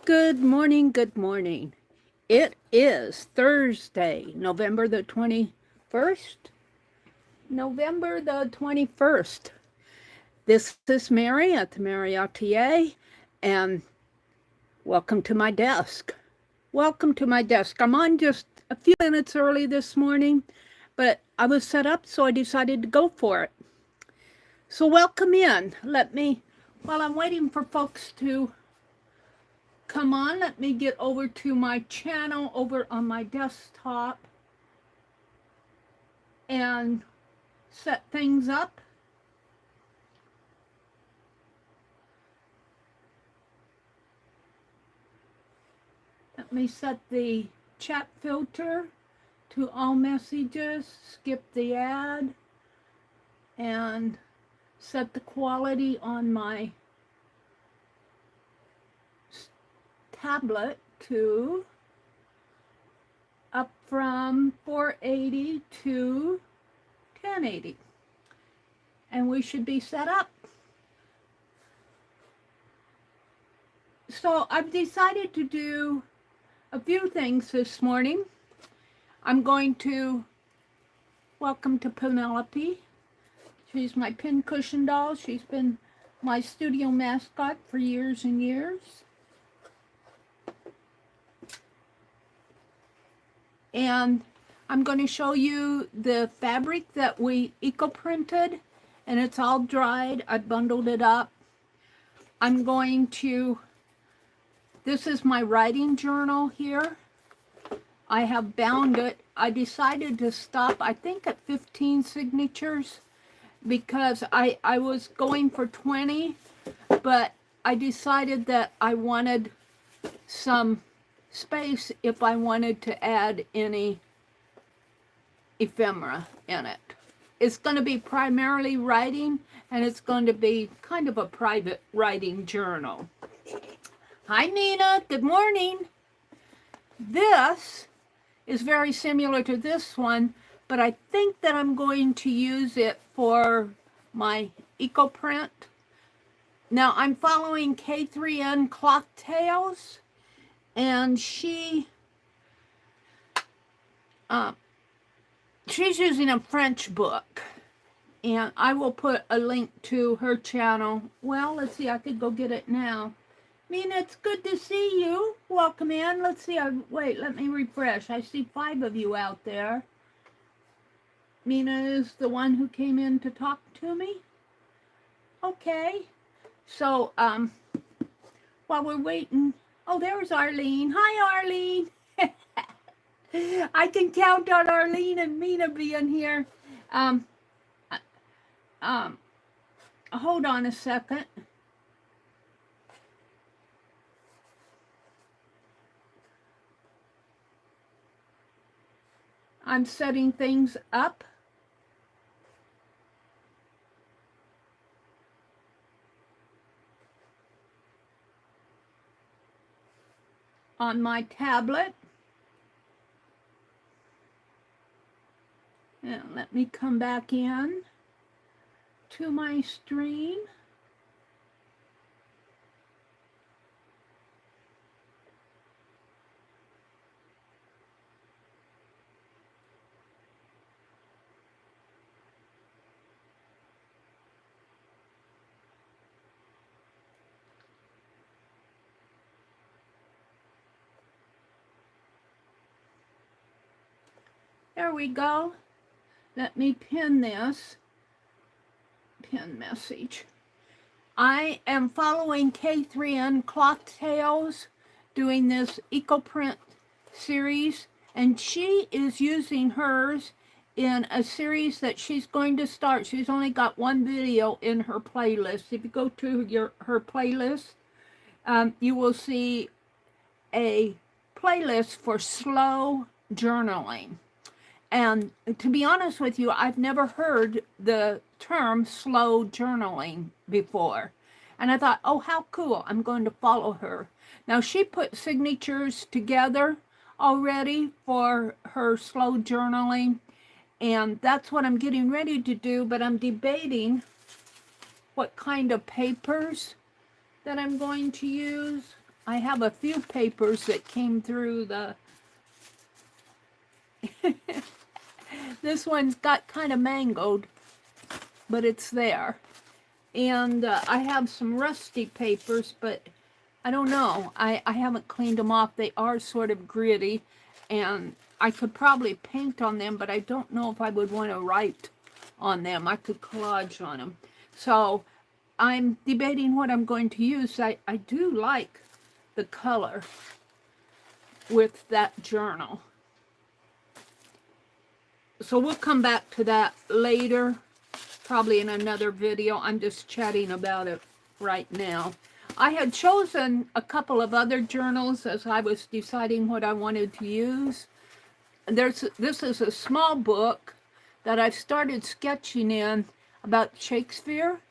Good morning, good morning. It is Thursday, November the 21st. November the 21st. This is Meri at the Meri Atelier, and welcome to my desk. Welcome to my desk. I'm on just a few minutes early this morning, but I was set up, so I decided to go for it. So, welcome in. While I'm waiting for folks to come on, let me get over to my channel over on my desktop and set things up. Let me set the chat filter to all messages, skip the ad, and set the quality on my tablet to up from 480 to 1080. And we should be set up. So I've decided to do a few things this morning. I'm going to welcome to Penelope. She's my pincushion doll. She's been my studio mascot for years and years. And I'm going to show you the fabric that we eco-printed, and it's all dried. I bundled it up. This is my writing journal here. I have bound it. I decided to stop, I think, at 15 signatures because I was going for 20, but I decided that I wanted some space if I wanted to add any ephemera in it. It's going to be primarily writing, and it's going to be kind of a private writing journal. Hi, Nina. Good morning. This is very similar to this one, but I think that I'm going to use it for my eco print. Now, I'm following K3N Clock Tales, and she's using a French book, and I will put a link to her channel. Well, let's see, I could go get it now. Mina, it's good to see you. Welcome in. Let's see. Wait, let me refresh. I see 5 of you out there. Mina is the one who came in to talk to me. Okay. So, while we're waiting, oh, there's Arlene. Hi, Arlene. I can count on Arlene and Mina being here. Hold on a second. I'm setting things up. On my tablet. And let me come back in to my stream. There we go. Let me pin this. Pin message. I am following K3N Clock Tales, doing this eco print series, and she is using hers in a series that she's going to start. She's only got one video in her playlist. If you go to her playlist, you will see a playlist for slow journaling. And to be honest with you, I've never heard the term slow journaling before. And I thought, oh, how cool. I'm going to follow her. Now, she put signatures together already for her slow journaling. And that's what I'm getting ready to do. But I'm debating what kind of papers that I'm going to use. I have a few papers that came through the... This one's got kind of mangled, but it's there. And I have some rusty papers, but I don't know. I haven't cleaned them off. They are sort of gritty, and I could probably paint on them, but I don't know if I would want to write on them. I could collage on them. So I'm debating what I'm going to use. I do like the color with that journal. So we'll come back to that later, probably in another video. I'm just chatting about it right now. I had chosen a couple of other journals as I was deciding what I wanted to use. This is a small book that I've started sketching in about Shakespeare,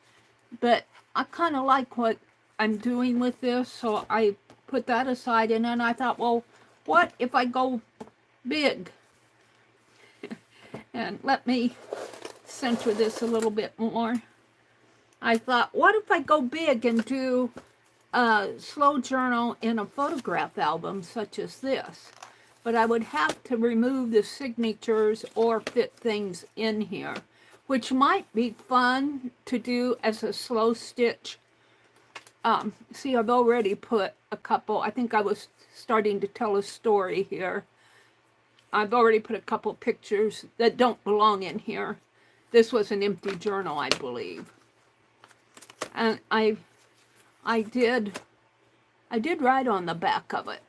but I kind of like what I'm doing with this, so I put that aside, and then I thought, well, what if I go big? And let me center this a little bit more. I thought, what if I go big and do a slow journal in a photograph album such as this? But I would have to remove the signatures or fit things in here, which might be fun to do as a slow stitch. See, I've already put a couple. I think I was starting to tell a story here. I've already put a couple pictures that don't belong in here. This was an empty journal, I believe. And I did write on the back of it.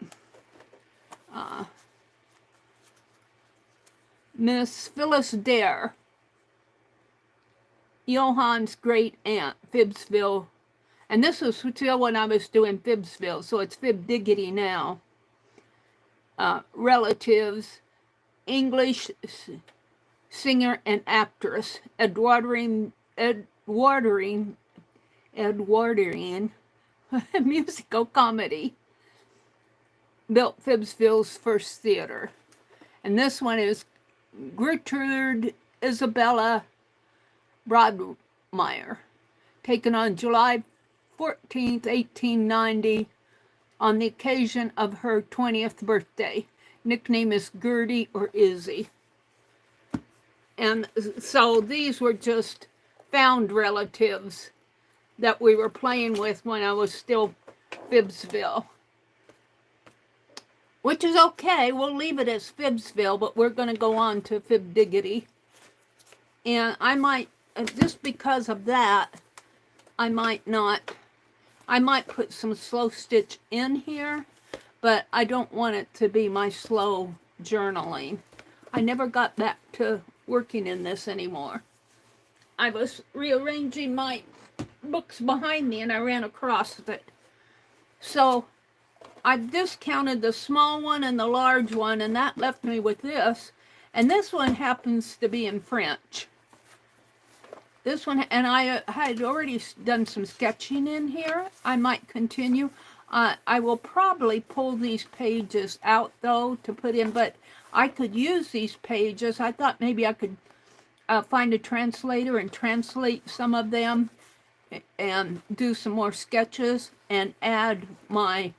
Miss Phyllis Dare, Johann's great aunt, Phibbsville. And this was still when I was doing Phibbsville, so it's Fib Diggity now. Relatives, English singer and actress, Edwardian musical comedy, built Phibbsville's first theater. And this one is Gertrude Isabella Broadmeyer, taken on July 14th, 1890, on the occasion of her 20th birthday. Nickname is Gertie or Izzy. And so these were just found relatives that we were playing with when I was still Phibbsville. Which is okay, we'll leave it as Phibbsville, but we're going to go on to Fib Diggity. And I might, just because of that, I might put some slow stitch in here, but I don't want it to be my slow journaling. I never got back to working in this anymore. I was rearranging my books behind me and I ran across it. So I've discounted the small one and the large one, and that left me with this. And this one happens to be in French. This one, and I had already done some sketching in here. I might continue. I will probably pull these pages out, though, to put in, but I could use these pages. I thought maybe I could find a translator and translate some of them and do some more sketches and add my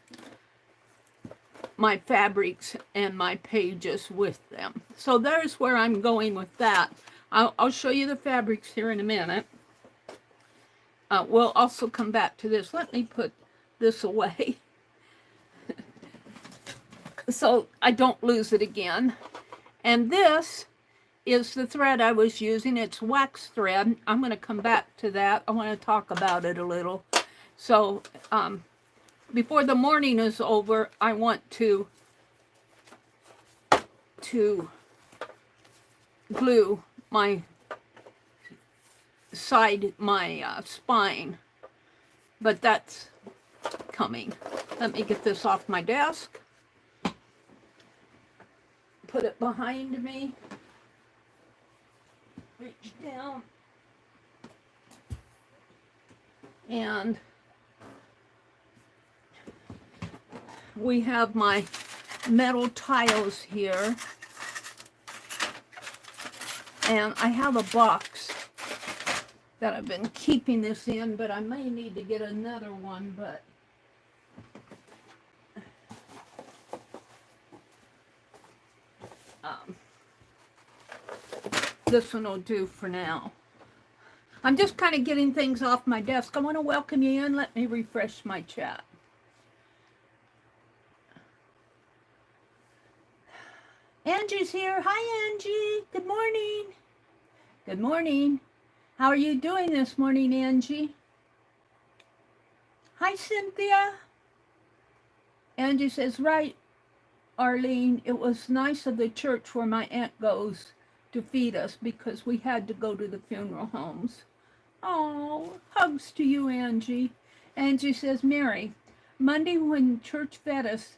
fabrics and my pages with them. So there's where I'm going with that. I'll show you the fabrics here in a minute. We'll also come back to this. Let me put this away so I don't lose it again. And this is the thread I was using. It's wax thread. I'm going to come back to that. I want to talk about it a little. So before the morning is over, I want to glue my spine, but that's coming. Let me get this off my desk, put it behind me, reach down, and we have my metal tiles here. And I have a box that I've been keeping this in, but I may need to get another one, but this one will do for now. I'm just kind of getting things off my desk. I want to welcome you in. Let me refresh my chat. Angie's here. Hi, Angie. Good morning. Good morning. How are you doing this morning, Angie? Hi, Cynthia. Angie says, right, Arlene, it was nice of the church where my aunt goes to feed us because we had to go to the funeral homes. Oh, hugs to you, Angie. Angie says, Mary, Monday when church fed us,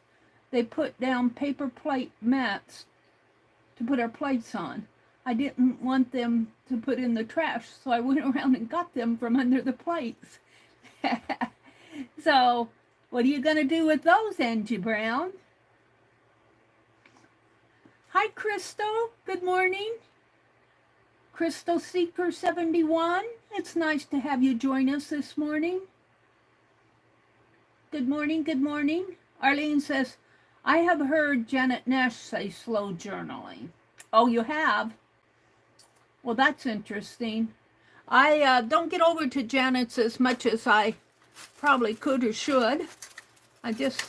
they put down paper plate mats to put our plates on. I didn't want them to put in the trash, so I went around and got them from under the plates. So, what are you going to do with those, Angie Brown? Hi, Crystal. Good morning. Crystal Seeker 71. It's nice to have you join us this morning. Good morning, good morning. Arlene says, I have heard Janet Nash say slow journaling. Oh, you have? Well, that's interesting. I don't get over to Janet's as much as I probably could or should. I'm just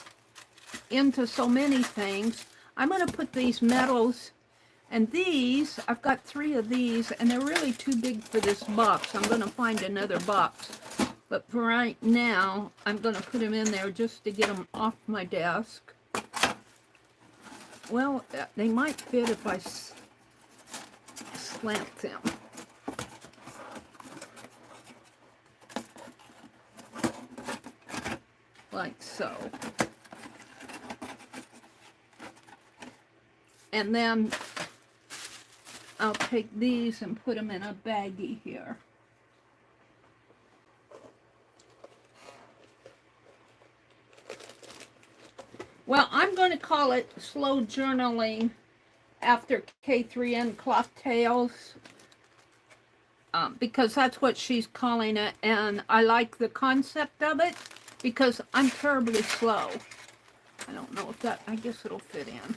into so many things. I'm going to put these metals, and these, I've got 3 of these, and they're really too big for this box. I'm going to find another box. But for right now, I'm going to put them in there just to get them off my desk. Well, they might fit if I slant them. Like so. And then I'll take these and put them in a baggie here. Well, I'm going to call it slow journaling after K3N Cloth Tales because that's what she's calling it, and I like the concept of it because I'm terribly slow. I don't know if that, I guess it'll fit in.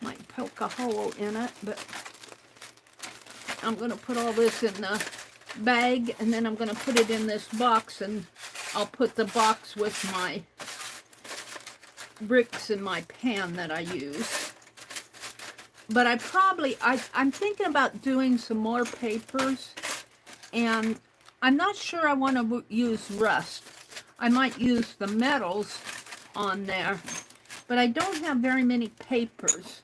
Might poke a hole in it, but I'm going to put all this in the bag, and then I'm going to put it in this box, and I'll put the box with my bricks in my pan that I use. But I'm thinking about doing some more papers, and I'm not sure I want to use rust. I might use the metals on there, but I don't have very many papers.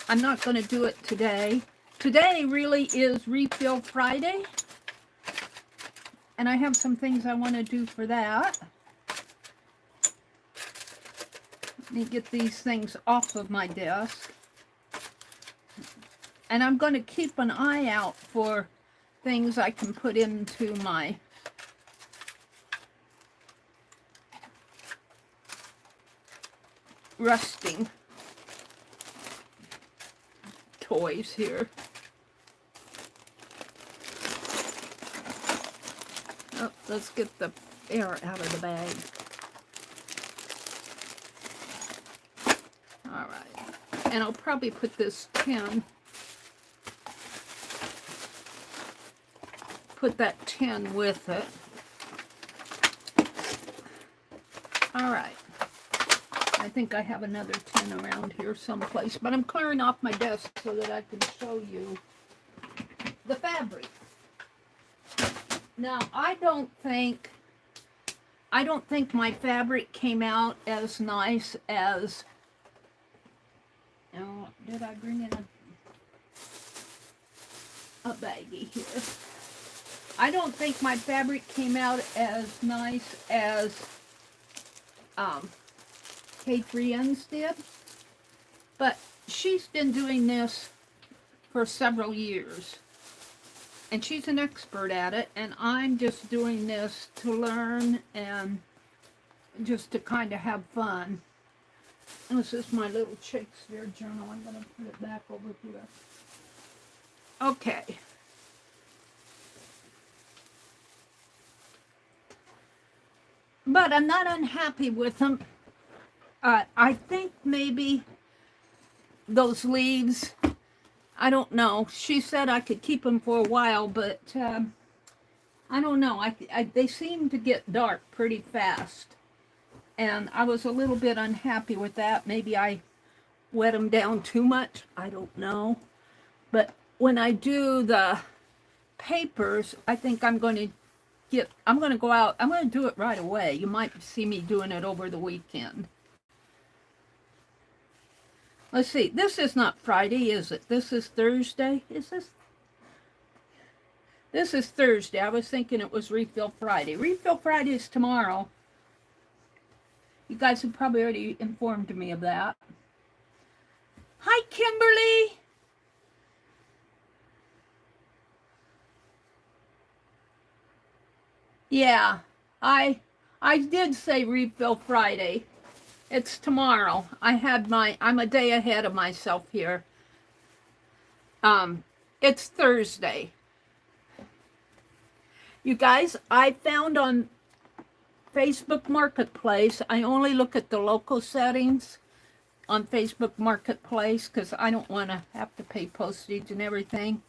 I'm not going to do it today. Today really is Refill Friday, and I have some things I want to do for that. Let me get these things off of my desk. And I'm going to keep an eye out for things I can put into my rusting toys here. Oh, let's get the air out of the bag. All right. And I'll probably put this tin, put that tin with it. All right. I think I have another tin around here someplace, but I'm clearing off my desk so that I can show you the fabric. Now, I don't think my fabric came out as nice as, oh, did I bring in a baggie here? I don't think my fabric came out as nice as K3N's did, but she's been doing this for several years, and she's an expert at it, and I'm just doing this to learn and just to kind of have fun. And this is my little Shakespeare journal. I'm going to put it back over here. Okay. but I'm not unhappy with them. I think maybe those leaves, I don't know. She said I could keep them for a while, but I don't know. They seem to get dark pretty fast. And I was a little bit unhappy with that. Maybe I wet them down too much. I don't know. But when I do the papers, I think I'm going to go out. I'm going to do it right away. You might see me doing it over the weekend. Let's see. This is not Friday, is it? This is Thursday. Is this? This is Thursday. I was thinking it was Refill Friday. Refill Friday is tomorrow. You guys have probably already informed me of that. Hi, Kimberly. Yeah, I did say Refill Friday. It's tomorrow. I'm a day ahead of myself here. It's Thursday. You guys, I found on Facebook Marketplace, I only look at the local settings on Facebook Marketplace because I don't want to have to pay postage and everything.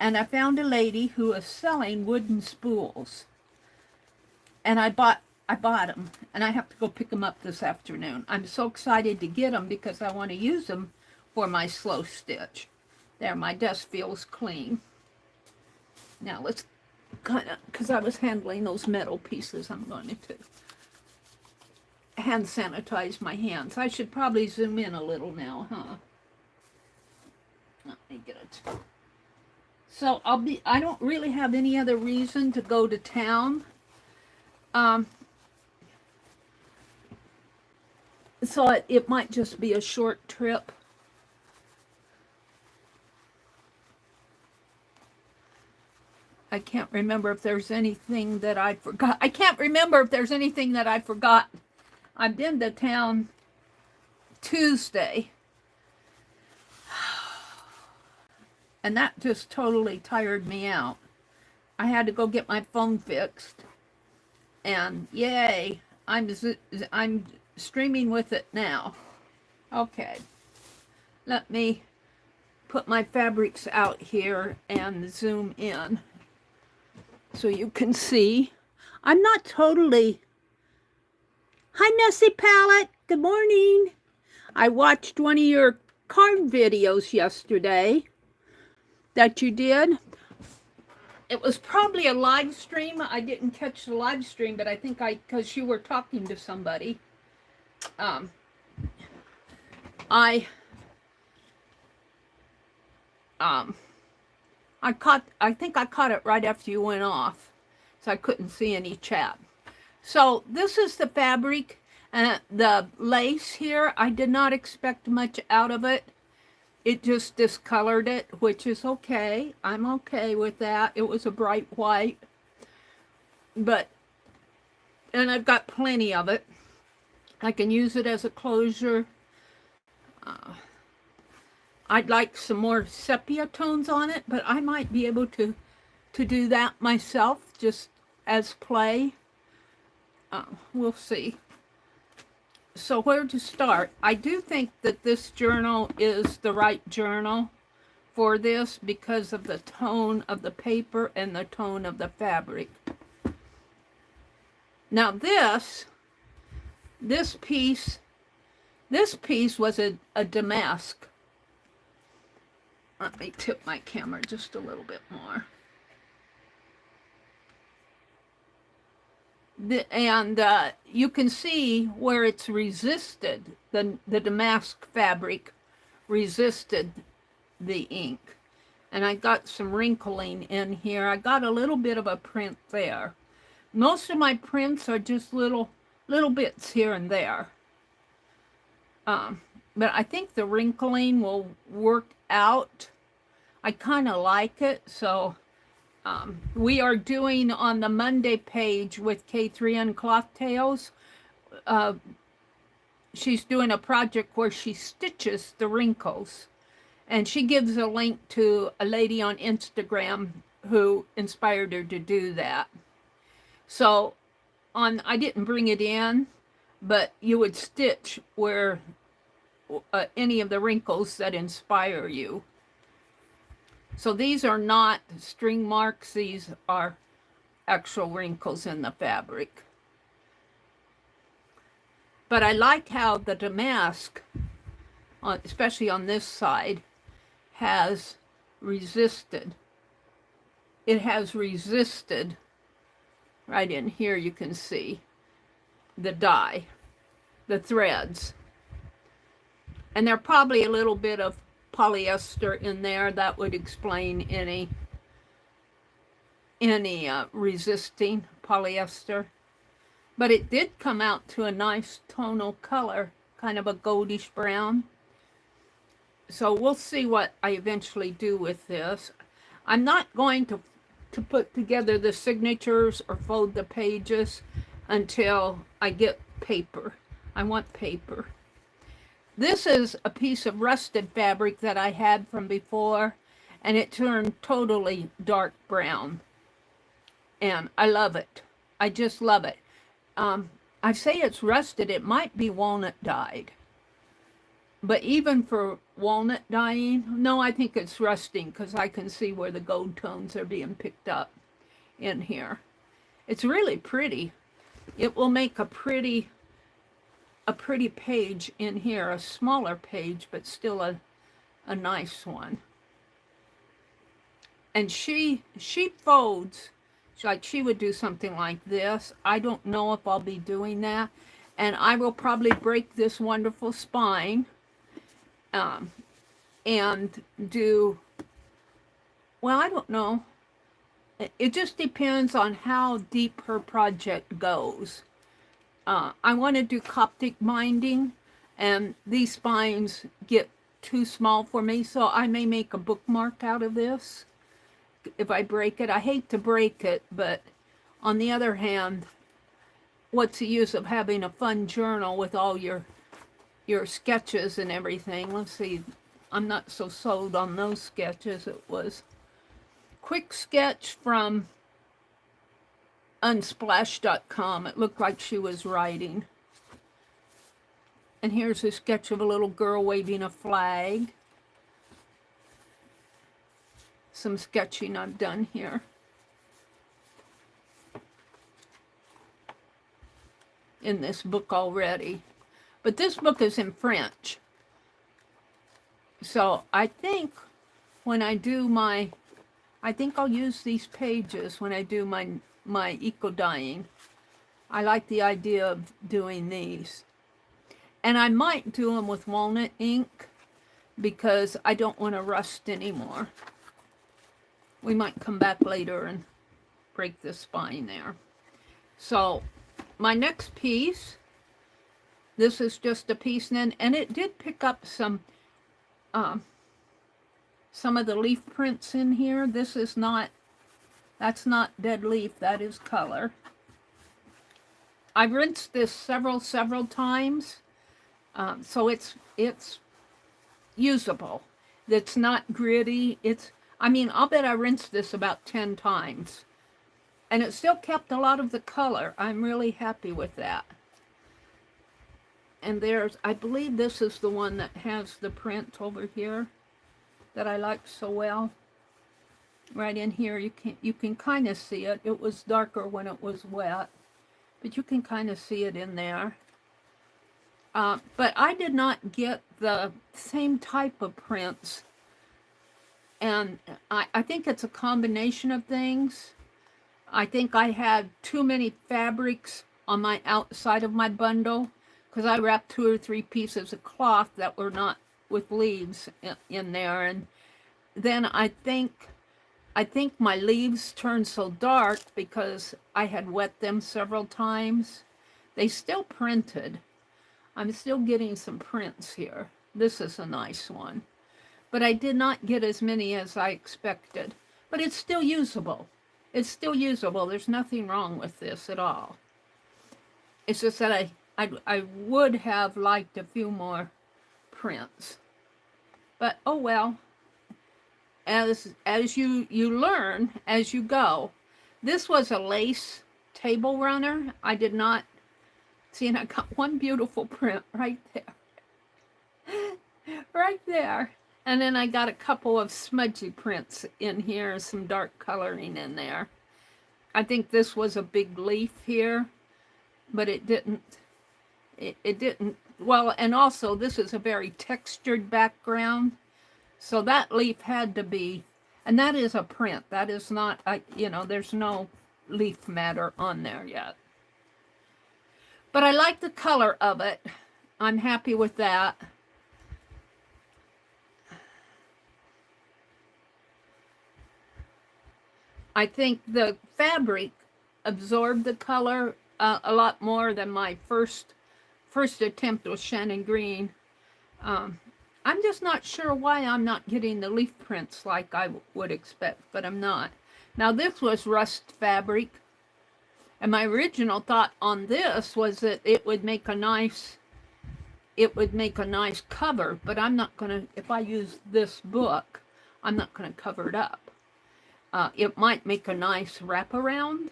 And I found a lady who is selling wooden spools. And I bought them, and I have to go pick them up this afternoon. I'm so excited to get them because I want to use them for my slow stitch. There, my desk feels clean. Now let's kind of, because I was handling those metal pieces, I'm going to hand sanitize my hands. I should probably zoom in a little now, huh? Let me get it. So I don't really have any other reason to go to town. So it might just be a short trip. I can't remember if there's anything that I forgot. I can't remember if there's anything that I forgot. I've been to town Tuesday. And that just totally tired me out. I had to go get my phone fixed. And yay, I'm streaming with it now. Okay. Let me put my fabrics out here and zoom in so you can see. I'm not totally... Hi, Messy Palette. Good morning. I watched one of your card videos yesterday that you did. It was probably a live stream. I didn't catch the live stream, but I think because you were talking to somebody. I think I caught it right after you went off, so I couldn't see any chat. So this is the fabric and the lace here. I did not expect much out of it. It just discolored it, which is okay. I'm okay with that. It was a bright white, and I've got plenty of it. I can use it as a closure. I'd like some more sepia tones on it, but I might be able to do that myself, just as play. We'll see. So where to start? I do think that this journal is the right journal for this because of the tone of the paper and the tone of the fabric. Now this piece was a damask. Let me tip my camera just a little bit more. You can see where it's resisted, the damask fabric resisted the ink. And I got some wrinkling in here. I got a little bit of a print there. Most of my prints are just little bits here and there. But I think the wrinkling will work out. I kind of like it, so... we are doing on the Monday page with K3N Cloth Tales. She's doing a project where she stitches the wrinkles. And she gives a link to a lady on Instagram who inspired her to do that. So I didn't bring it in, but you would stitch where any of the wrinkles that inspire you. So these are not string marks, these are actual wrinkles in the fabric. But I like how the damask, especially on this side, has resisted. It has resisted, right in here you can see, the dye, the threads. And there probably a little bit of polyester in there that would explain any resisting polyester. But it did come out to a nice tonal color, kind of a goldish brown. So we'll see what I eventually do with this. I'm not going to put together the signatures or fold the pages until I get paper. I want paper. This is a piece of rusted fabric that I had from before, and it turned totally dark brown. And I love it. I just love it. I say it's rusted. It might be walnut dyed. But even for walnut dyeing, no, I think it's rusting because I can see where the gold tones are being picked up in here. It's really pretty. It will make a pretty page in here, a smaller page, but still a nice one. And she folds, like she would do something like this. I don't know if I'll be doing that. And I will probably break this wonderful spine and do, well, I don't know. It just depends on how deep her project goes. I want to do Coptic binding, and these spines get too small for me, so I may make a bookmark out of this if I break it. I hate to break it, but on the other hand, what's the use of having a fun journal with all your sketches and everything? Let's see, I'm not so sold on those sketches. It was quick sketch from unsplash.com. It looked like she was writing. And here's a sketch of a little girl waving a flag. Some sketching I've done here. In this book already. But this book is in French. So I think when I do I think I'll use these pages when I do my eco dyeing. I like the idea of doing these. And I might do them with walnut ink because I don't want to rust anymore. We might come back later and break the spine there. So my next piece, this is just a piece, and it did pick up some of the leaf prints in here. This is not, that's not dead leaf, that is color. I've rinsed this several times, so it's usable. It's not gritty. I mean, I'll bet I rinsed this about 10 times. And it still kept a lot of the color. I'm really happy with that. And I believe this is the one that has the print over here that I like so well. Right in here, you can kind of see it. It was darker when it was wet, but you can kind of see it in there. But I did not get the same type of prints. And I think it's a combination of things. I think I had too many fabrics on my outside of my bundle because I wrapped 2 or 3 pieces of cloth that were not with leaves in there. And then I think my leaves turned so dark because I had wet them several times. They still printed. I'm still getting some prints here. This is a nice one. But I did not get as many as I expected. But it's still usable. It's still usable. There's nothing wrong with this at all. It's just that I would have liked a few more prints. But oh well. As you learn as you go. This was a lace table runner. I did not see, and I got one beautiful print right there. Right there. And then I got a couple of smudgy prints in here, some dark coloring in there. I think this was a big leaf here, but it didn't, it didn't, well, and also this is a very textured background. So that leaf had to be, and that is a print. That is not, you know, there's no leaf matter on there yet. But I like the color of it. I'm happy with that. I think the fabric absorbed the color a lot more than my first attempt with Shannon Green. I'm just not sure why I'm not getting the leaf prints like I would expect, but I'm not. Now this was rust fabric, and my original thought on this was that it would make a nice cover, but I'm not gonna, if I use this book, I'm not gonna cover it up. It might make a nice wraparound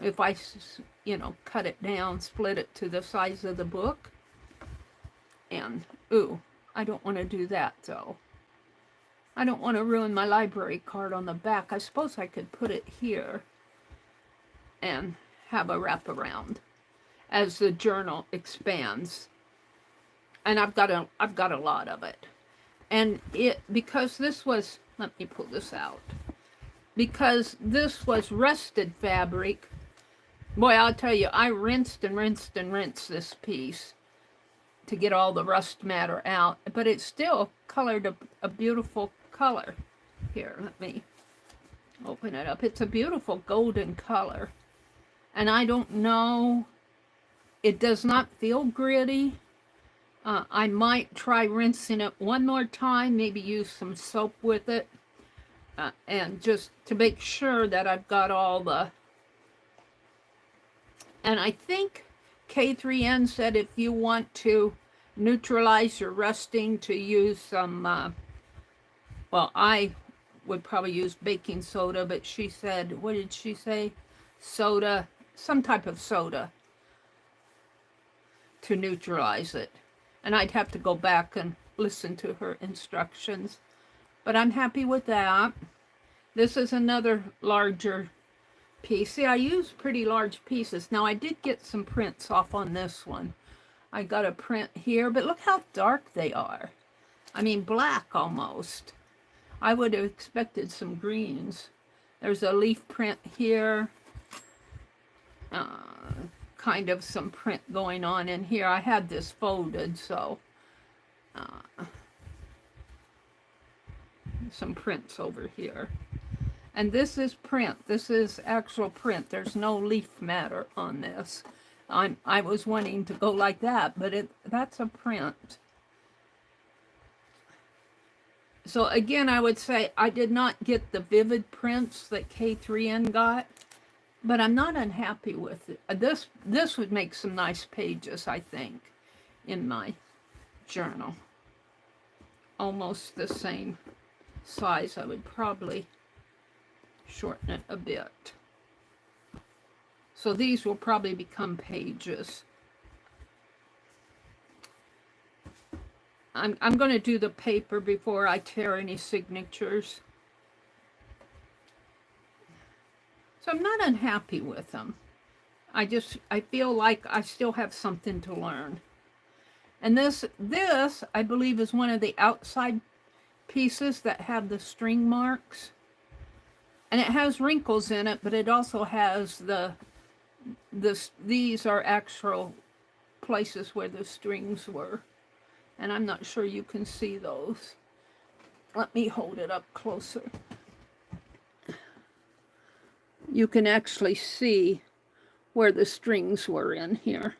if I, you know, cut it down, split it to the size of the book. And, ooh, I don't want to do that, though. I don't want to ruin my library card on the back. I suppose I could put it here and have a wraparound as the journal expands. And I've got a lot of it. And because this was, let me pull this out. Because this was rusted fabric, boy, I'll tell you, I rinsed and rinsed and rinsed this piece to get all the rust matter out, but it still colored a beautiful color. Here, let me open it up. It's a beautiful golden color. And I don't know, it does not feel gritty. I might try rinsing it one more time, maybe use some soap with it. And just to make sure that I've got all the, and I think K3N said if you want to neutralize your rusting to use some, well, I would probably use baking soda, but she said, what did she say? Soda, some type of soda to neutralize it. And I'd have to go back and listen to her instructions. But I'm happy with that. This is another larger piece. See, I use pretty large pieces. Now, I did get some prints off on this one. I got a print here, but look how dark they are. I mean, black almost. I would have expected some greens. There's a leaf print here. Kind of some print going on in here. I had this folded, so... some prints over here, and this is print. This is actual print. There's no leaf matter on this. I was wanting to go like that, but that's a print. So again, I would say I did not get the vivid prints that K3N got, but I'm not unhappy with it. This would make some nice pages, I think, in my journal. Almost the same size. I would probably shorten it a bit. So these will probably become pages. I'm going to do the paper before I tear any signatures. So I'm not unhappy with them. I feel like I still have something to learn. And this I believe is one of the outside pieces that have the string marks, and it has wrinkles in it, but it also has these are actual places where the strings were, and I'm not sure you can see those. Let me hold it up closer. You can actually see where the strings were in here.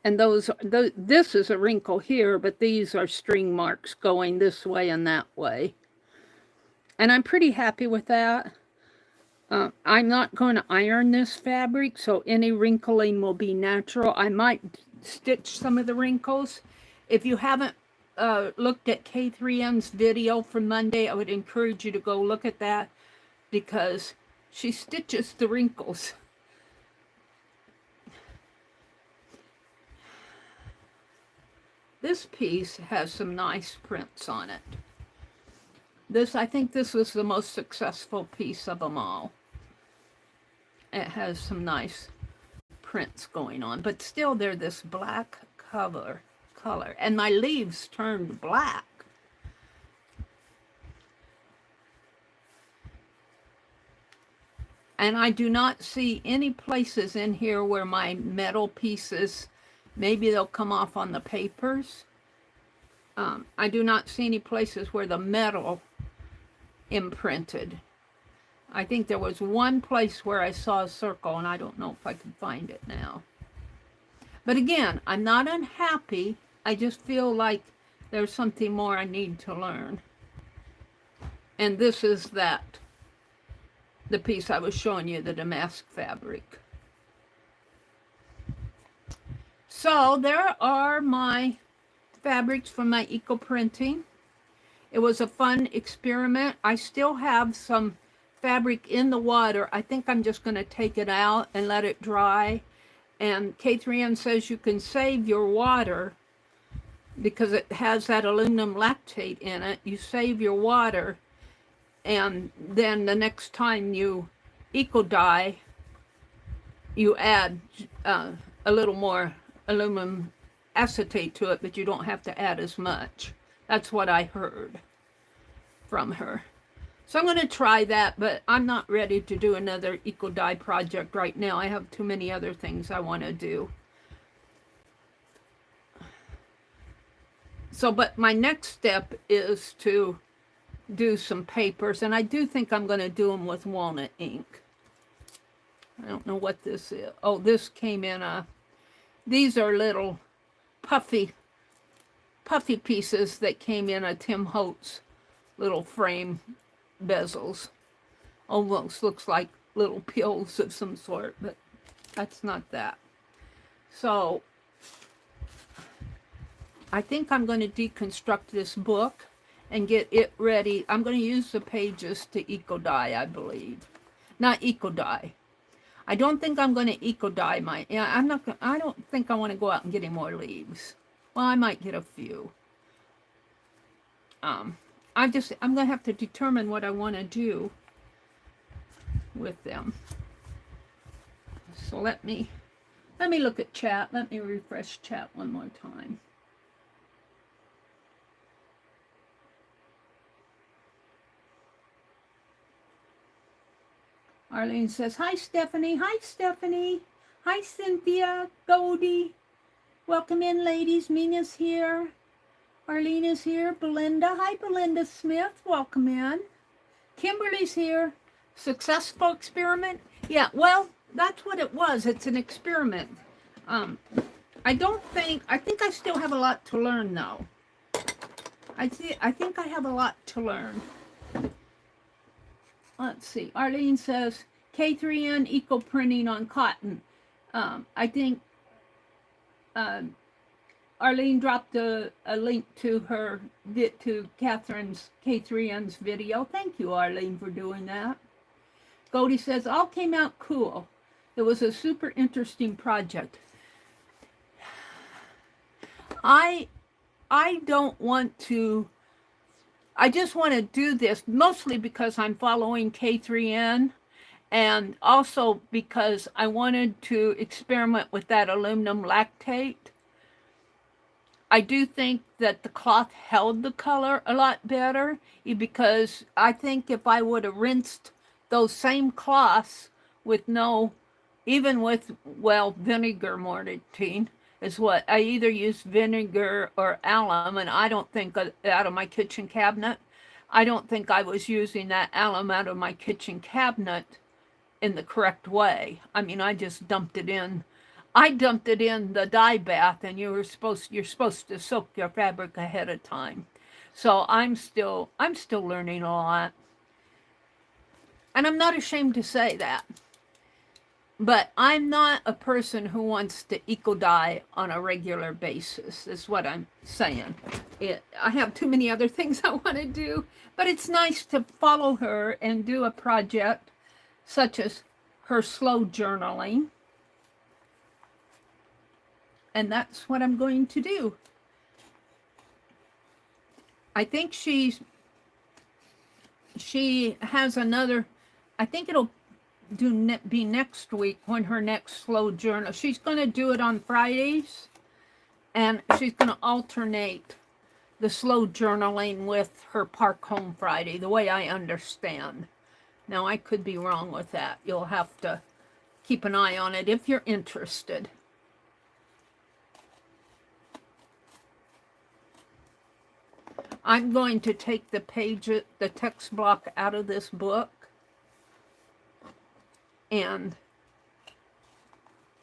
And this is a wrinkle here, but these are string marks going this way and that way. And I'm pretty happy with that. I'm not going to iron this fabric, so any wrinkling will be natural. I might stitch some of the wrinkles. If you haven't looked at K3N's video from Monday, I would encourage you to go look at that, because she stitches the wrinkles. This piece has some nice prints on it. This, I think this was the most successful piece of them all. It has some nice prints going on, but still they're this black color. And my leaves turned black. And I do not see any places in here where my metal pieces, maybe they'll come off on the papers. I do not see any places where the metal imprinted. I think there was one place where I saw a circle, and I don't know if I can find it now. But again, I'm not unhappy. I just feel like there's something more I need to learn. And this is that, the piece I was showing you, the damask fabric. So there are my fabrics from my eco printing. It was a fun experiment. I still have some fabric in the water. I think I'm just going to take it out and let it dry. And K3N says you can save your water because it has that aluminum lactate in it. You save your water, and then the next time you eco dye, you add a little more aluminum acetate to it, but you don't have to add as much. That's what I heard from her. So I'm going to try that, but I'm not ready to do another eco dye project right now. I have too many other things I want to do. So, but my next step is to do some papers, and I do think I'm going to do them with walnut ink. I don't know what this is. Oh, this came in these are little puffy pieces that came in a Tim Holtz little frame bezels. Almost looks like little pills of some sort, but that's not that. So I think I'm going to deconstruct this book and get it ready. I'm going to use the pages to eco dye, I believe. Not eco dye. I don't think I'm going to eco dye my, I don't think I want to go out and get any more leaves. Well, I might get a few. I'm going to have to determine what I want to do with them. So let me look at chat. Let me refresh chat one more time. Arlene says, hi, Stephanie. Hi, Stephanie. Hi, Cynthia, Goldie. Welcome in, ladies. Mina's here. Arlene is here. Belinda. Hi, Belinda Smith. Welcome in. Kimberly's here. Successful experiment? Yeah, well, that's what it was. It's an experiment. I think I still have a lot to learn, though. I think I have a lot to learn. Let's see. Arlene says, K3N eco printing on cotton. I think Arlene dropped a link to Catherine's K3N's video. Thank you, Arlene, for doing that. Goldie says, all came out cool. It was a super interesting project. I don't want to, I just want to do this mostly because I'm following K3N, and also because I wanted to experiment with that aluminum lactate. I do think that the cloth held the color a lot better, because I think if I would have rinsed those same cloths with even with, well, vinegar mortine is what, I either used vinegar or alum, and I don't think out of my kitchen cabinet, I don't think I was using that alum out of my kitchen cabinet in the correct way. I mean, I just dumped it in. I dumped it in the dye bath, and you're supposed to soak your fabric ahead of time. So I'm still learning a lot. And I'm not ashamed to say that. But I'm not a person who wants to eco dye on a regular basis, is what I'm saying. I have too many other things I want to do, but it's nice to follow her and do a project such as her slow journaling. And that's what I'm going to do. I think she has another, I think it'll be next week when her next slow journal. She's going to do it on Fridays, and she's going to alternate the slow journaling with her Park Home Friday, the way I understand. Now, I could be wrong with that. You'll have to keep an eye on it if you're interested. I'm going to take the text block out of this book and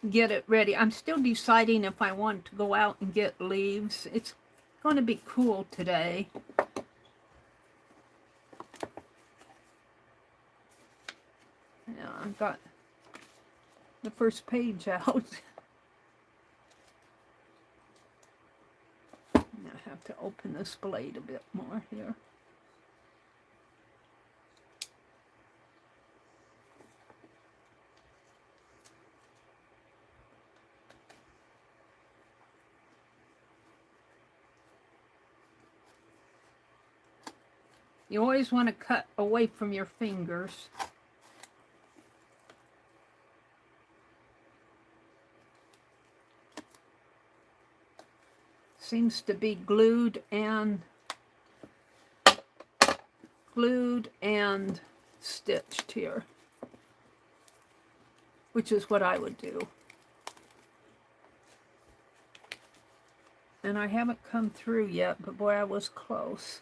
get it ready. I'm still deciding if I want to go out and get leaves. It's going to be cool today. Yeah, I've got the first page out. I have to open this blade a bit more here. You always want to cut away from your fingers. Seems to be glued and stitched here, which is what I would do. And I haven't come through yet, but boy, I was close.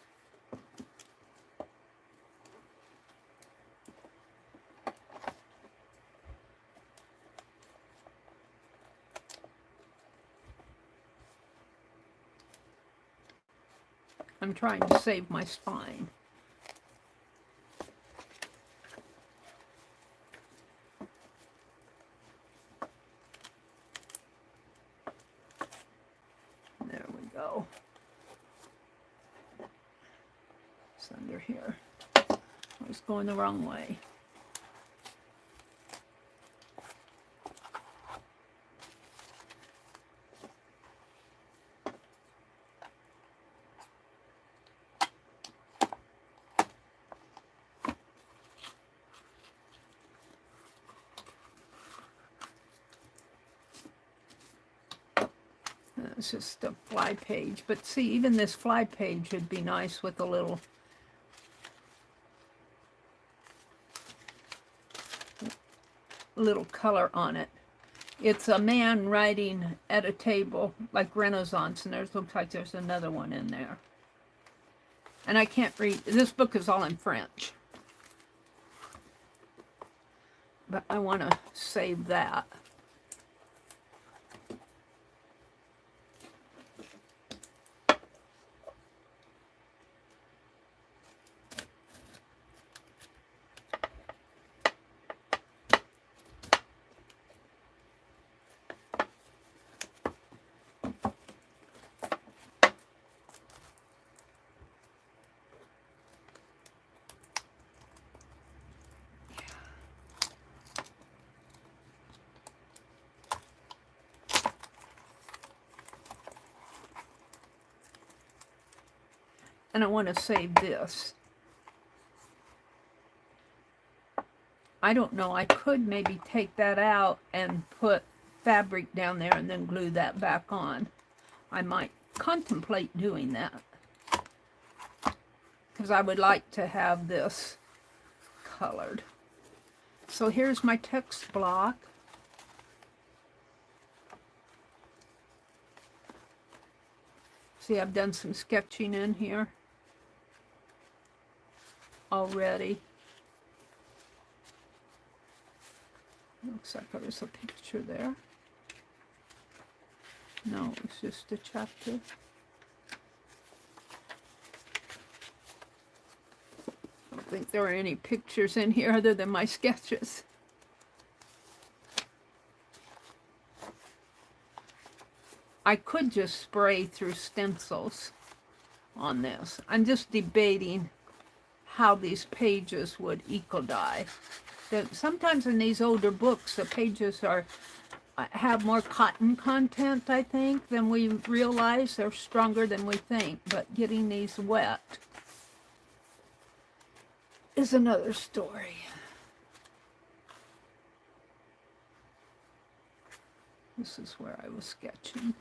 I'm trying to save my spine. There we go. It's under here. I was going the wrong way. It's just a fly page, but see, even this fly page would be nice with a little color on it. It's a man writing at a table, like Renaissance, and looks like there's another one in there. And I can't read. This book is all in French, but I want to save that. And I want to save this. I don't know, I could maybe take that out and put fabric down there and then glue that back on. I might contemplate doing that, because I would like to have this colored. So here's my text block. See, I've done some sketching in here already. Looks like there's a picture there. No, it's just a chapter. I don't think there are any pictures in here other than my sketches. I could just spray through stencils on this. I'm just debating how these pages would eco-dye. Sometimes in these older books, the pages are have more cotton content, I think, than we realize. They're stronger than we think, but getting these wet is another story. This is where I was sketching.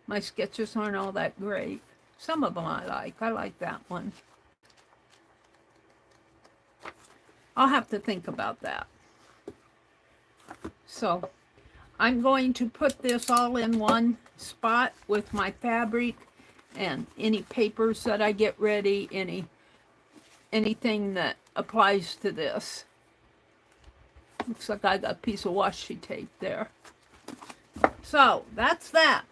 My sketches aren't all that great. Some of them I like. I like that one. I'll have to think about that. So I'm going to put this all in one spot with my fabric and any papers that I get ready, anything that applies to this. Looks like I got a piece of washi tape there. So that's that.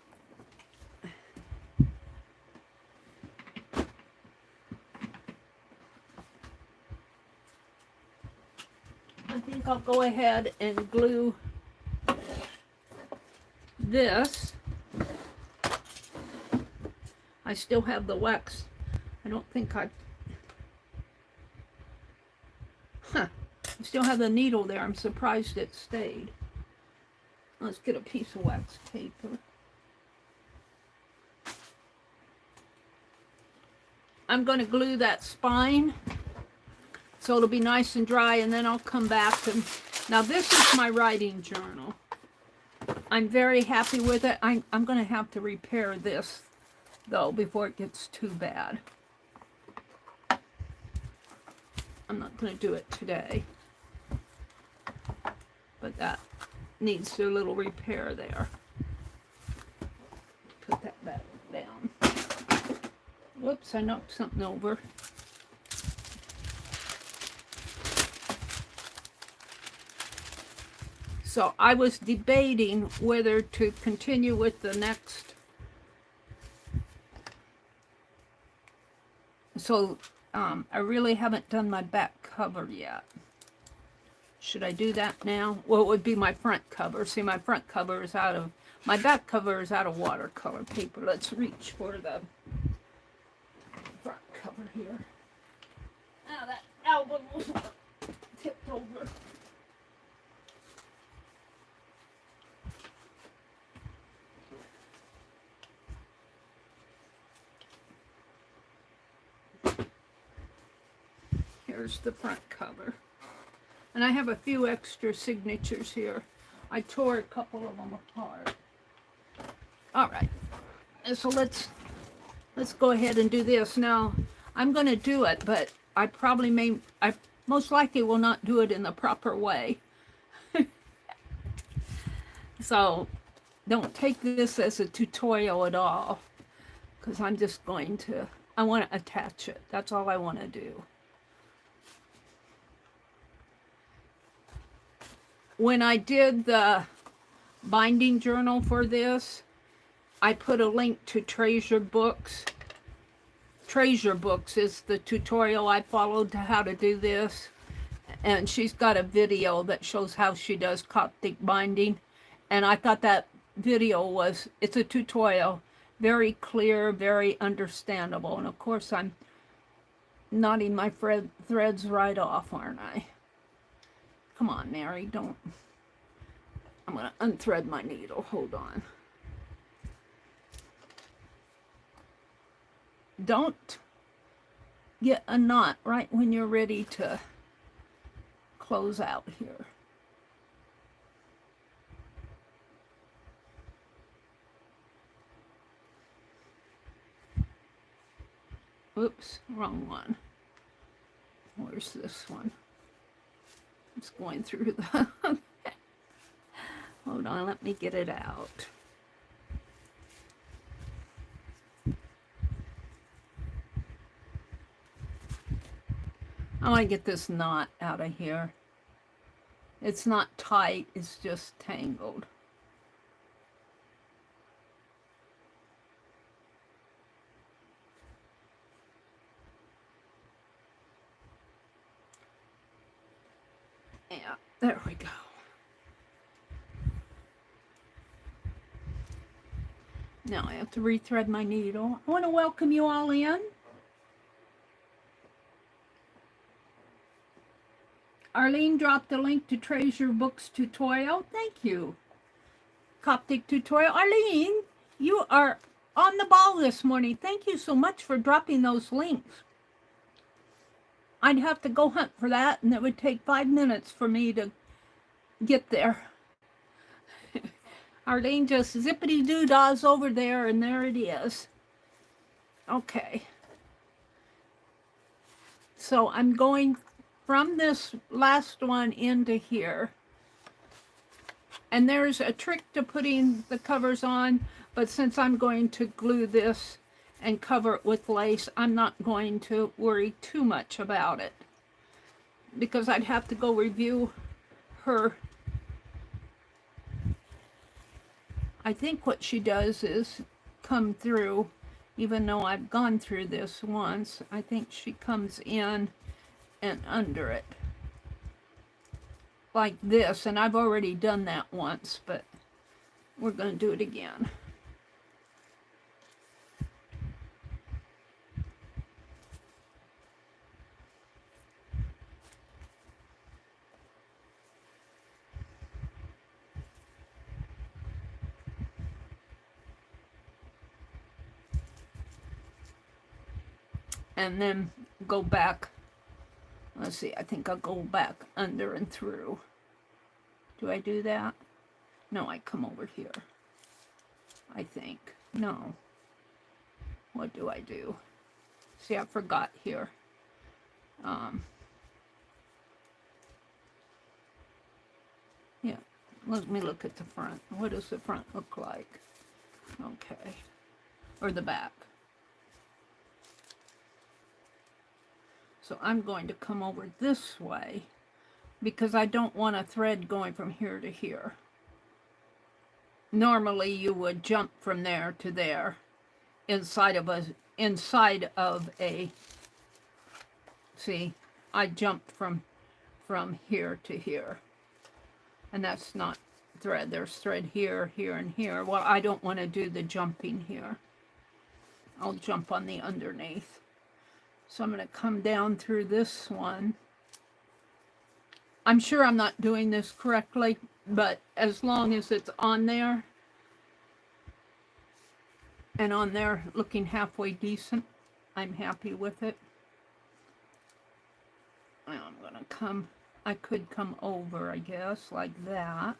I think I'll go ahead and glue this. I still have the wax. I don't think I still have the needle there. I'm surprised it stayed. Let's get a piece of wax paper. I'm going to glue that spine so it'll be nice and dry, and then I'll come back. And now this is my writing journal. I'm very happy with it. I'm going to have to repair this though before it gets too bad. I'm not going to do it today, but that needs a little repair there. Put that back down. Whoops, I knocked something over. So I was debating whether to continue with the next. So I really haven't done my back cover yet. Should I do that now? Well, it would be my front cover. See, my front cover is out of, my back cover is out of watercolor paper. Let's reach for the front cover here. Now that album was tipped over. Here's the front cover. And I have a few extra signatures here. I tore a couple of them apart. All right. So let's go ahead and do this. Now, I'm going to do it, but I most likely will not do it in the proper way. So don't take this as a tutorial at all, because I'm just going to, I want to attach it. That's all I want to do. When I did the binding journal for this, I put a link to Treasure Books. Treasure Books is the tutorial I followed to how to do this. And she's got a video that shows how she does Coptic binding. And I thought that video was, it's a tutorial, very clear, very understandable. And of course I'm knotting my threads right off, aren't I? Come on, Mary, don't. I'm going to unthread my needle. Hold on. Don't get a knot right when you're ready to close out here. Oops, wrong one. Where's this one? It's going through the... Hold on, let me get it out. I want to get this knot out of here. It's not tight, it's just tangled. Yeah, there we go. Now I have to rethread my needle. I want to welcome you all in. Arlene dropped the link to Treasure Books tutorial. Thank you. Coptic tutorial. Arlene, you are on the ball this morning. Thank you so much for dropping those links. I'd have to go hunt for that, and it would take 5 minutes for me to get there. Arlene just zippity-doo-dahs over there, and there it is. Okay. So I'm going from this last one into here. And there's a trick to putting the covers on, but since I'm going to glue this and cover it with lace, I'm not going to worry too much about it, because I'd have to go review her. I think what she does is come through, even though I've gone through this once, I think she comes in and under it like this, and I've already done that once, but we're going to do it again. And then go back. Let's see, I think I'll go back under and through. Do I do that? No, I come over here. I think. No. What do I do? See, I forgot here. Yeah, let me look at the front. What does the front look like? Okay. Or the back. So I'm going to come over this way because I don't want a thread going from here to here. Normally you would jump from there to there inside of a see, I jumped from here to here. And that's not thread. There's thread here, here, and here. Well, I don't want to do the jumping here. I'll jump on the underneath. So I'm going to come down through this one. I'm sure I'm not doing this correctly, but as long as it's on there, and on there looking halfway decent, I'm happy with it. Now I'm going to come, I could come over, I guess, like that.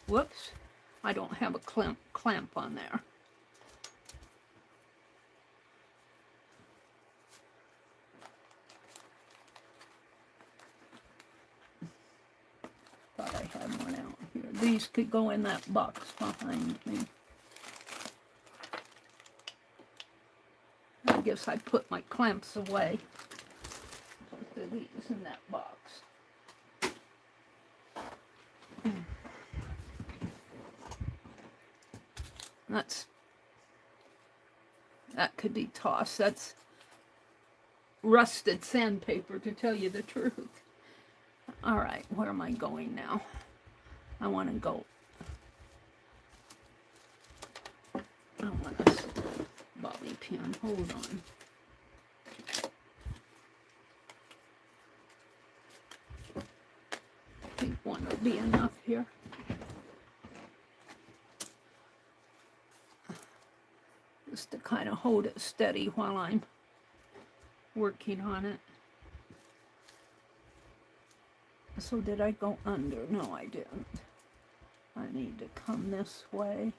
Whoops. I don't have a clamp on there. Thought I had one out here. These could go in that box behind me. I guess I put my clamps away. Put these in that box. That could be tossed. That's rusted sandpaper, to tell you the truth. All right, where am I going now? I want to go. I want a bobby pin. Hold on. I think one will be enough here. Just to kind of hold it steady while I'm working on it. So did I go under? No, I didn't. I need to come this way.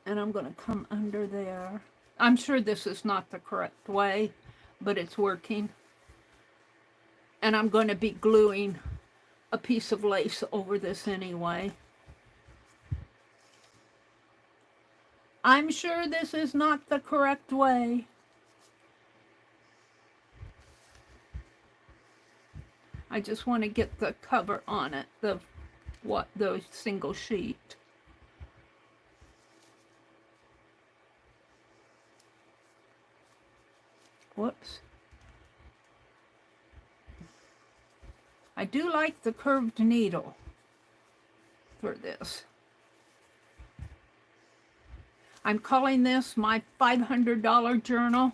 And I'm going to come under there. I'm sure this is not the correct way, but it's working. And I'm going to be gluing a piece of lace over this anyway. I'm sure this is not the correct way. I just want to get the cover on it, the single sheet. Whoops. I do like the curved needle for this. I'm calling this my $500 journal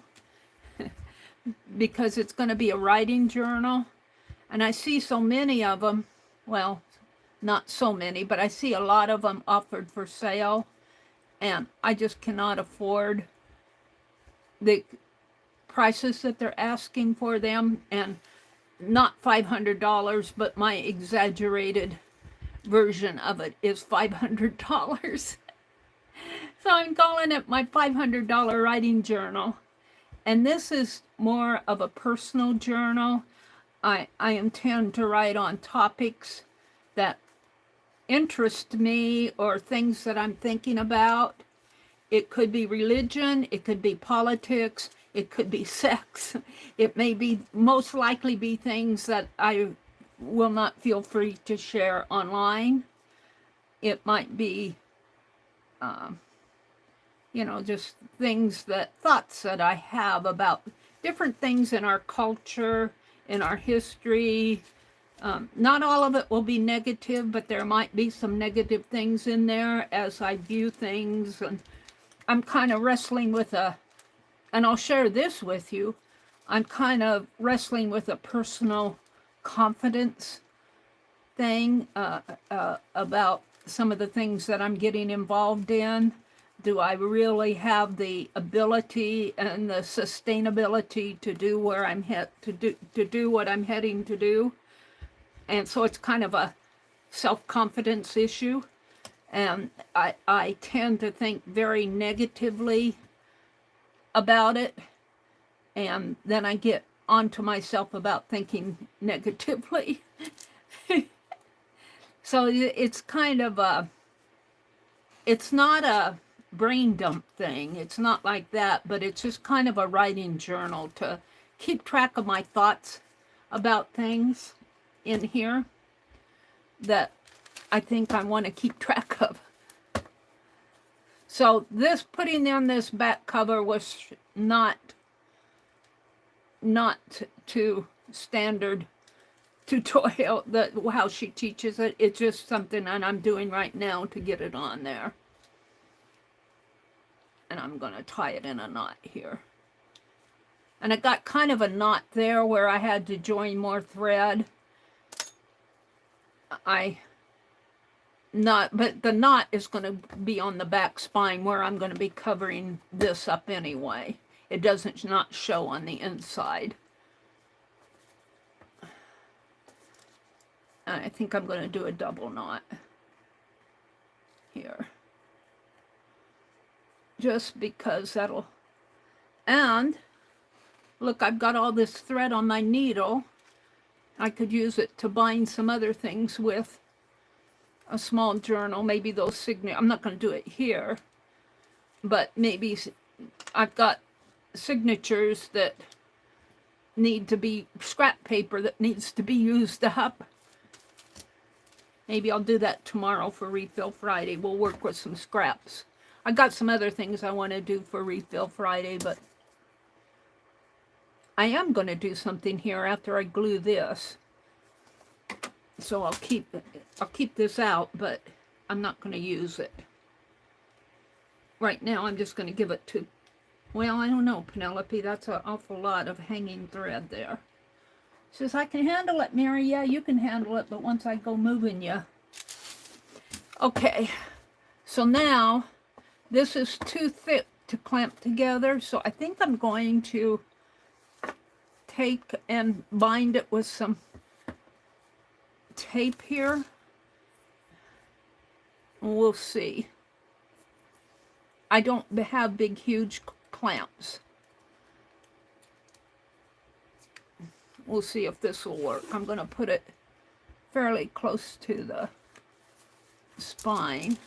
because it's going to be a writing journal. And I see so many of them, well, not so many, but I see a lot of them offered for sale. And I just cannot afford the prices that they're asking for them. And not $500, but my exaggerated version of it is $500. So I'm calling it my $500 writing journal. And this is more of a personal journal. I intend to write on topics that interest me or things that I'm thinking about. It could be religion, it could be politics, it could be sex. It may be, most likely be things that I will not feel free to share online. It might be, you know, just things that, thoughts that I have about different things in our culture, in our history. Not all of it will be negative, but there might be some negative things in there as I view things. And I'm kind of wrestling with and I'll share this with you, I'm kind of wrestling with a personal confidence thing about some of the things that I'm getting involved in. Do I really have the ability and the sustainability to do where I'm to do what I'm heading to do? And so it's kind of a self-confidence issue. And I tend to think very negatively about it. And then I get onto myself about thinking negatively. So it's kind of it's not a brain dump thing. It's not like that, but it's just kind of a writing journal to keep track of my thoughts about things in here that I think I want to keep track of. So this, putting on this back cover was not to standard tutorial, how she teaches it. It's just something that I'm doing right now to get it on there. And I'm going to tie it in a knot here. And I got kind of a knot there where I had to join more thread. But the knot is going to be on the back spine where I'm going to be covering this up anyway. It doesn't not show on the inside. And I think I'm going to do a double knot here. Just because that'll, and look, I've got all this thread on my needle. I could use it to bind some other things with. A small journal, maybe those signatures. I'm not going to do it here, but maybe I've got signatures that need to be, scrap paper that needs to be used up. Maybe I'll do that tomorrow for Refill Friday. We'll work with some scraps. I got some other things I want to do for Refill Friday, but I am going to do something here after I glue this. So I'll keep this out, but I'm not going to use it. Right now, I'm just going to give it to, well, I don't know, Penelope. That's an awful lot of hanging thread there. She says, I can handle it, Mary. Yeah, you can handle it, but once I go moving you. Okay, so now this is too thick to clamp together, so I think I'm going to take and bind it with some tape here. We'll see. I don't have big, huge clamps. We'll see if this will work. I'm going to put it fairly close to the spine.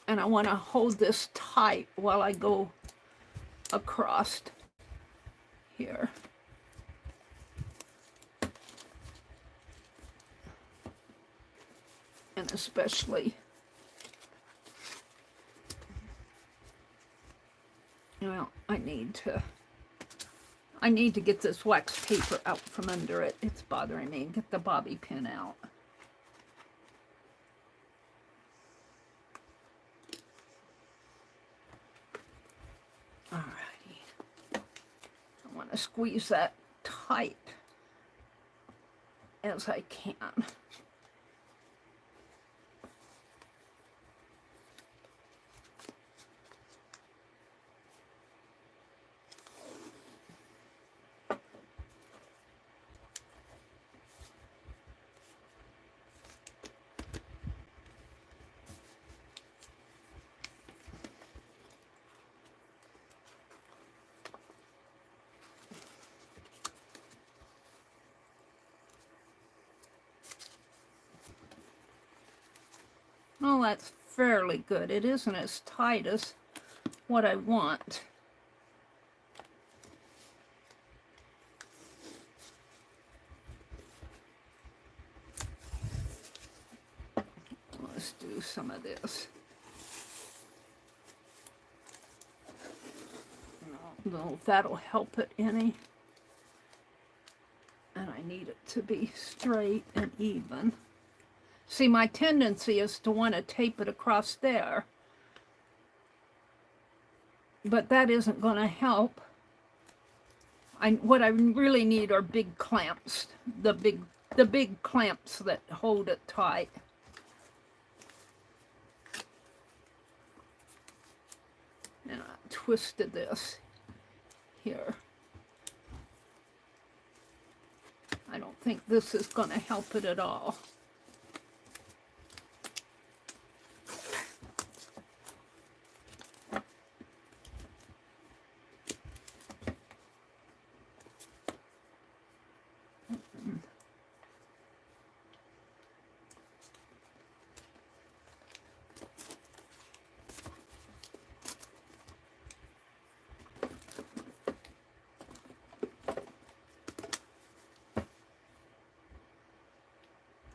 And I want to hold this tight while I go across here. And especially, well, I need to get this wax paper out from under it. It's bothering me. Get the bobby pin out. to squeeze that tight as I can. Well, that's fairly good. It isn't as tight as what I want. Let's do some of this. No, that'll help it any. And I need it to be straight and even. See, my tendency is to want to tape it across there. But that isn't going to help. What I really need are big clamps. The big clamps that hold it tight. And I twisted this here. I don't think this is going to help it at all.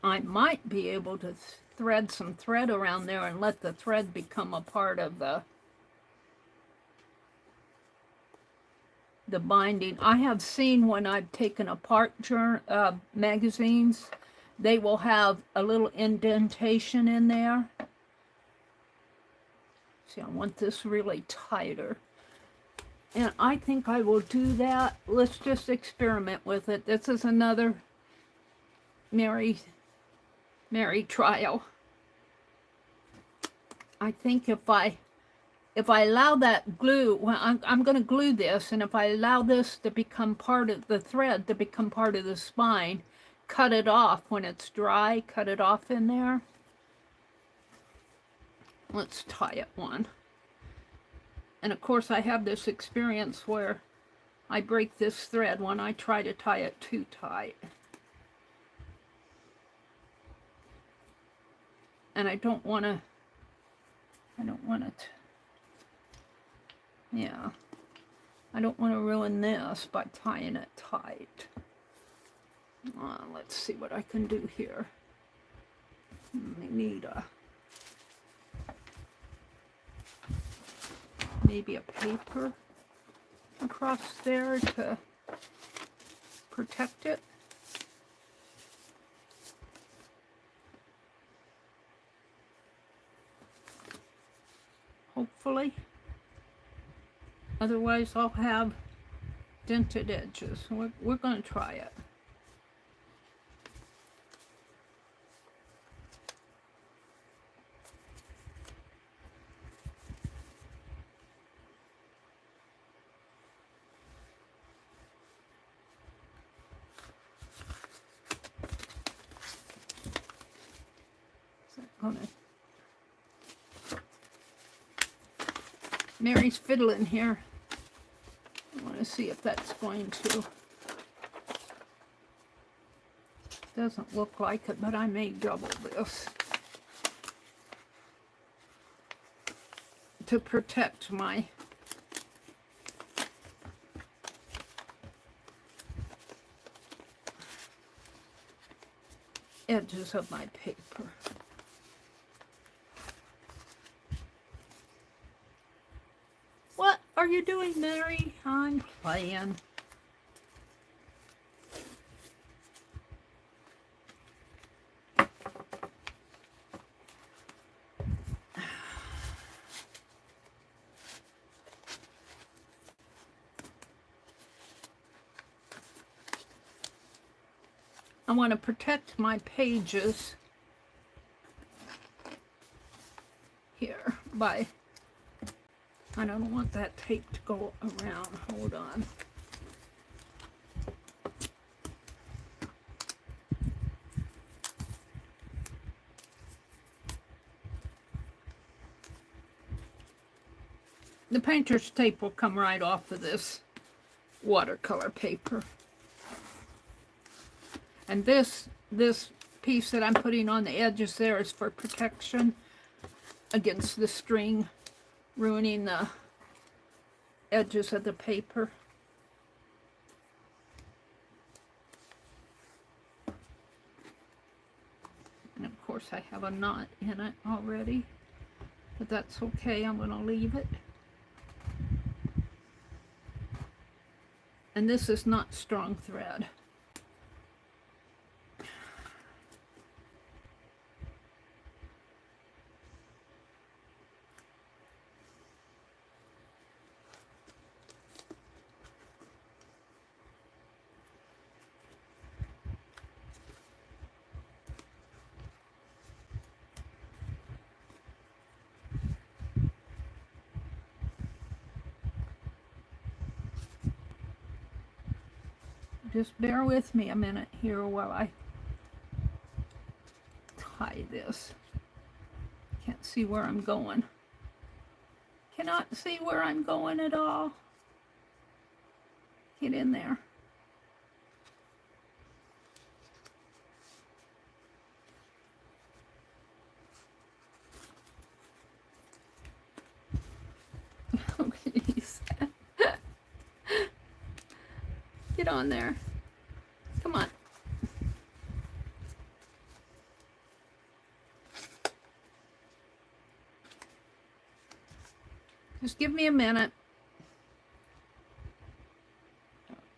I might be able to thread some thread around there and let the thread become a part of the binding. I have seen when I've taken apart magazines, they will have a little indentation in there. See, I want this really tighter. And I think I will do that. Let's just experiment with it. This is another Meri trial. I think if I allow that glue, well, I'm going to glue this, and if I allow this to become part of the thread, to become part of the spine, cut it off when it's dry, cut it off in there. Let's tie it one. And of course I have this experience where I break this thread when I try to tie it too tight. And I don't want it, yeah, I don't want to ruin this by tying it tight. Let's see what I can do here. I need maybe a paper across there to protect it. Hopefully. Otherwise I'll have dented edges. We're going to try it. Meri's fiddling here. I want to see if that's going to. Doesn't look like it, but I may double this to protect my edges of my paper. What are you doing, Meri? I'm playing. I want to protect my pages here by, I don't want that tape to go around. Hold on. The painter's tape will come right off of this watercolor paper. And this piece that I'm putting on the edges there is for protection against the string ruining the edges of the paper. And of course I have a knot in it already, but that's okay, I'm going to leave it. And this is not strong thread. Just bear with me a minute here while I tie this. Can't see where I'm going. Cannot see where I'm going at all. Get in there. Oh, please. Get on there. Come on. Just give me a minute.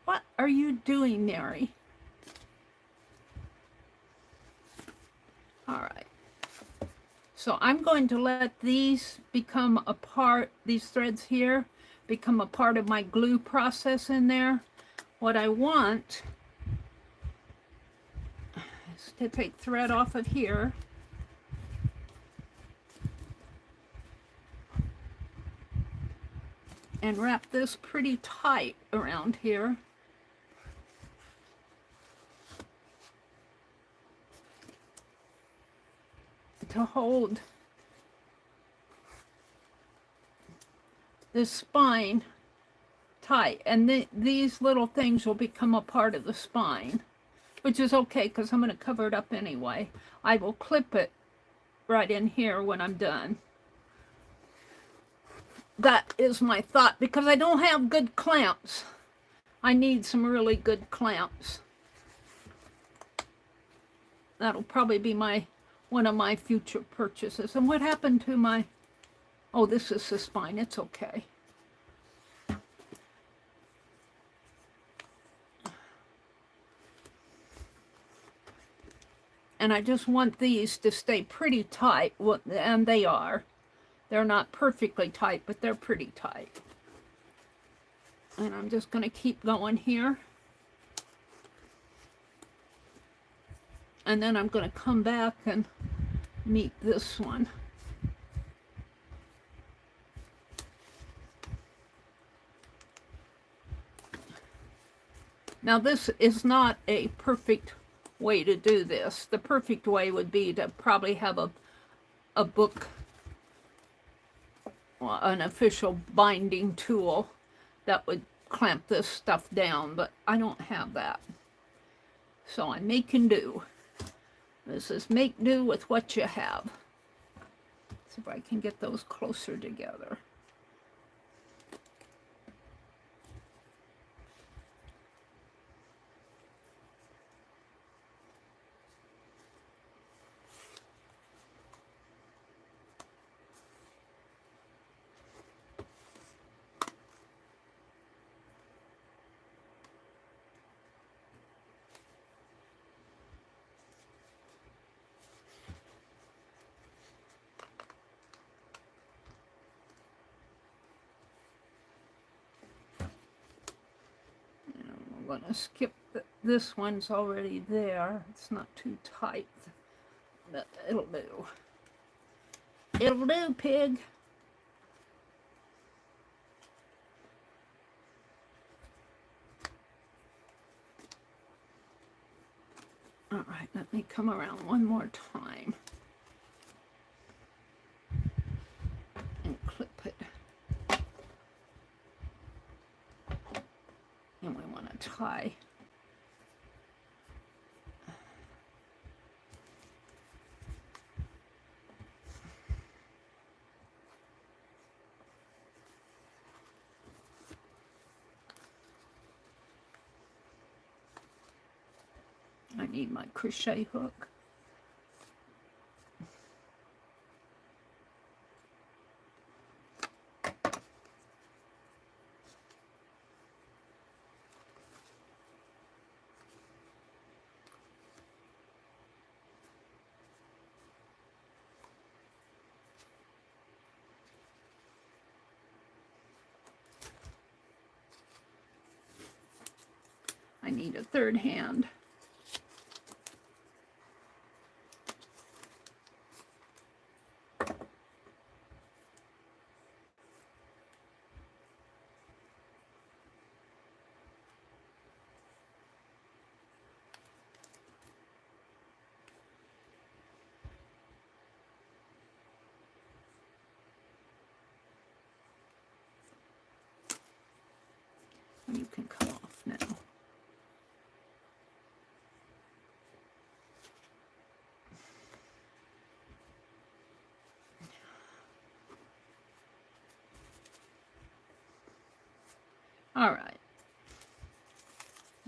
What are you doing, Meri? All right. So I'm going to let these become a part, these threads here, become a part of my glue process in there. What I want is to take thread off of here. And wrap this pretty tight around here. To hold this spine tight, and these little things will become a part of the spine, which is okay because I'm going to cover it up anyway. I will clip it right in here when I'm done. That is my thought, because I don't have good clamps. I need some really good clamps. That'll probably be one of my future purchases. And what happened to my, oh, this is the spine, it's okay. And I just want these to stay pretty tight, and they are. They're not perfectly tight, but they're pretty tight. And I'm just going to keep going here. And then I'm going to come back and meet this one. Now this is not a perfect way to do this. The perfect way would be to probably have a book, an official binding tool that would clamp this stuff down, but I don't have that. So I'm making do. This is make do with what you have. See if I can get those closer together. I'm going to skip this one's already there. It's not too tight, but it'll do. It'll do, pig. All right, let me come around one more time and clip it. And we want to tie. I need my crochet hook. I need a third hand. You can come off now. All right.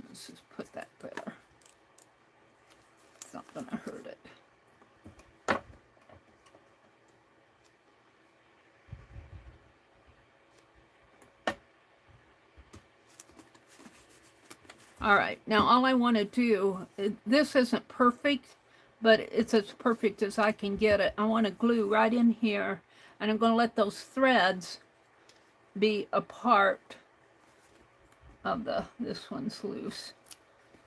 Let's just put that there. It's not going to hurt it. All right, now all I want to do, this isn't perfect, but it's as perfect as I can get it. I want to glue right in here, and I'm going to let those threads be a part of this one's loose.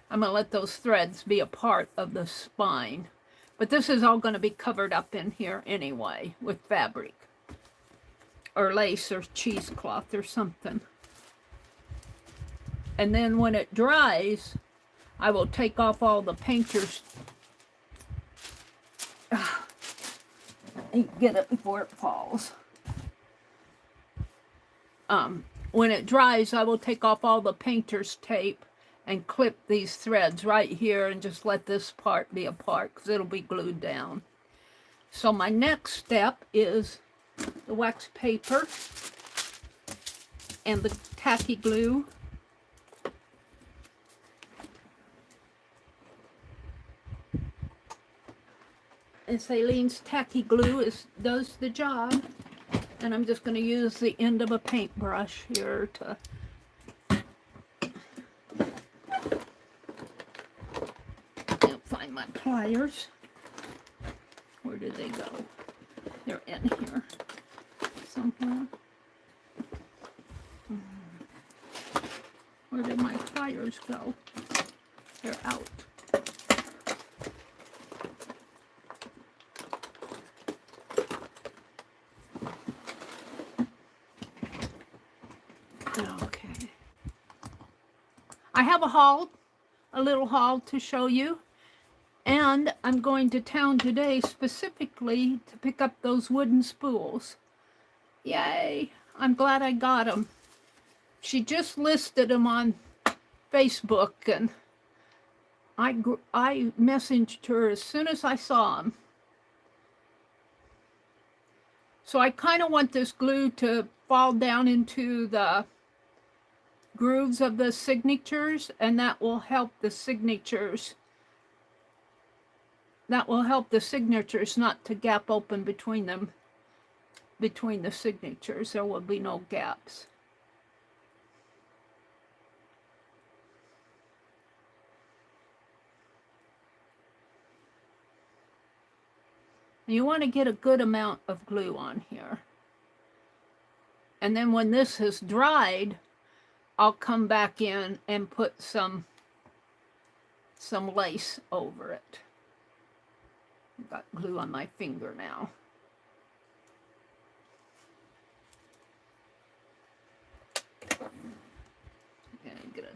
I'm going to let those threads be a part of the spine. But this is all going to be covered up in here anyway with fabric or lace or cheesecloth or something. And then when it dries, I will take off all the painter's. Get it before it falls. When it dries, I will take off all the painter's tape and clip these threads right here and just let this part be apart because it'll be glued down. So my next step is the wax paper and the tacky glue. And Celine's tacky glue does the job. And I'm just going to use the end of a paintbrush here to find my pliers. Where did they go? They're in here somewhere. Where did my pliers go? They're out. Okay. I have a little haul to show you, and I'm going to town today specifically to pick up those wooden spools. Yay! I'm glad I got them. She just listed them on Facebook, and I messaged her as soon as I saw them. So I kind of want this glue to fall down into the grooves of the signatures, and that will help the signatures. That will help the signatures not to gap open between them, between the signatures. There will be no gaps. You want to get a good amount of glue on here. And then when this has dried, I'll come back in and put some some lace over it. I've got glue on my finger now. Okay, get a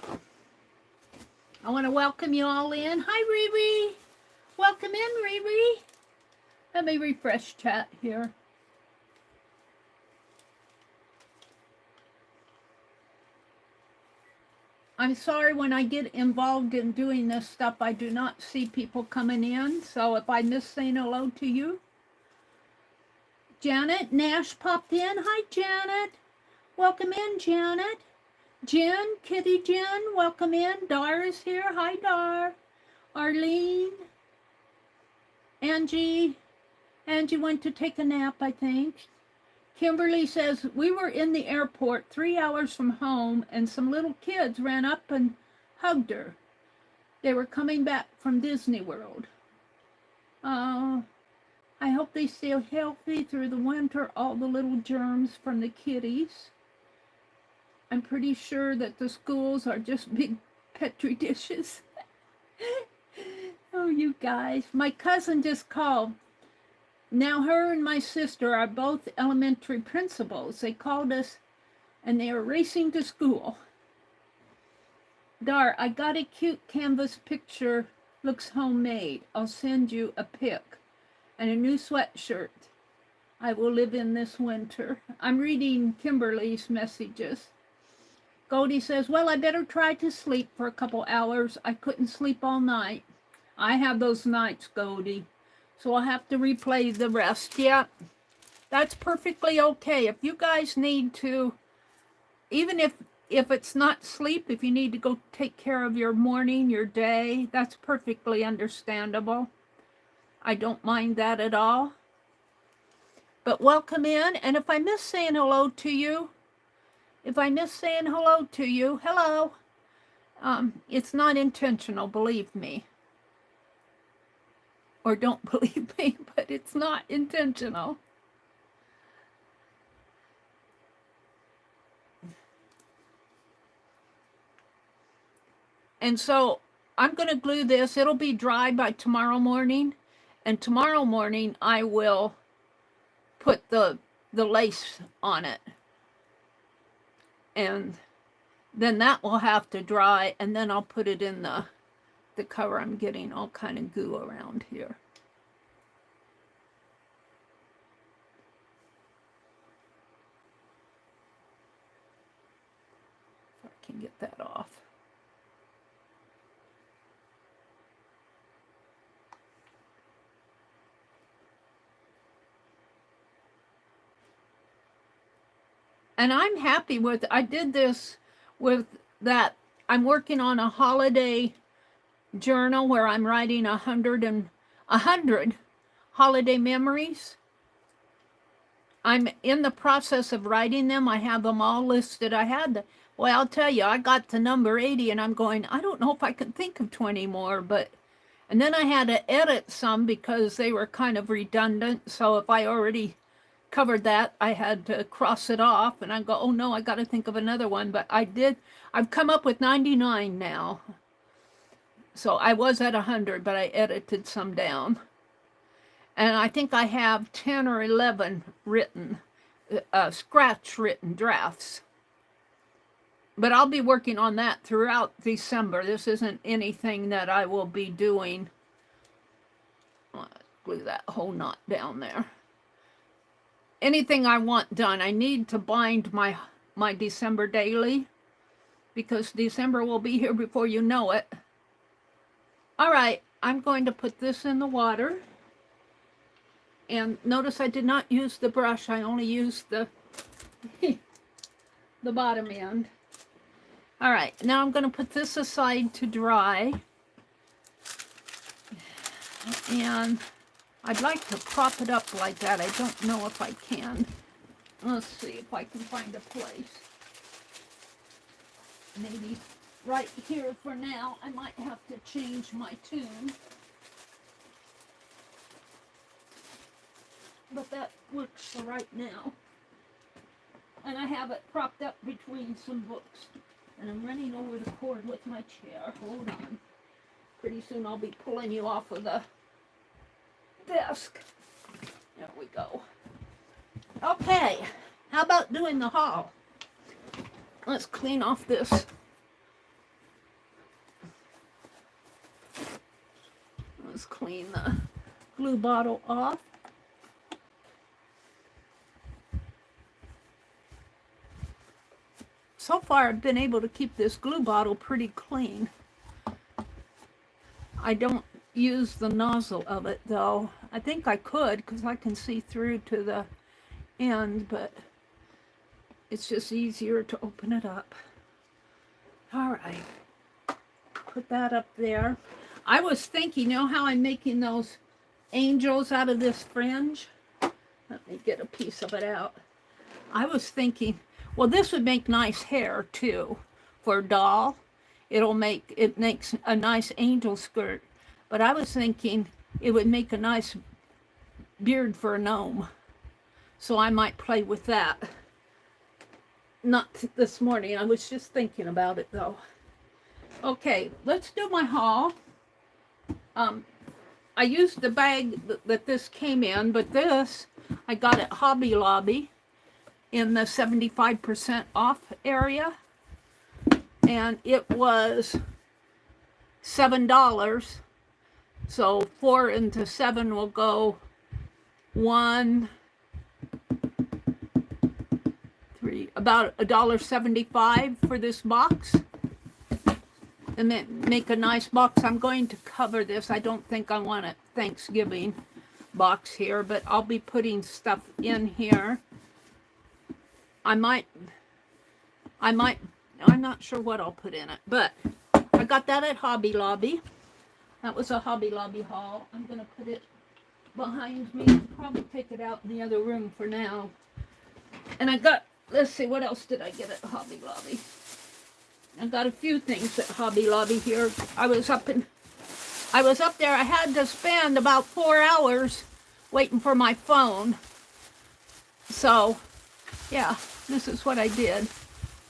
towel. I want to welcome you all in. Hi, Riri. Welcome in, Riri. Let me refresh chat here. I'm sorry when I get involved in doing this stuff, I do not see people coming in. So if I miss saying hello to you. Janet Nash popped in. Hi, Janet. Welcome in, Janet. Jen, Kitty Jen, welcome in. Dar is here. Hi, Dar. Arlene. Angie. Angie went to take a nap, I think. Kimberly says, we were in the airport 3 hours from home and some little kids ran up and hugged her. They were coming back from Disney World. I hope they stay healthy through the winter, all the little germs from the kitties. I'm pretty sure that the schools are just big Petri dishes. Oh, you guys. My cousin just called. Now her and my sister are both elementary principals. They called us and they are racing to school. Dar, I got a cute canvas picture. Looks homemade. I'll send you a pic. And a new sweatshirt I will live in this winter. I'm reading Kimberly's messages. Goldie says, well, I better try to sleep for a couple hours. I couldn't sleep all night. I have those nights, Goldie. So I'll have to replay the rest. Yeah, that's perfectly okay. If you guys need to, even if it's not sleep, if you need to go take care of your morning, your day, that's perfectly understandable. I don't mind that at all. But welcome in. And if I miss saying hello to you, hello. It's not intentional, believe me. Or don't believe me, but it's not intentional. And so I'm going to glue this. It'll be dry by tomorrow morning. And tomorrow morning I will put the lace on it. And then that will have to dry. And then I'll put it in the cover. I'm getting all kind of goo around here. If I can get that off. And I'm happy with, I did this with that. I'm working on a holiday journal where I'm writing 100 holiday memories. I'm in the process of writing them. I have them all listed. Well, I'll tell you, I got to number 80 and I'm going, I don't know if I can think of 20 more, and then I had to edit some because they were kind of redundant. So if I already covered that, I had to cross it off and I go, oh no, I got to think of another one. But I've come up with 99 now. So I was at 100, but I edited some down. And I think I have 10 or 11 written, scratch written drafts. But I'll be working on that throughout December. This isn't anything that I will be doing. I'll glue that whole knot down there. Anything I want done, I need to bind my December daily because December will be here before you know it. All right, I'm going to put this in the water. And notice I did not use the brush. I only used the bottom end. All right, now I'm going to put this aside to dry. And I'd like to prop it up like that. I don't know if I can. Let's see if I can find a place. Maybe right here for now. I might have to change my tune. But that works for right now. And I have it propped up between some books. And I'm running over the cord with my chair. Hold on. Pretty soon I'll be pulling you off of the desk. There we go. Okay, how about doing the haul? Let's clean off this. Let's clean the glue bottle off. So far I've been able to keep this glue bottle pretty clean. I don't use the nozzle of it though. I think I could because I can see through to the end, but it's just easier to open it up. All right, put that up there. I was thinking, you know how I'm making those angels out of this fringe? Let me get a piece of it out. I was thinking, well, this would make nice hair too for a doll. It makes a nice angel skirt. But I was thinking it would make a nice beard for a gnome. So I might play with that. Not this morning. I was just thinking about it though. Okay, let's do my haul. I used the bag that this came in, but this I got at Hobby Lobby in the 75% off area. And it was $7. So 4 into 7 will go 1, 3, about $1.75 for this box. And then make a nice box. I'm going to cover this. I don't think I want a Thanksgiving box here, but I'll be putting stuff in here. I'm not sure what I'll put in it, but I got that at Hobby Lobby. That was a Hobby Lobby haul. I'm going to put it behind me. Probably take it out in the other room for now. And I got, let's see, what else did I get at Hobby Lobby? I got a few things at Hobby Lobby here. I was up there. I had to spend about 4 hours waiting for my phone. So, yeah, this is what I did.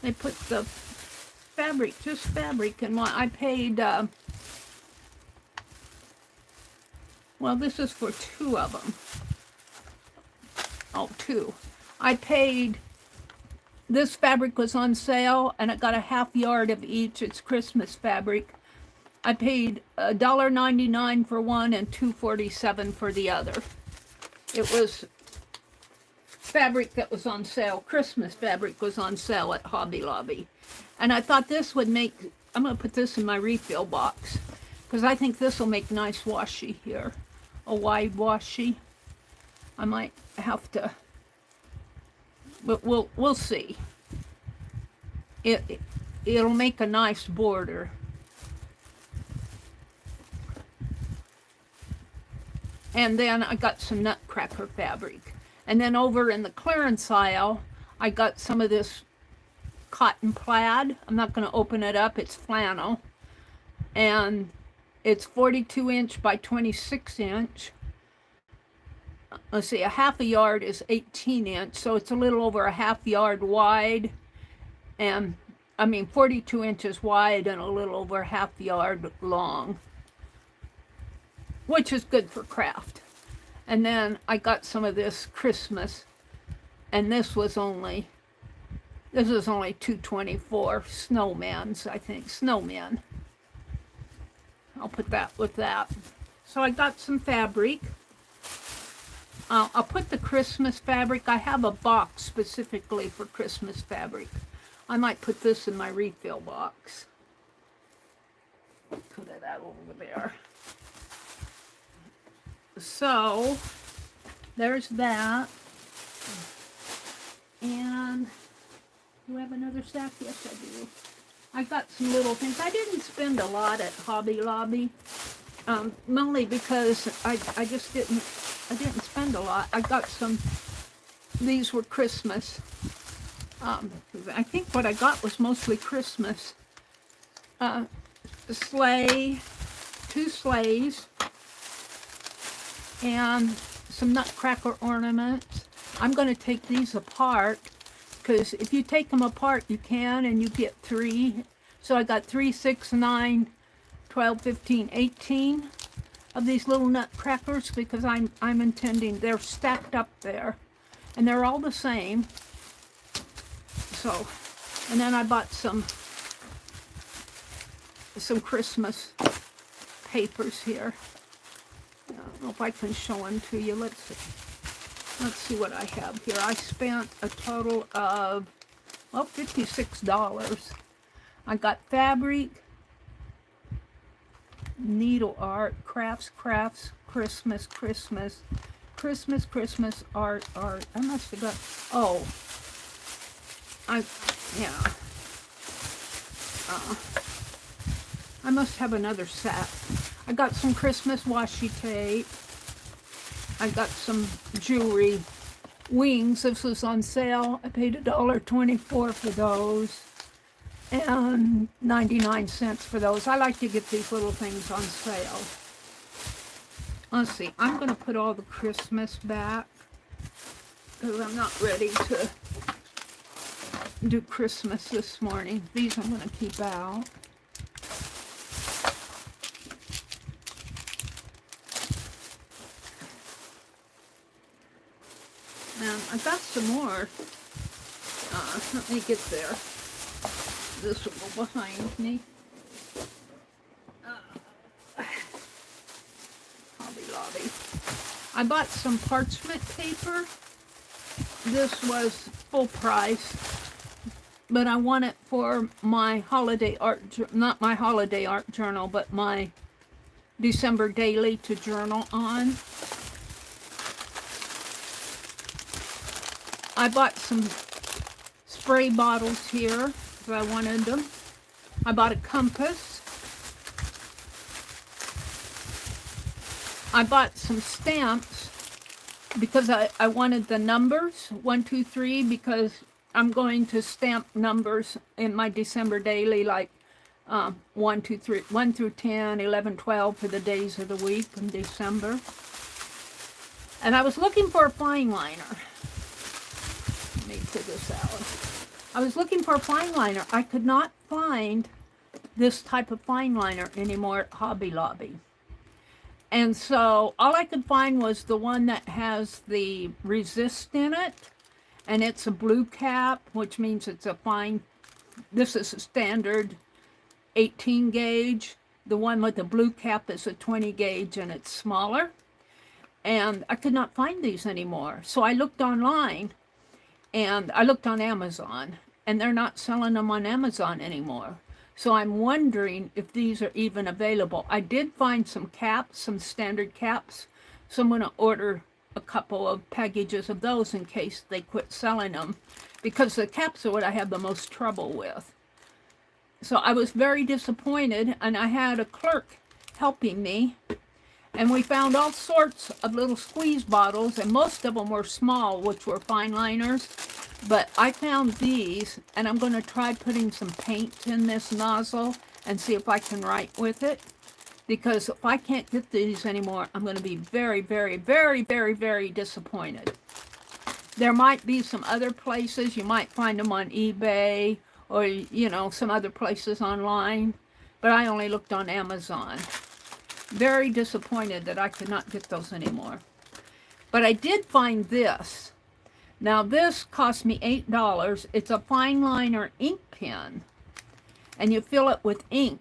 They put the fabric, just fabric, in one. I paid, well, this is for 2 of them. Oh, 2. I paid, this fabric was on sale, and it got a half yard of each. It's Christmas fabric. I paid $1.99 for one and $2.47 for the other. It was fabric that was on sale. Christmas fabric was on sale at Hobby Lobby. And I thought this would make, I'm going to put this in my refill box, because I think this will make nice washi here. A wide washi. I might have to, but we'll see. It'll make a nice border. And then I got some nutcracker fabric. And then over in the clearance aisle, I got some of this cotton plaid. I'm not going to open it up. It's flannel. And it's 42 inch by 26 inch. Let's see, a half a yard is 18 inch. So it's a little over a half yard wide. And, 42 inches wide and a little over a half yard long. Which is good for craft. And then I got some of this Christmas, and this is only $2.24. Snowmans, I think, snowmen. I'll put that with that. So I got some fabric. I'll put the Christmas fabric. I have a box specifically for Christmas fabric. I might put this in my refill box. Put it out over there. So, there's that. And, do I have another stack? Yes, I do. I got some little things. I didn't spend a lot at Hobby Lobby. Mainly because I didn't spend a lot. I got some, these were Christmas. I think what I got was mostly Christmas. Sleigh, 2 sleighs. And some nutcracker ornaments. I'm going to take these apart because if you take them apart, you can, and you get 3. So I got 3, 6, 9, 12, 15, 18 of these little nutcrackers, because I'm intending, they're stacked up there, and they're all the same. So, and then I bought some Christmas papers here. I don't know if I can show them to you. Let's see what I have here. I spent a total of, well, $56. I got fabric, needle art, crafts, Christmas, art. I must have got, oh, I must have another set. I got some Christmas washi tape. I got some jewelry wings. This was on sale. I paid $1.24 for those, and 99 cents for those. I like to get these little things on sale. Let's see. I'm going to put all the Christmas back, because I'm not ready to do Christmas this morning. These I'm going to keep out. And I got some more. Let me get there. This will go behind me. Hobby Lobby. I bought some parchment paper. This was full price, but I want it for my holiday art, not my holiday art journal, but my December daily to journal on. I bought some spray bottles here because I wanted them. I bought a compass. I bought some stamps because I wanted the numbers, 1, 2, 3, because I'm going to stamp numbers in my December daily, like 1, 2, 3, 1 through 10, 11, 12 for the days of the week in December. And I was looking for a fine liner. Let me figure this out. I was looking for a fine liner. I could not find this type of fine liner anymore at Hobby Lobby. And so all I could find was the one that has the resist in it. And it's a blue cap, which means it's a fine, this is a standard 18 gauge. The one with the blue cap is a 20 gauge and it's smaller. And I could not find these anymore. So I looked online, and I looked on Amazon, and they're not selling them on Amazon anymore. So I'm wondering if these are even available. I did find some caps, some standard caps. So I'm going to order a couple of packages of those in case they quit selling them, because the caps are what I have the most trouble with. So I was very disappointed, and I had a clerk helping me, and we found all sorts of little squeeze bottles, and most of them were small, which were fine liners. But I found these, and I'm going to try putting some paint in this nozzle and see if I can write with it. Because if I can't get these anymore, I'm going to be very, very, very, very, very disappointed. There might be some other places. You might find them on eBay or, you know, some other places online. But I only looked on Amazon. Very disappointed that I could not get those anymore. But I did find this. Now this cost me $8. It's a fine liner ink pen. And you fill it with ink.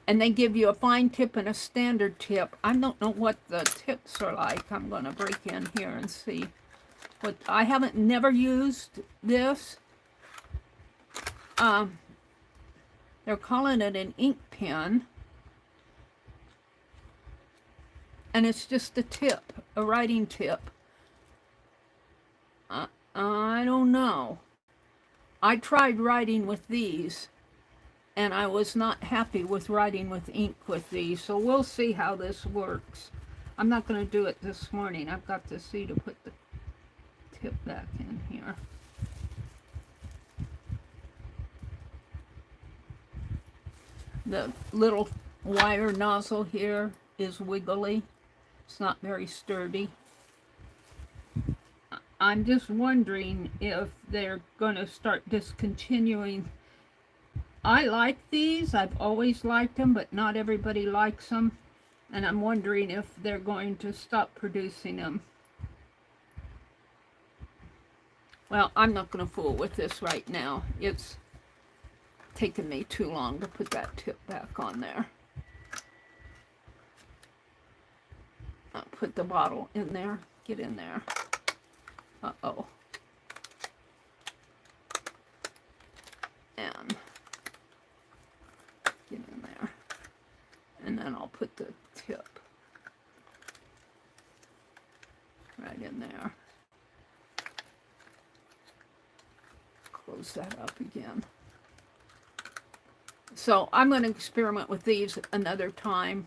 And they give you a fine tip and a standard tip. I don't know what the tips are like. I'm going to break in here and see. But I haven't never used this. They're calling it an ink pen. And it's just a tip, a writing tip. I don't know. I tried writing with these, and I was not happy with writing with ink with these. So we'll see how this works. I'm not going to do it this morning. I've got to see to put the tip back in here. The little wire nozzle here is wiggly. It's not very sturdy. I'm just wondering if they're going to start discontinuing. I like these. I've always liked them, but not everybody likes them. And I'm wondering if they're going to stop producing them. Well, I'm not going to fool with this right now. It's taken me too long to put that tip back on there. I'll put the bottle in there. Get in there. Uh-oh. And get in there. And then I'll put the tip right in there. Close that up again. So I'm going to experiment with these another time.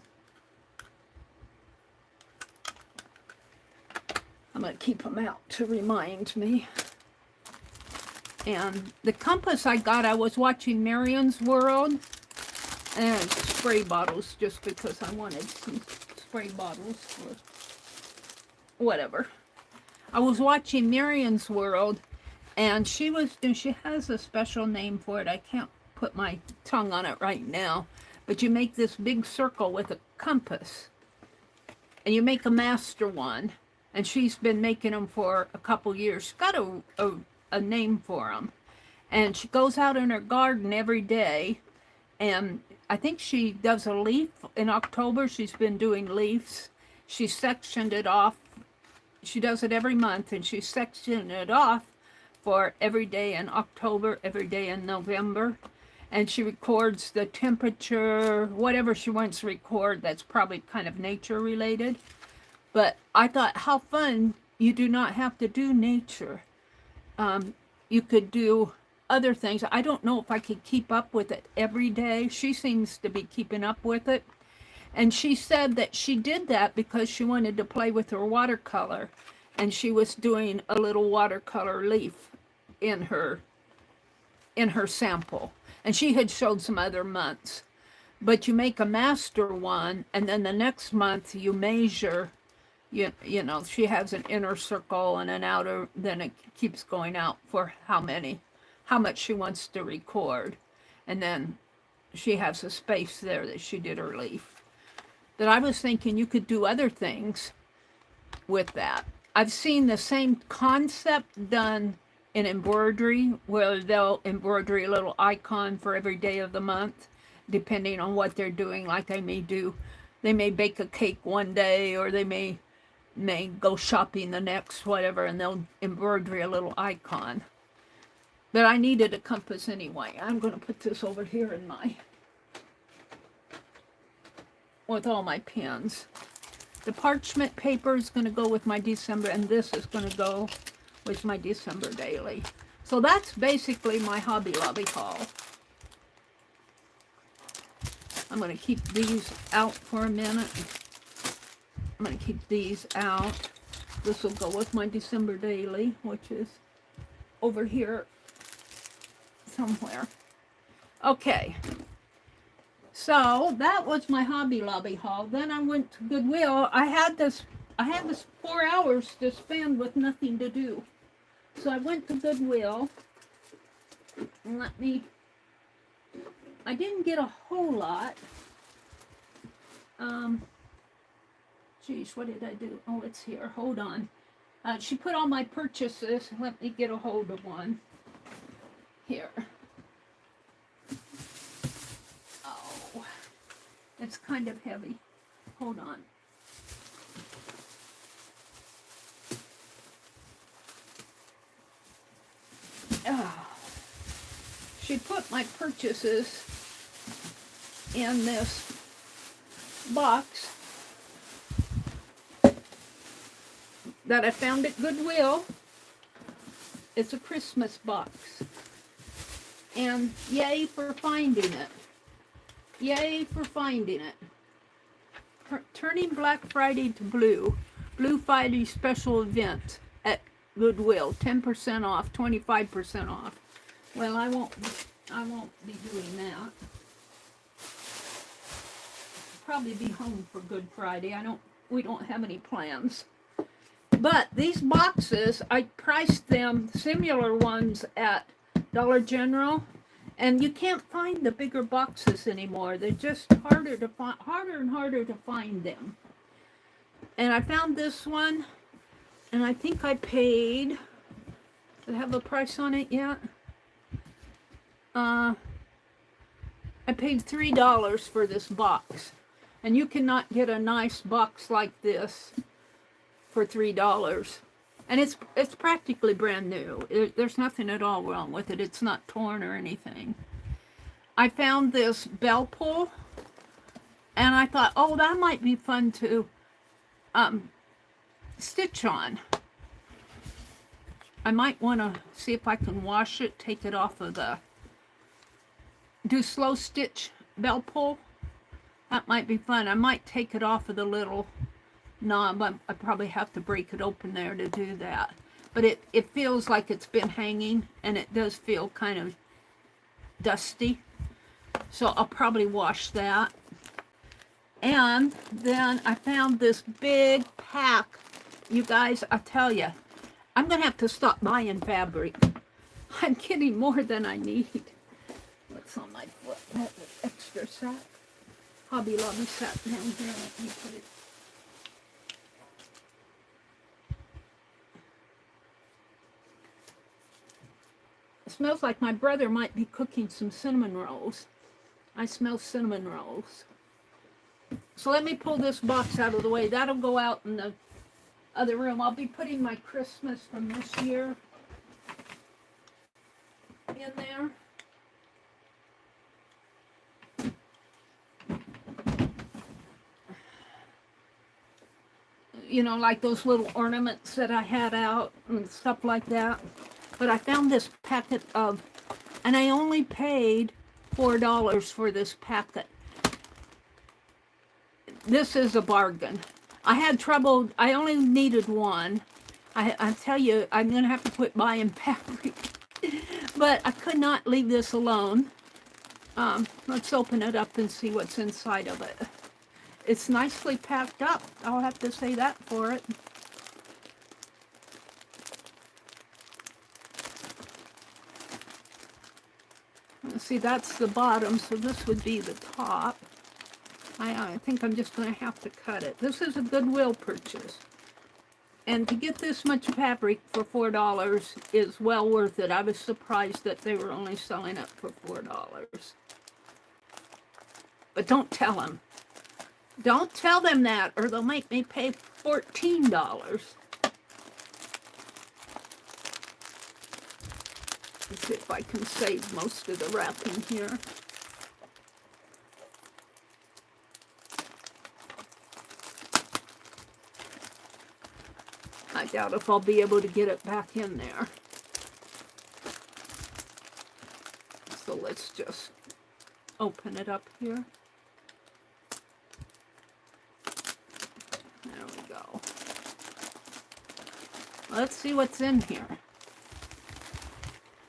I'm going to keep them out to remind me. And the compass I got, I was watching Marion's World. And spray bottles, just because I wanted some spray bottles for whatever. I was watching Marion's World, and she has a special name for it. I can't put my tongue on it right now. But you make this big circle with a compass. And you make a master one. And she's been making them for a couple years. She's got a name for them. And she goes out in her garden every day. And I think she does a leaf in October. She's been doing leaves. She sectioned it off. She does it every month. And she sectioned it off for every day in October, every day in November. And she records the temperature, whatever she wants to record. That's probably kind of nature related. But I thought, how fun. You do not have to do nature. You could do other things. I don't know if I could keep up with it every day. She seems to be keeping up with it. And she said that she did that because she wanted to play with her watercolor. And she was doing a little watercolor leaf in her sample. And she had showed some other months. But you make a master one, and then the next month you measure. You know, she has an inner circle and an outer, then it keeps going out for how much she wants to record. And then she has a space there that she did her leaf. That I was thinking you could do other things with that. I've seen the same concept done in embroidery, where they'll embroider a little icon for every day of the month, depending on what they're doing. Like they may bake a cake one day, or they may go shopping the next, whatever, and they'll embroider a little icon. But I needed a compass anyway. I'm going to put this over here in with all my pens. The parchment paper is going to go with my December, and this is going to go with my December daily. So that's basically my Hobby Lobby haul. I'm going to keep these out for a minute. I'm going to keep these out. This will go with my December daily, which is over here somewhere. Okay. So that was my Hobby Lobby haul. Then I went to Goodwill. I had this 4 hours to spend with nothing to do. So I went to Goodwill. And I didn't get a whole lot. Geez, what did I do? Oh, it's here. Hold on. She put all my purchases. Let me get a hold of one. Here. Oh, it's kind of heavy. Hold on. She put my purchases in this box that I found at Goodwill. It's a Christmas box. And yay for finding it. Yay for finding it. Turning Black Friday to Blue. Blue Friday special event at Goodwill. 10% off, 25% off. Well, I won't be doing that. Probably be home for Good Friday. We don't have any plans. But these boxes, I priced them, similar ones, at Dollar General, and you can't find the bigger boxes anymore. They're just harder and harder to find them. And I found this one, and I think I paid, does it have a price on it yet? I paid $3 for this box. And you cannot get a nice box like this for $3. And it's practically brand new. There's nothing at all wrong with it. It's not torn or anything. I found this bell pull, and I thought, oh, that might be fun to stitch on. I might want to see if I can wash it, take it off of the, do slow stitch bell pull. That might be fun. I might take it off of the little knob. I probably have to break it open there to do that. But it feels like it's been hanging, and it does feel kind of dusty. So I'll probably wash that. And then I found this big pack. You guys, I tell you, I'm going to have to stop buying fabric. I'm getting more than I need. What's on my foot? That extra sack. Hobby Lobby sat down here. Let me put it. It smells like my brother might be cooking some cinnamon rolls. I smell cinnamon rolls. So let me pull this box out of the way. That'll go out in the other room. I'll be putting my Christmas from this year in there. You know, like those little ornaments that I had out and stuff like that. But I found this packet of, and I only paid $4 for this packet. This is a bargain. I had trouble, I only needed one. I tell you, I'm going to have to quit buying fabric. But I could not leave this alone. Let's open it up and see what's inside of it. It's nicely packed up. I'll have to say that for it. Let's see, that's the bottom, so this would be the top. I think I'm just going to have to cut it. This is a Goodwill purchase. And to get this much fabric for $4 is well worth it. I was surprised that they were only selling it for $4. But don't tell them. Don't tell them that, or they'll make me pay $14. Let's see if I can save most of the wrapping here. I doubt if I'll be able to get it back in there. So let's just open it up here. There we go. Let's see what's in here.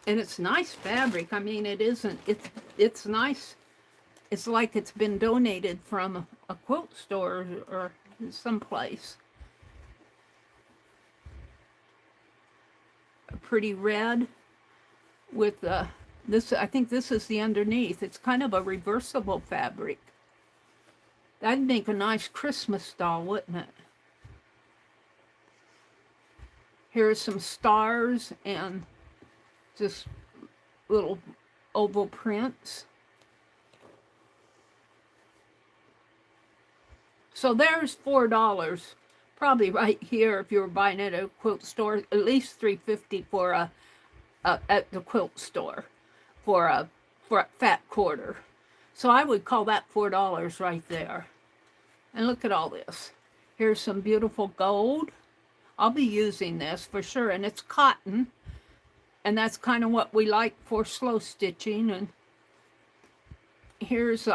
And it's nice fabric. I mean, it's nice. It's like it's been donated from a quilt store or someplace. A pretty red with this. I think this is the underneath. It's kind of a reversible fabric. That'd make a nice Christmas doll, wouldn't it? Here are some stars and just little oval prints. So there's $4, probably right here if you were buying it at a quilt store. At least $3.50 for at the quilt store for a fat quarter. So I would call that $4 right there. And look at all this. Here's some beautiful gold. I'll be using this for sure, and it's cotton. And that's kind of what we like for slow stitching. And here's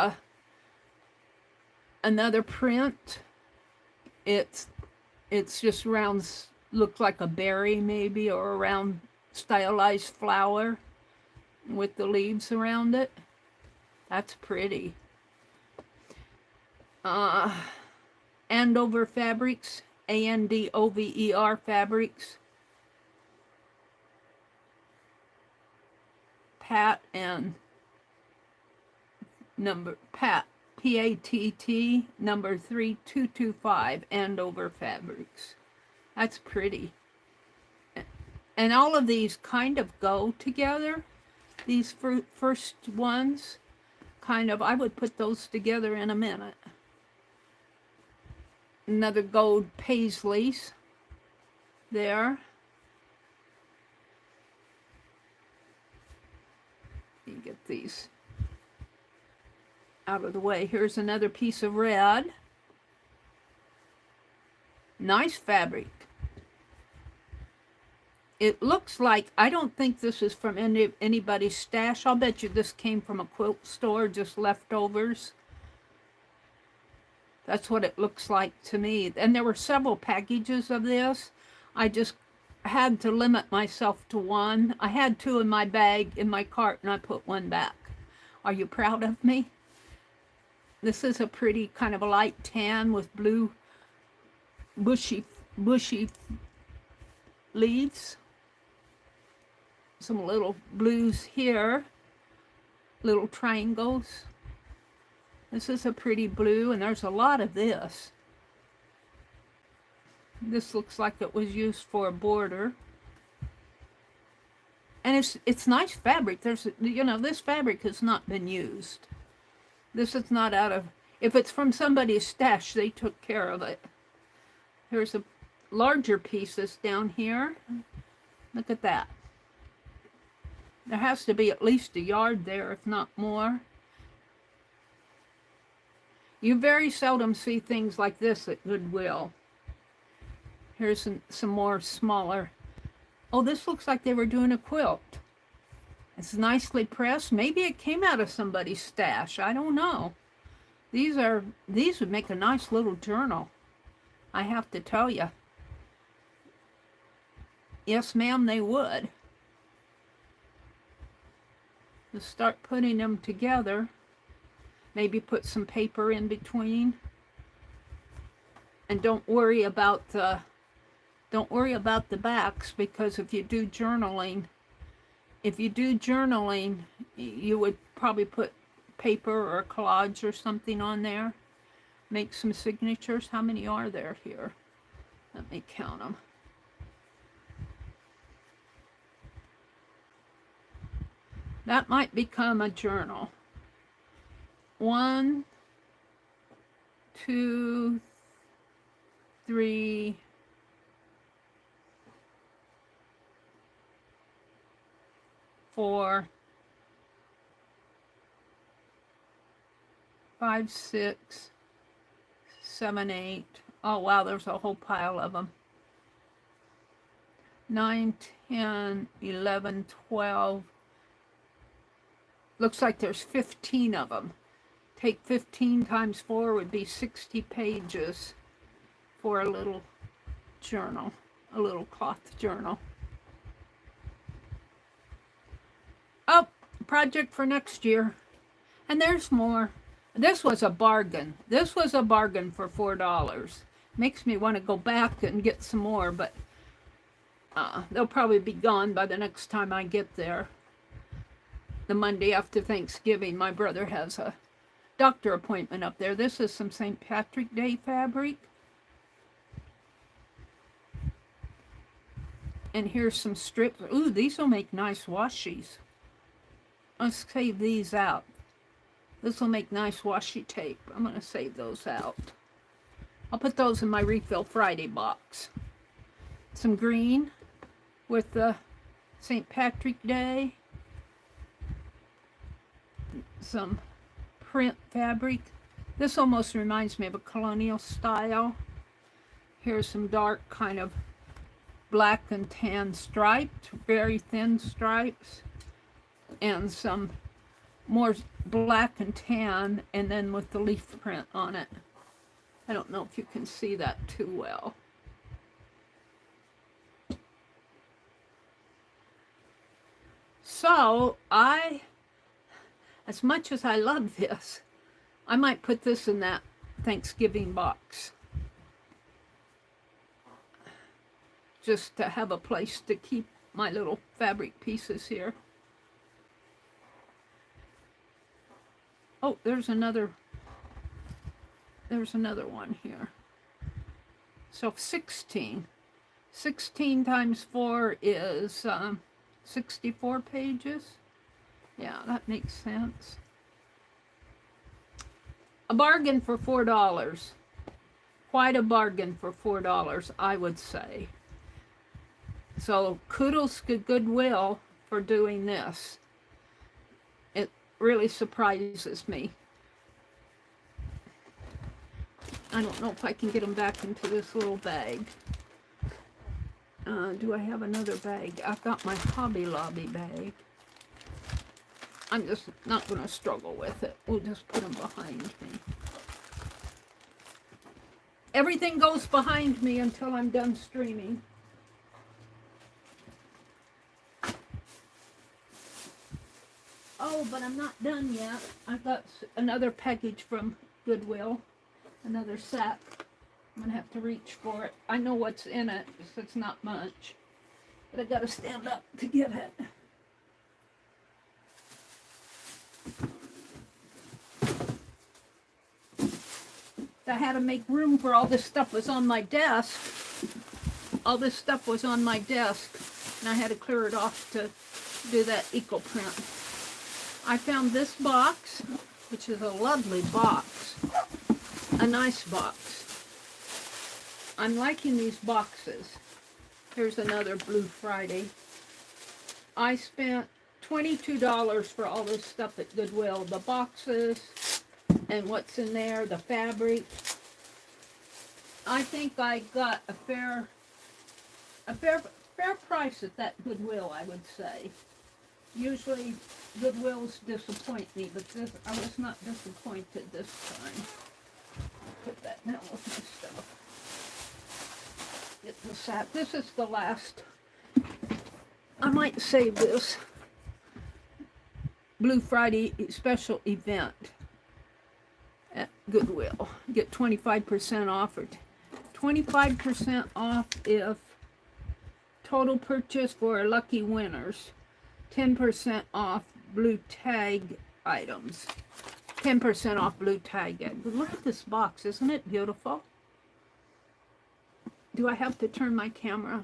another print. It's just round, looks like a berry maybe, or a round stylized flower with the leaves around it. That's pretty. Andover Fabrics Andover fabrics. Pat and number Pat, P-A-T-T, number 3225, Andover fabrics. That's pretty. And all of these kind of go together. These first ones, kind of, I would put those together in a minute. Another gold paisleys there. You get these out of the way. Here's another piece of red. Nice fabric. It looks like, I don't think this is from anybody's stash. I'll bet you this came from a quilt store, just leftovers. That's what it looks like to me. And there were several packages of this. I just had to limit myself to one. I had two in my bag, in my cart, and I put one back. Are you proud of me? This is a pretty kind of a light tan with blue bushy leaves. Some little blues here, little triangles. This is a pretty blue, and there's a lot of this. This looks like it was used for a border. And it's nice fabric. There's, you know, this fabric has not been used. This is not out of, if it's from somebody's stash, they took care of it. Here's a larger pieces down here. Look at that. There has to be at least a yard there, if not more. You very seldom see things like this at Goodwill. Here's some more smaller. Oh, this looks like they were doing a quilt. It's nicely pressed. Maybe it came out of somebody's stash. I don't know. These would make a nice little journal, I have to tell you. Yes, ma'am, they would. Just start putting them together. Maybe put some paper in between. And don't worry about the backs, because if you do journaling, you would probably put paper or a collage or something on there. Make some signatures. How many are there here? Let me count them. That might become a journal. 1, 2, 3, 4, 5, 6, 7, 8. Oh wow, there's a whole pile of them. 9, 10, 11, 12. Looks like there's 15 of them. Take 15 times 4 would be 60 pages for a little journal, a little cloth journal. Oh, project for next year. And there's more. This was a bargain. This was a bargain for $4. Makes me want to go back and get some more, but they'll probably be gone by the next time I get there. The Monday after Thanksgiving, my brother has a doctor appointment up there. This is some St. Patrick's Day fabric. And here's some strips. Ooh, these will make nice washies. Let's save these out. This will make nice washi tape. I'm going to save those out. I'll put those in my Refill Friday box. Some green with the St. Patrick's Day. Some print fabric. This almost reminds me of a colonial style. Here's some dark kind of black and tan striped, very thin stripes, and some more black and tan, and then with the leaf print on it. I don't know if you can see that too well. So as much as I love this, I might put this in that Thanksgiving box. just to have a place to keep my little fabric pieces here. Oh, there's another one here. So 16 times 4 is 64 pages. Yeah, that makes sense. A bargain for $4. Quite a bargain for $4, I would say. So kudos to Goodwill for doing this. It really surprises me. I don't know if I can get them back into this little bag. Do I have another bag? I've got my Hobby Lobby bag. I'm just not going to struggle with it. We'll just put them behind me. Everything goes behind me until I'm done streaming. Oh, but I'm not done yet. I've got another package from Goodwill. Another set. I'm going to have to reach for it. I know what's in it, so it's not much. But I got to stand up to get it. I had to make room for all this stuff was on my desk. All this stuff was on my desk, and I had to clear it off to do that eco print. I found this box, which is a lovely box. A nice box. I'm liking these boxes. Here's another Blue Friday. I spent $22 for all this stuff at Goodwill. The boxes and what's in there, the fabric. I think I got a fair price at that Goodwill, I would say. Usually Goodwills disappoint me, but this I was not disappointed this time. Put that down with my stuff. Get the sack. This is the last. I might save this Blue Friday special event at Goodwill. Get 25% off or 25% off if total purchase for lucky winners. 10% off blue tag items. 10% off blue tag. Look at this box. Isn't it beautiful? Do I have to turn my camera?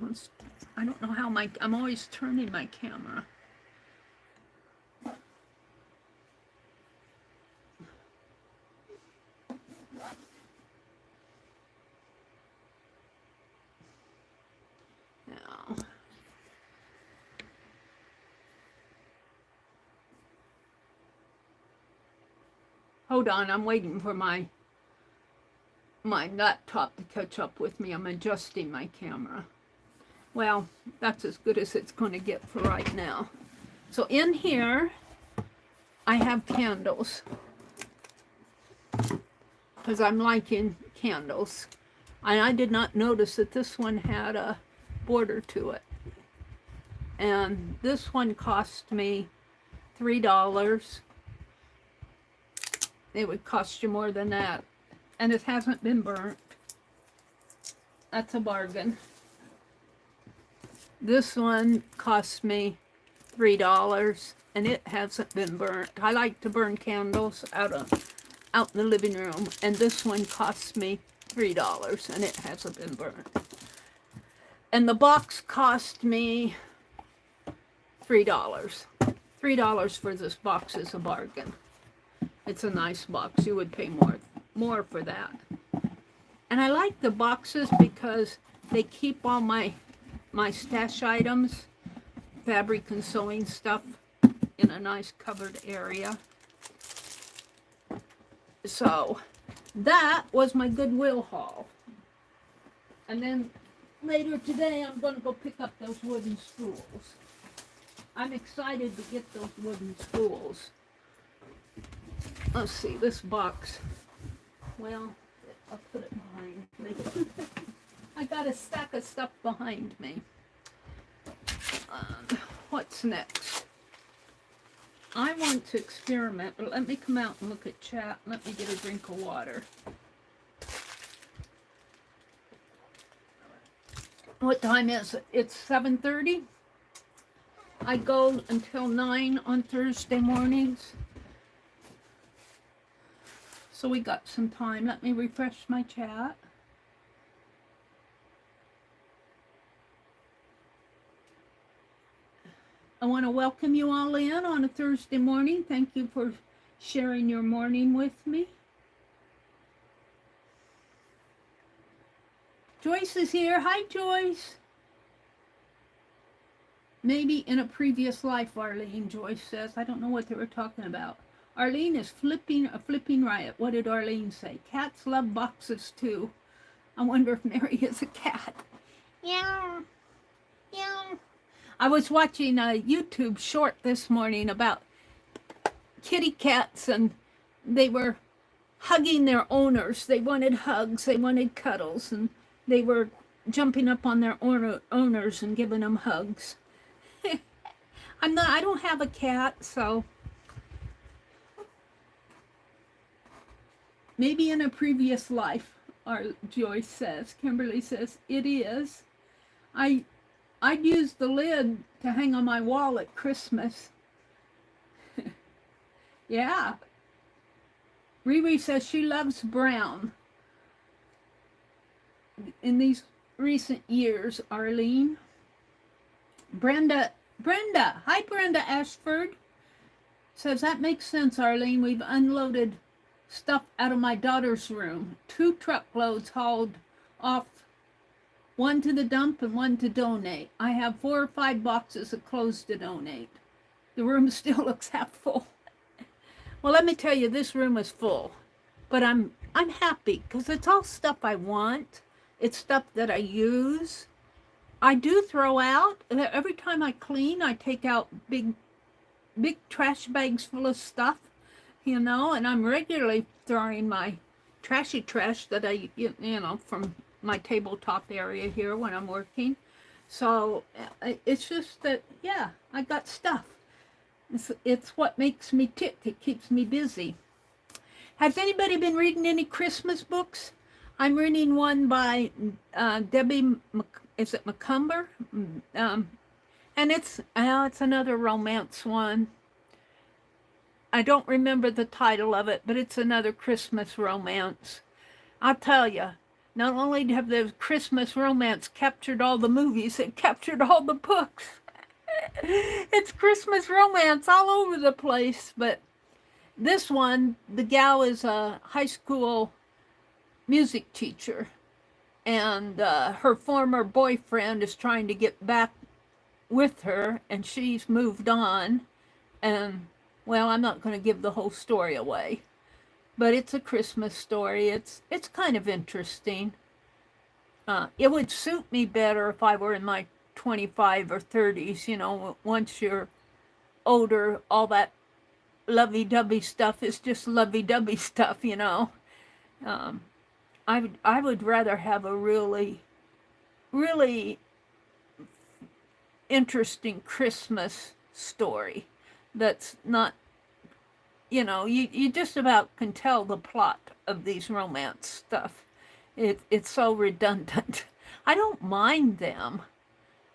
I don't know how I'm always turning my camera. Now. Hold on, I'm waiting for my laptop to catch up with me. I'm adjusting my camera. Well, that's as good as it's going to get for right now. So in here, I have candles. Because I'm liking candles. And I did not notice that this one had a border to it. And this one cost me $3. It would cost you more than that. And it hasn't been burnt. That's a bargain. This one cost me $3 and it hasn't been burnt. I like to burn candles out in the living room, and this one cost me $3 and it hasn't been burnt. And the box cost me $3. $3 for this box is a bargain. It's a nice box. You would pay more for that. And I like the boxes because they keep all my stash items, fabric and sewing stuff, in a nice covered area. So that was my Goodwill haul. And then later today I'm going to go pick up those wooden spools. I'm excited to get those wooden spools. Let's see, this box. Well, I'll put it behind me. I got a stack of stuff behind me. What's next? I want to experiment, but let me come out and look at chat. Let me get a drink of water. What time is it? It's 7:30. I go until 9 on Thursday mornings. So we got some time. Let me refresh my chat. I want to welcome you all in on a Thursday morning. Thank you for sharing your morning with me. Joyce is here. Hi, Joyce. Maybe in a previous life, Arlene, Joyce says. I don't know what they were talking about. Arlene is a flipping riot. What did Arlene say? Cats love boxes too. I wonder if Meri is a cat. Yeah. Yeah. I was watching a YouTube short this morning about kitty cats, and they were hugging their owners. They wanted hugs, they wanted cuddles, and they were jumping up on their owners and giving them hugs. I don't have a cat, so maybe in a previous life, Joyce says. Kimberly says, it is. I'd use the lid to hang on my wall at Christmas. Yeah. Riri says she loves brown. In these recent years, Arlene. Brenda, hi Brenda Ashford, says that makes sense, Arlene. We've unloaded stuff out of my daughter's room. 2 truckloads hauled off, one to the dump and one to donate. I have 4 or 5 boxes of clothes to donate. The room still looks half full. Well, let me tell you, this room is full, but I'm happy because it's all stuff I want. It's stuff that I use. I do throw out. Every time I clean, I take out big trash bags full of stuff, you know, and I'm regularly throwing my trashy trash that I, you know, from my tabletop area here when I'm working. So it's just that, yeah, I got stuff. It's what makes me tick. It keeps me busy. Has anybody been reading any Christmas books? I'm reading one by Debbie, is it McCumber? And it's another romance one. I don't remember the title of it, but it's another Christmas romance. I'll tell you, not only have the Christmas romance captured all the movies, it captured all the books. It's Christmas romance all over the place, but this one, the gal is a high school music teacher, and her former boyfriend is trying to get back with her, and she's moved on, and well, I'm not going to give the whole story away, but it's a Christmas story. It's kind of interesting. It would suit me better if I were in my 25 or 30s, you know. Once you're older, all that lovey-dovey stuff is just lovey-dovey stuff, you know. I would rather have a really, really interesting Christmas story that's not, you know, you just about can tell the plot of these romance stuff. It's so redundant. I don't mind them,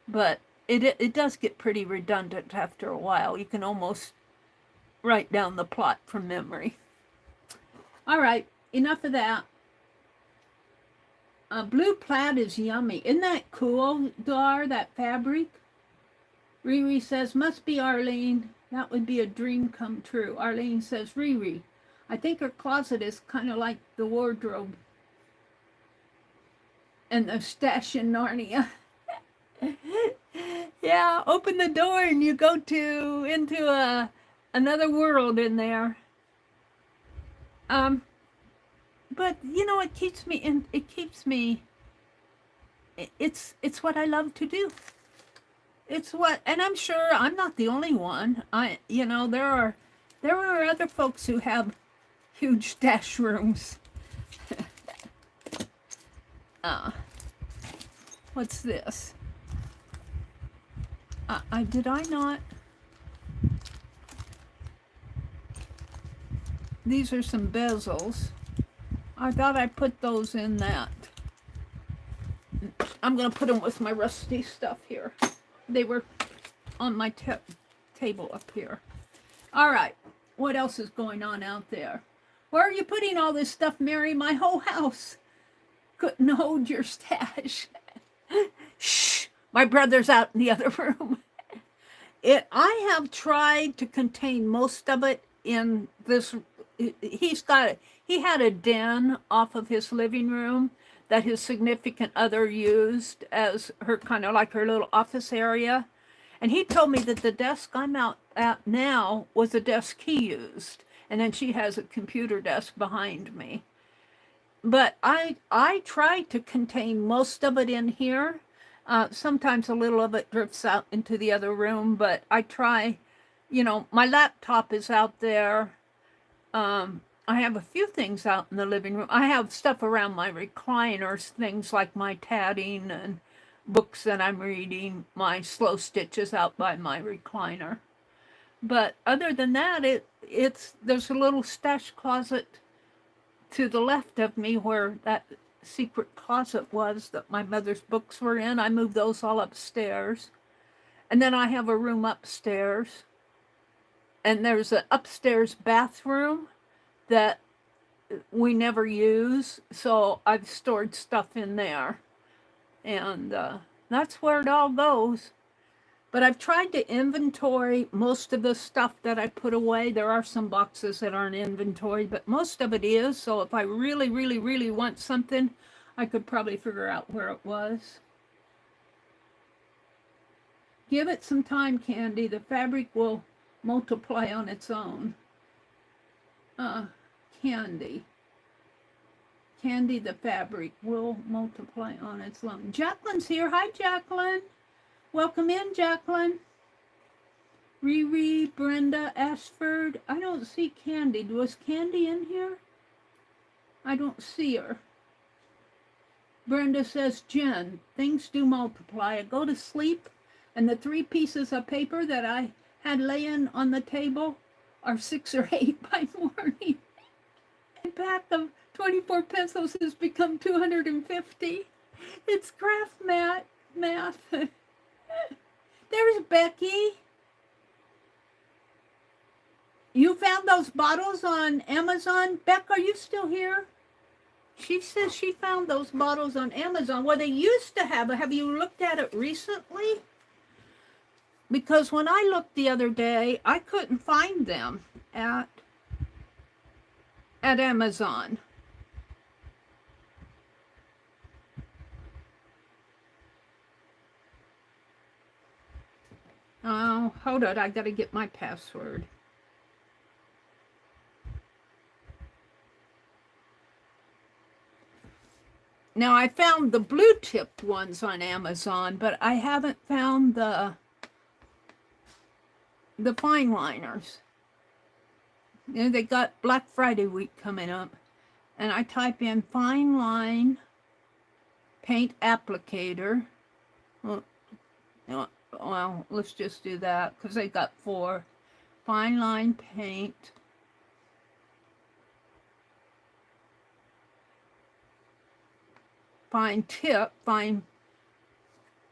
but it does get pretty redundant after a while. You can almost write down the plot from memory. All right, enough of that. Blue plaid is yummy. Isn't that cool, Dar, that fabric? Riri says, must be Arlene. That would be a dream come true. Arlene says, Riri, I think her closet is kind of like the wardrobe and the stash in Narnia. Yeah, open the door and you go into another world in there. But you know, it keeps me it's what I love to do. And I'm sure I'm not the only one. You know, there are other folks who have huge stash rooms. What's this? Did I not? These are some bezels. I thought I put those in that. I'm going to put them with my rusty stuff here. They were on my table up here. All right. What else is going on out there? Where are you putting all this stuff, Meri? My whole house couldn't hold your stash. Shh. My brother's out in the other room. I have tried to contain most of it in this. He had a den off of his living room that his significant other used as her kind of like her little office area. And he told me that the desk I'm out at now was the desk he used. And then she has a computer desk behind me. But I try to contain most of it in here. Sometimes a little of it drifts out into the other room, but I try, my laptop is out there. I have a few things out in the living room. I have stuff around my recliners, things like my tatting and books that I'm reading, my slow stitches out by my recliner. But other than that, there's a little stash closet to the left of me where that secret closet was that my mother's books were in. I moved those all upstairs. And then I have a room upstairs. And there's an upstairs bathroom that we never use, so I've stored stuff in there. And that's where it all goes. But I've tried to inventory most of the stuff that I put away. There are some boxes that aren't inventoried, but most of it is. So if I really, really, really want something, I could probably figure out where it was. Give it some time, Candy. The fabric will multiply on its own. Candy, the fabric will multiply on its own. Jacqueline's here. Hi, Jacqueline. Welcome in, Jacqueline. Riri, Brenda, Ashford. I don't see Candy. Was Candy in here? I don't see her. Brenda says, Jen, things do multiply. I go to sleep, and the 3 pieces of paper that I had laying on the table are 6 or 8 by morning. A pack of 24 pesos has become 250. It's craft math. There's Becky. You found those bottles on Amazon? Beck, are you still here? She says she found those bottles on Amazon. Well, they used to have it. Have you looked at it recently? Because when I looked the other day, I couldn't find them at Amazon. Oh, hold on. I got to get my password. Now, I found the blue tipped ones on Amazon, but I haven't found the fine liners. You know, they got Black Friday week coming up, and I type in fine line paint applicator. Well, let's just do that because they got 4 fine line paint. Fine tip, fine,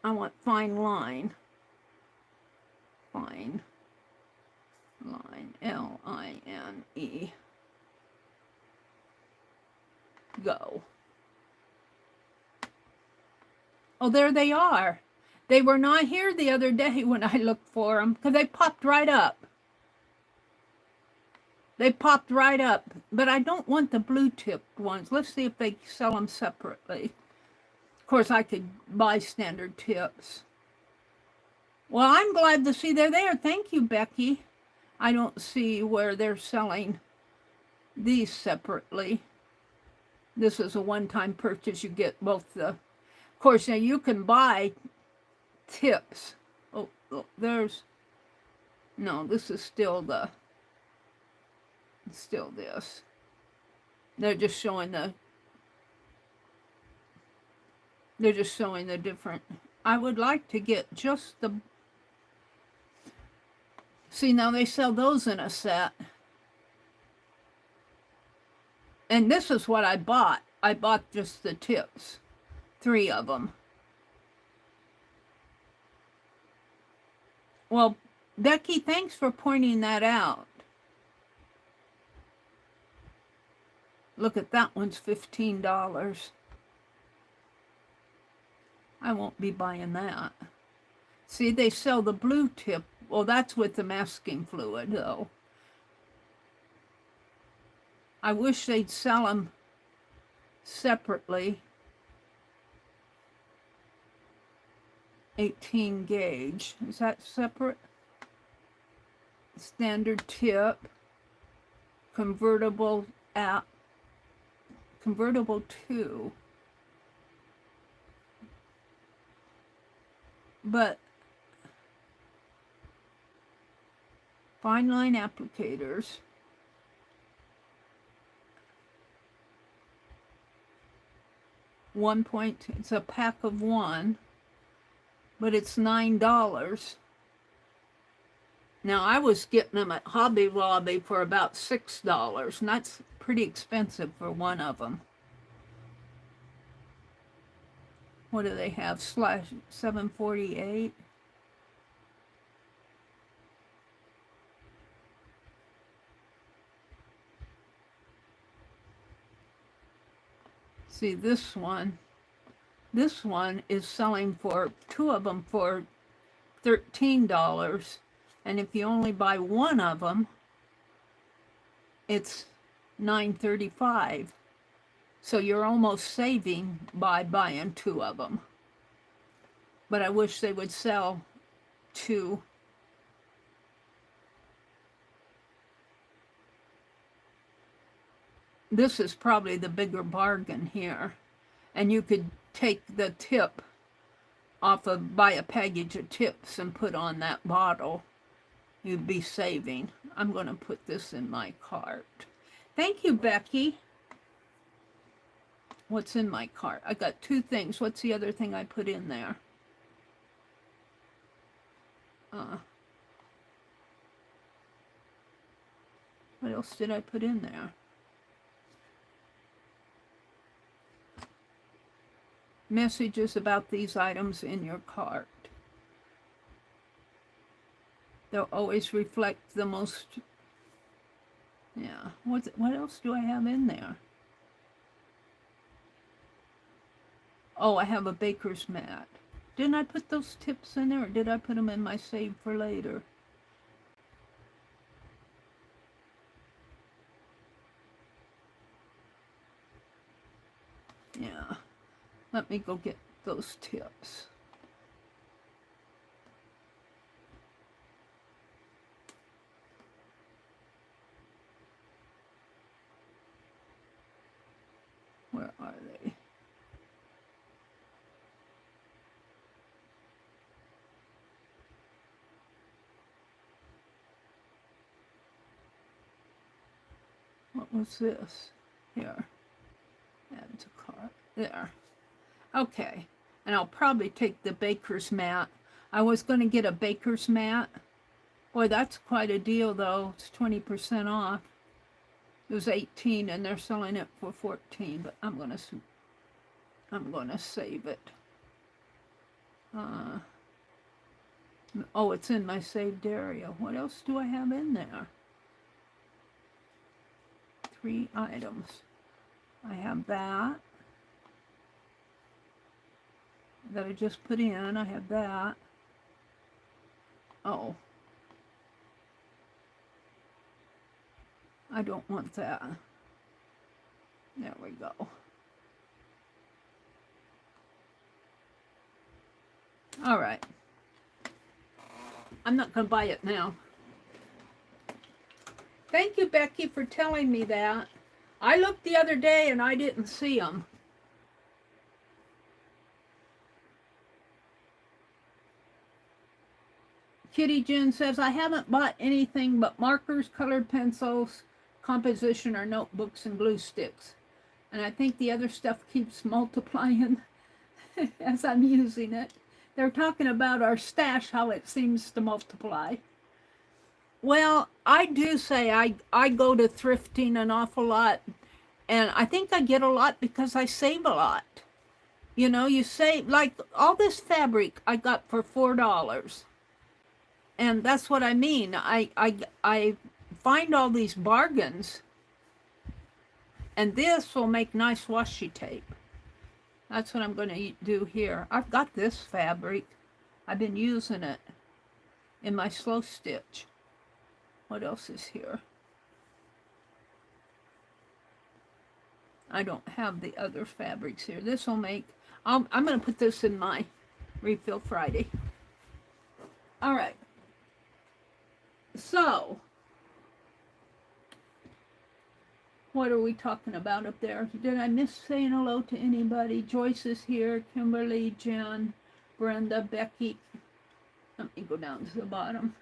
I want fine line. Fine line, L-I-N-E. Go. Oh, there they are. They were not here the other day when I looked for them because they popped right up. They popped right up, but I don't want the blue tipped ones. Let's see if they sell them separately. Of course, I could buy standard tips. Well, I'm glad to see they're there. Thank you, Becky. I don't see where they're selling these separately. This is a one-time purchase. You get both the... Of course, now you can buy tips. Oh, there's... No, this is still the... Still this. They're just showing the... They're just showing the different... I would like to get just the... See, now they sell those in a set. And this is what I bought. I bought just the tips. 3 of them. Well, Becky, thanks for pointing that out. Look at that one's $15. I won't be buying that. See, they sell the blue tip. Well, that's with the masking fluid, though. I wish they'd sell them separately. 18 gauge. Is that separate? Standard tip. Convertible 2. But fine line applicators. It's a pack of 1, but it's $9. Now I was getting them at Hobby Lobby for about $6, and that's pretty expensive for one of them. What do they have? /748. See, this one is selling for 2 of them for $13, and if you only buy 1 of them, it's $9.35. So you're almost saving by buying 2 of them. But I wish they would sell 2. This is probably the bigger bargain here. And you could take the tip off of, buy a package of tips and put on that bottle. You'd be saving. I'm going to put this in my cart. Thank you, Becky. What's in my cart? I got 2 things. What's the other thing I put in there? What else did I put in there? Messages about these items in your cart. They'll always reflect the most. Yeah. What else do I have in there? Oh, I have a baker's mat. Didn't I put those tips in there, or did I put them in my save for later? Yeah. Let me go get those tips. Where are they? What was this? Here. Add to cart. There. Okay. And I'll probably take the baker's mat. I was going to get a baker's mat. Boy, that's quite a deal, though. It's 20% off. It was 18 and they're selling it for 14, but I'm going to save it. Oh, it's in my saved area. What else do I have in there? 3 items. I have that I just put in. I have that. Oh. I don't want that. There we go. All right. I'm not going to buy it now. Thank you, Becky, for telling me that. I looked the other day and I didn't see them. Kitty Jen says, I haven't bought anything but markers, colored pencils, composition or notebooks, and glue sticks. And I think the other stuff keeps multiplying as I'm using it. They're talking about our stash, how it seems to multiply. Well, I do say I go to thrifting an awful lot, and I think I get a lot because I save a lot. You know, you save, like all this fabric I got for $4. And that's what I mean. I find all these bargains, and this will make nice washi tape. That's what I'm going to do here. I've got this fabric. I've been using it in my slow stitch. What else is here? I don't have the other fabrics here. This will make, I'm going to put this in my Refill Friday. All right. So, what are we talking about up there? Did I miss saying hello to anybody? Joyce is here. Kimberly, Jen, Brenda, Becky. Let me go down to the bottom.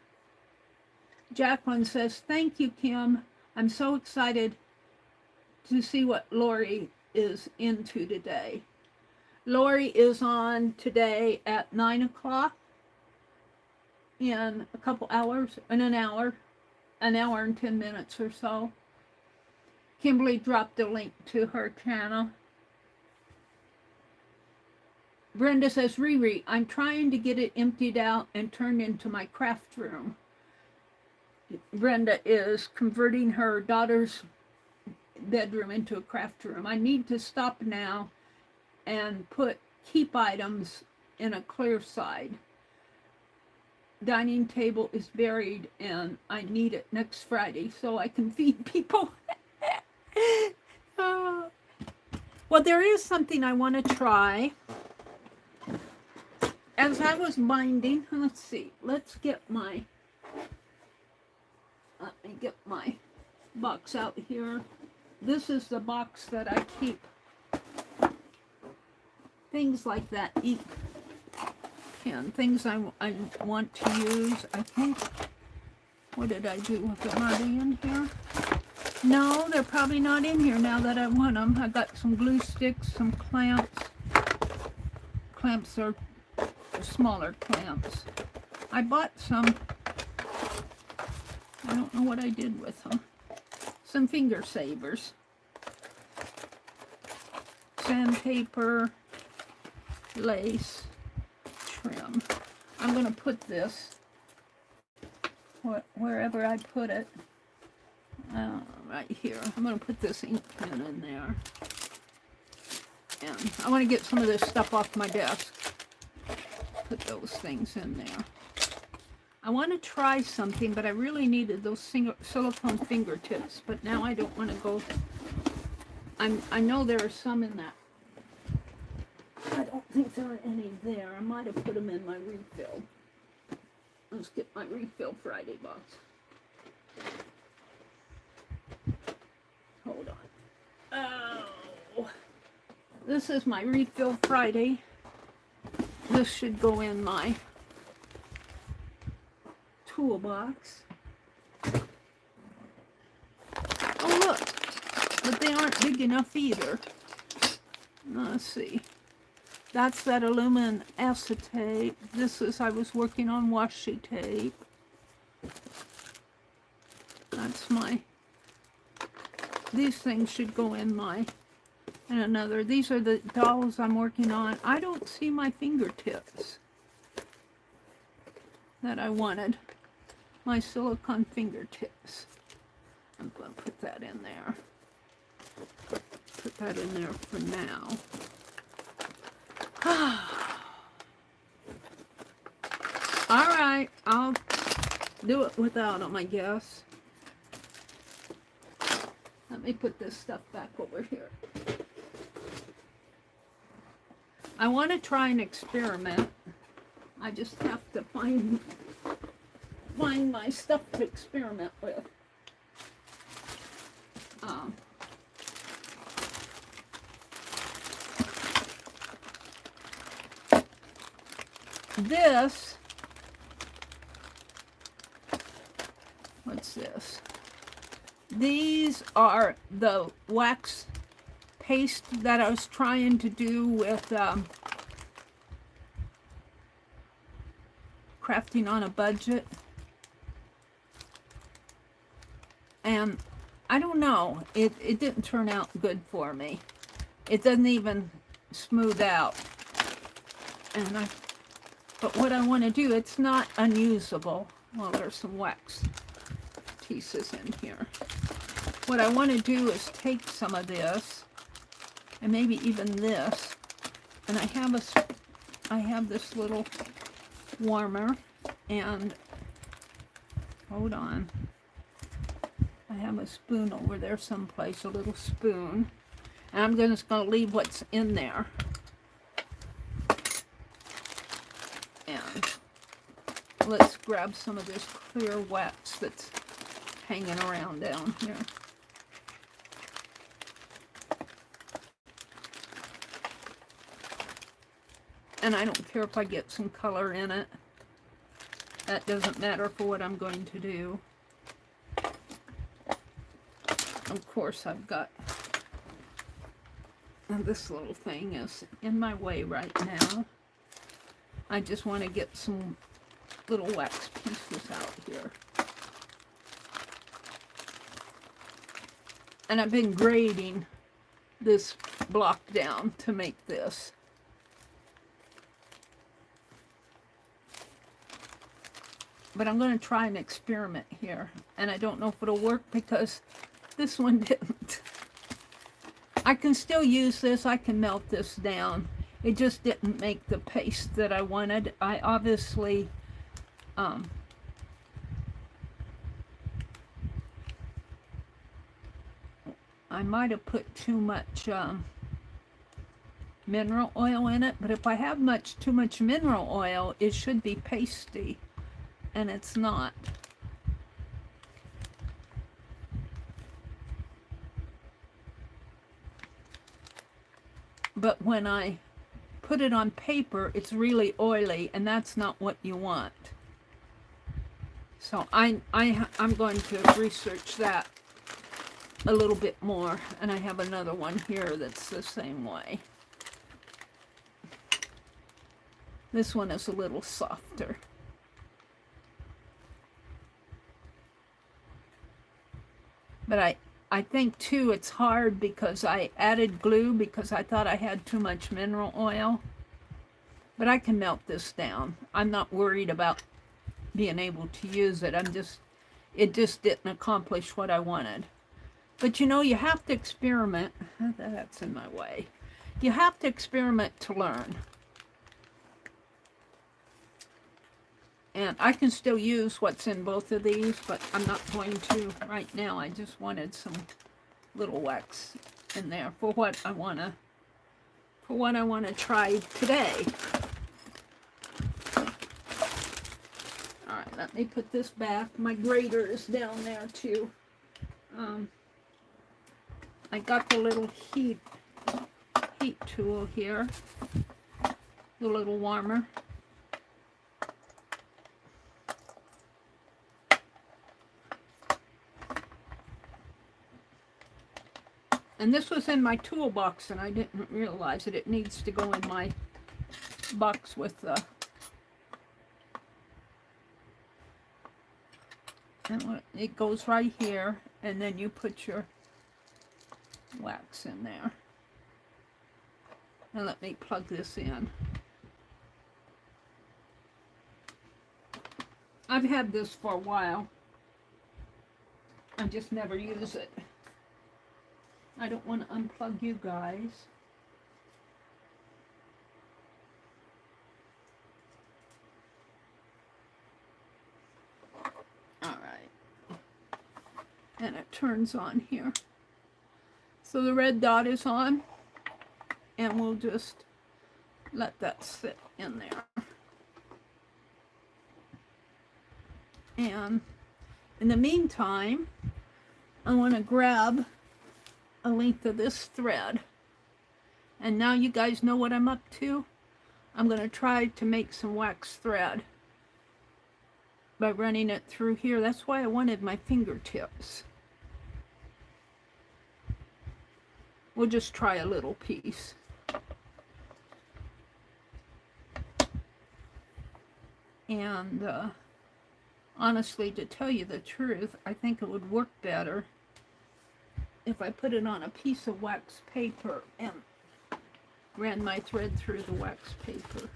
Jacqueline says, thank you, Kim. I'm so excited to see what Lori is into today. Lori is on today at 9 o'clock in a couple hours, in an hour and 10 minutes or so. Kimberly dropped a link to her channel. Brenda says, Riri, I'm trying to get it emptied out and turned into my craft room. Brenda is converting her daughter's bedroom into a craft room. I need to stop now and put keep items in a clear side. Dining table is buried and I need it next Friday so I can feed people. Well, there is something I want to try. As I was binding, let's see, let me get my box out here. This is the box that I keep things like that, ink pen, things I want to use. I think, what did I do with them? Are they in here? No, they're probably not in here now that I want them. I got some glue sticks, some clamps. Clamps are smaller clamps. I bought some, I don't know what I did with them. Some finger savers. Sandpaper, lace, trim. I'm going to put this wherever I put it. Right here. I'm going to put this ink pen in there. And I want to get some of this stuff off my desk. Put those things in there. I want to try something, but I really needed those silicone fingertips. But now I don't want to go. I know there are some in that. I don't think there are any there. I might have put them in my refill. Let's get my Refill Friday box. Hold on. Oh, this is my Refill Friday. This should go in my toolbox. Oh look, but they aren't big enough either. Let's see. That's that aluminum acetate. This is, I was working on washi tape. That's my, these things should go in my, and another. These are the dolls I'm working on. I don't see my fingertips that I wanted. My silicone fingertips. I'm going to put that in there. Put that in there for now. All right, I'll do it without them, I guess. Let me put this stuff back over here. I want to try an experiment. I just have to find my stuff to experiment with. This, what's this? These are the wax paste that I was trying to do with crafting on a budget. And I don't know, it didn't turn out good for me. It doesn't even smooth out. And but what I want to do, it's not unusable. Well, there's some wax pieces in here. What I want to do is take some of this, and maybe even this, and I have this little warmer, and hold on, I have a spoon over there someplace, a little spoon, and I'm just going to leave what's in there. And let's grab some of this clear wax that's hanging around down here. And I don't care if I get some color in it. That doesn't matter for what I'm going to do. Of course, I've got this little thing is in my way right now. I just want to get some little wax pieces out here. And I've been grading this block down to make this. But I'm going to try an experiment here. And I don't know if it'll work because this one didn't. I can still use this. I can melt this down. It just didn't make the paste that I wanted. I obviously I might have put too much mineral oil in it, but if I have too much mineral oil, it should be pasty, and it's not. But when I put it on paper, it's really oily, and that's not what you want. So I'm going to research that a little bit more, and I have another one here that's the same way. This one is a little softer. But I think too it's hard because I added glue because I thought I had too much mineral oil. But I can melt this down. I'm not worried about being able to use it. It just didn't accomplish what I wanted. But you know, you have to experiment. That's in my way. You have to experiment to learn. And I can still use what's in both of these, but I'm not going to right now. I just wanted some little wax in there for what I want to try today. All right, let me put this back. My grater is down there too. I got the little heat tool here, the little warmer. And this was in my toolbox, and I didn't realize it. It needs to go in my box with the... And it goes right here, and then you put your wax in there. And let me plug this in. I've had this for a while. I just never use it. I don't want to unplug you guys. All right. And it turns on here. So the red dot is on, and we'll just let that sit in there. And in the meantime, I want to grab a length of this thread. And now you guys know what I'm up to. I'm going to try to make some wax thread by running it through here. That's why I wanted my fingertips. We'll just try a little piece. And honestly, to tell you the truth, I think it would work better if I put it on a piece of wax paper and ran my thread through the wax paper.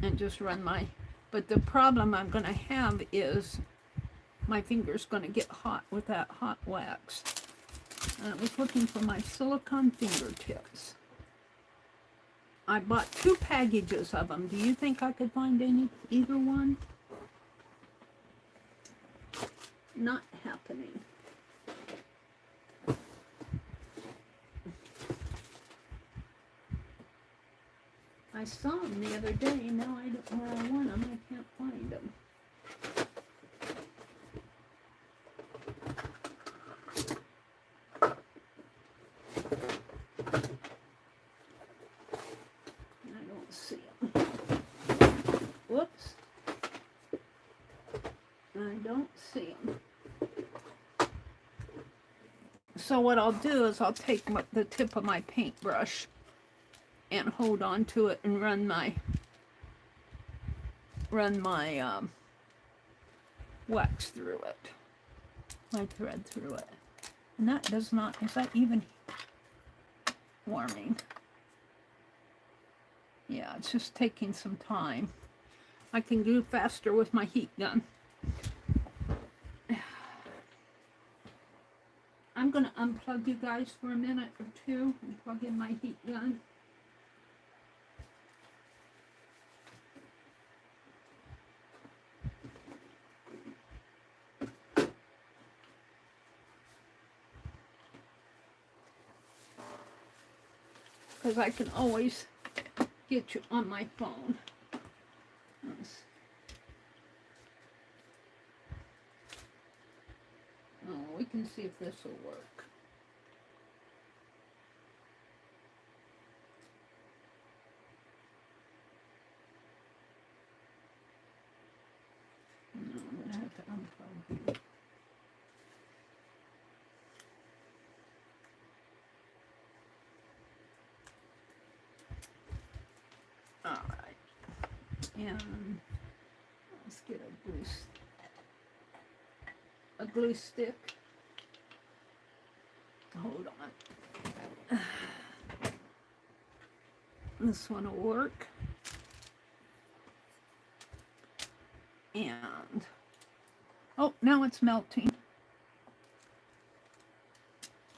and just run my, but the problem I'm going to have is my finger's going to get hot with that hot wax. And I was looking for my silicone fingertips. I bought 2 packages of them. Do you think I could find either one? Not happening. I saw them the other day. Now I don't know where I want them. I can't find them. I don't see them. Whoops. I don't see them. So what I'll do is I'll take the tip of my paintbrush and hold on to it and run my wax through it, my thread through it. And that does not, is that even warming? Yeah, it's just taking some time. I can do faster with my heat gun. I'm going to unplug you guys for a minute or two and plug in my heat gun. Because I can always get you on my phone. Oh, we can see if this will work. No, I'm going to have to unplug you. All right, and let's get a glue stick. Hold on. This one will work. And oh, now it's melting.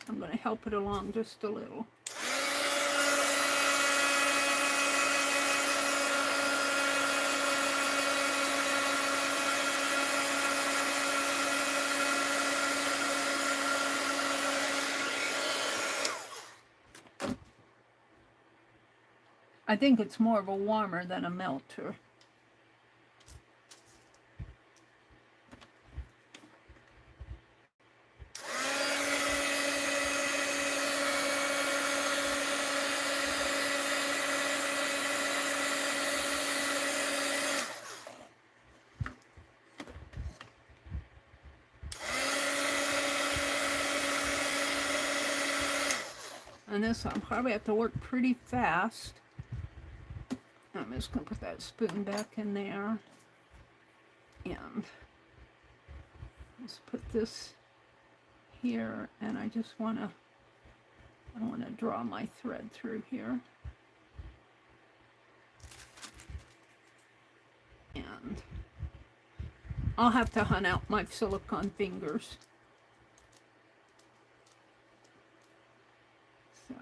I'm going to help it along just a little. I think it's more of a warmer than a melter. And this I'll probably have to work pretty fast. I'm just going to put that spoon back in there. And let's put this here. And I just want to draw my thread through here. And I'll have to hunt out my silicone fingers. So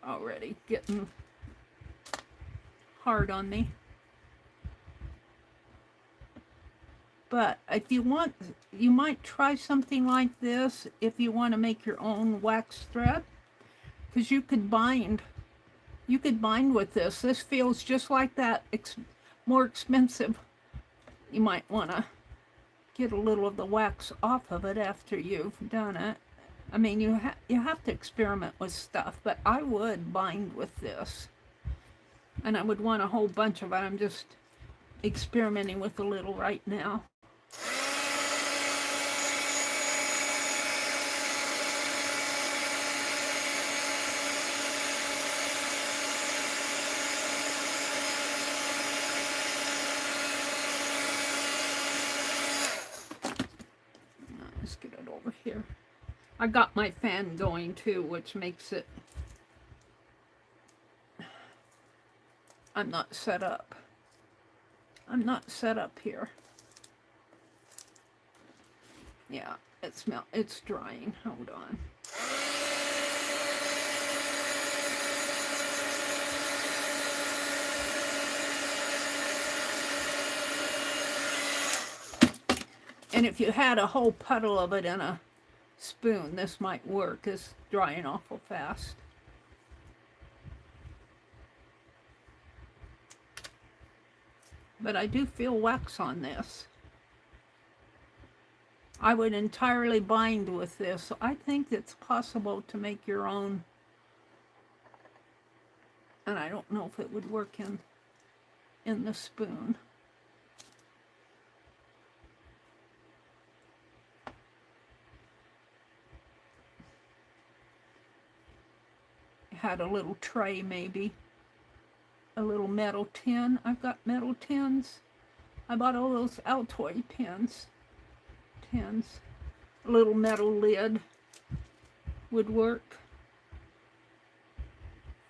already getting hard on me. But if you want, you might try something like this if you want to make your own wax thread, because you could bind with this. This feels just like that, more expensive. You might want to get a little of the wax off of it after you've done it. I mean, you have to experiment with stuff, but I would bind with this. And I would want a whole bunch of it. I'm just experimenting with a little right now. Let's get it over here. I got my fan going too, which makes it, I'm not set up. I'm not set up here. Yeah, it's drying. Hold on. And if you had a whole puddle of it in a spoon, this might work. It's drying awful fast. But I do feel wax on this. I would entirely bind with this. So I think it's possible to make your own. And I don't know if it would work in the spoon. Had a little tray maybe. A little metal tin. I've got metal tins. I bought all those Altoid tins. A little metal lid would work.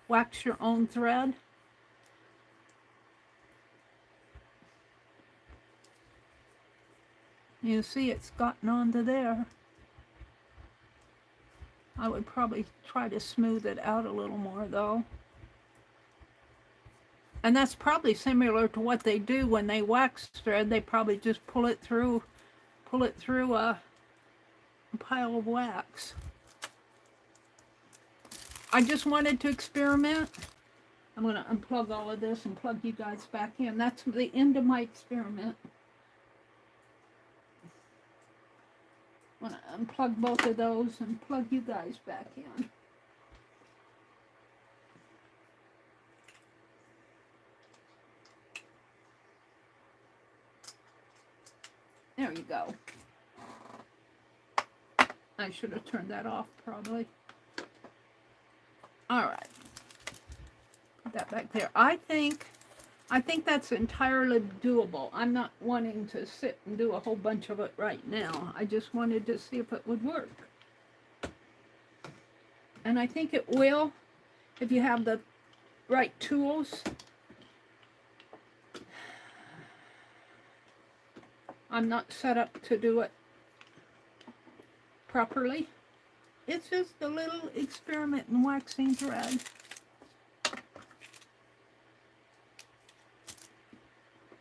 Wax your own thread. You see it's gotten onto there. I would probably try to smooth it out a little more though. And that's probably similar to what they do when they wax thread. They probably just pull it through a pile of wax. I just wanted to experiment. I'm going to unplug all of this and plug you guys back in. That's the end of my experiment. I'm going to unplug both of those and plug you guys back in. There you go. I should have turned that off probably. All right. Put that back there. I think that's entirely doable. I'm not wanting to sit and do a whole bunch of it right now. I just wanted to see if it would work. And I think it will if you have the right tools. I'm not set up to do it properly. It's just a little experiment in waxing thread.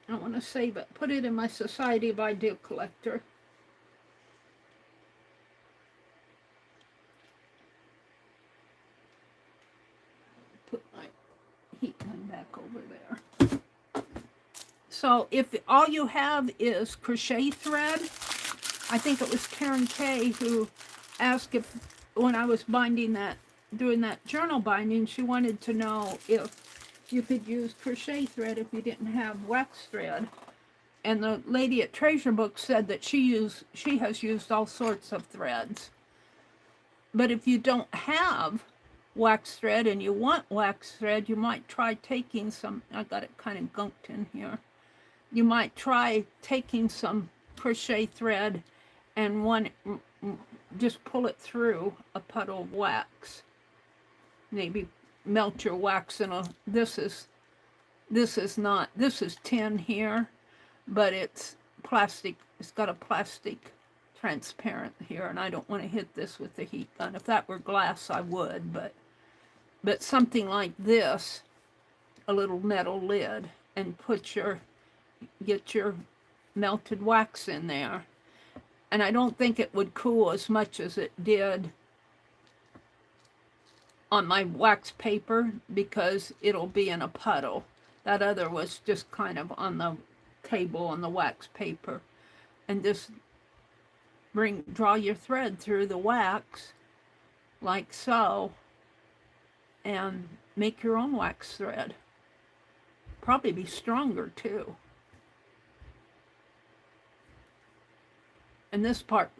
I want to save it, put it in my Society of Idea collector. Put my heat gun back over there. So if all you have is crochet thread, I think it was Karen Kay who asked if, when I was binding that, doing that journal binding, she wanted to know if you could use crochet thread if you didn't have wax thread. And the lady at Treasure Book said that she has used all sorts of threads. But if you don't have wax thread and you want wax thread, you might try taking some, I got it kind of gunked in here. You might try taking some crochet thread and just pull it through a puddle of wax. Maybe melt your wax in a, this is tin here, but it's plastic. It's got a plastic transparent here, and I don't want to hit this with the heat gun. If that were glass, I would, but something like this, a little metal lid, and get your melted wax in there. And I don't think it would cool as much as it did on my wax paper because it'll be in a puddle. That other was just kind of on the table on the wax paper. And just draw your thread through the wax like so and make your own wax thread. Probably be stronger too. And this part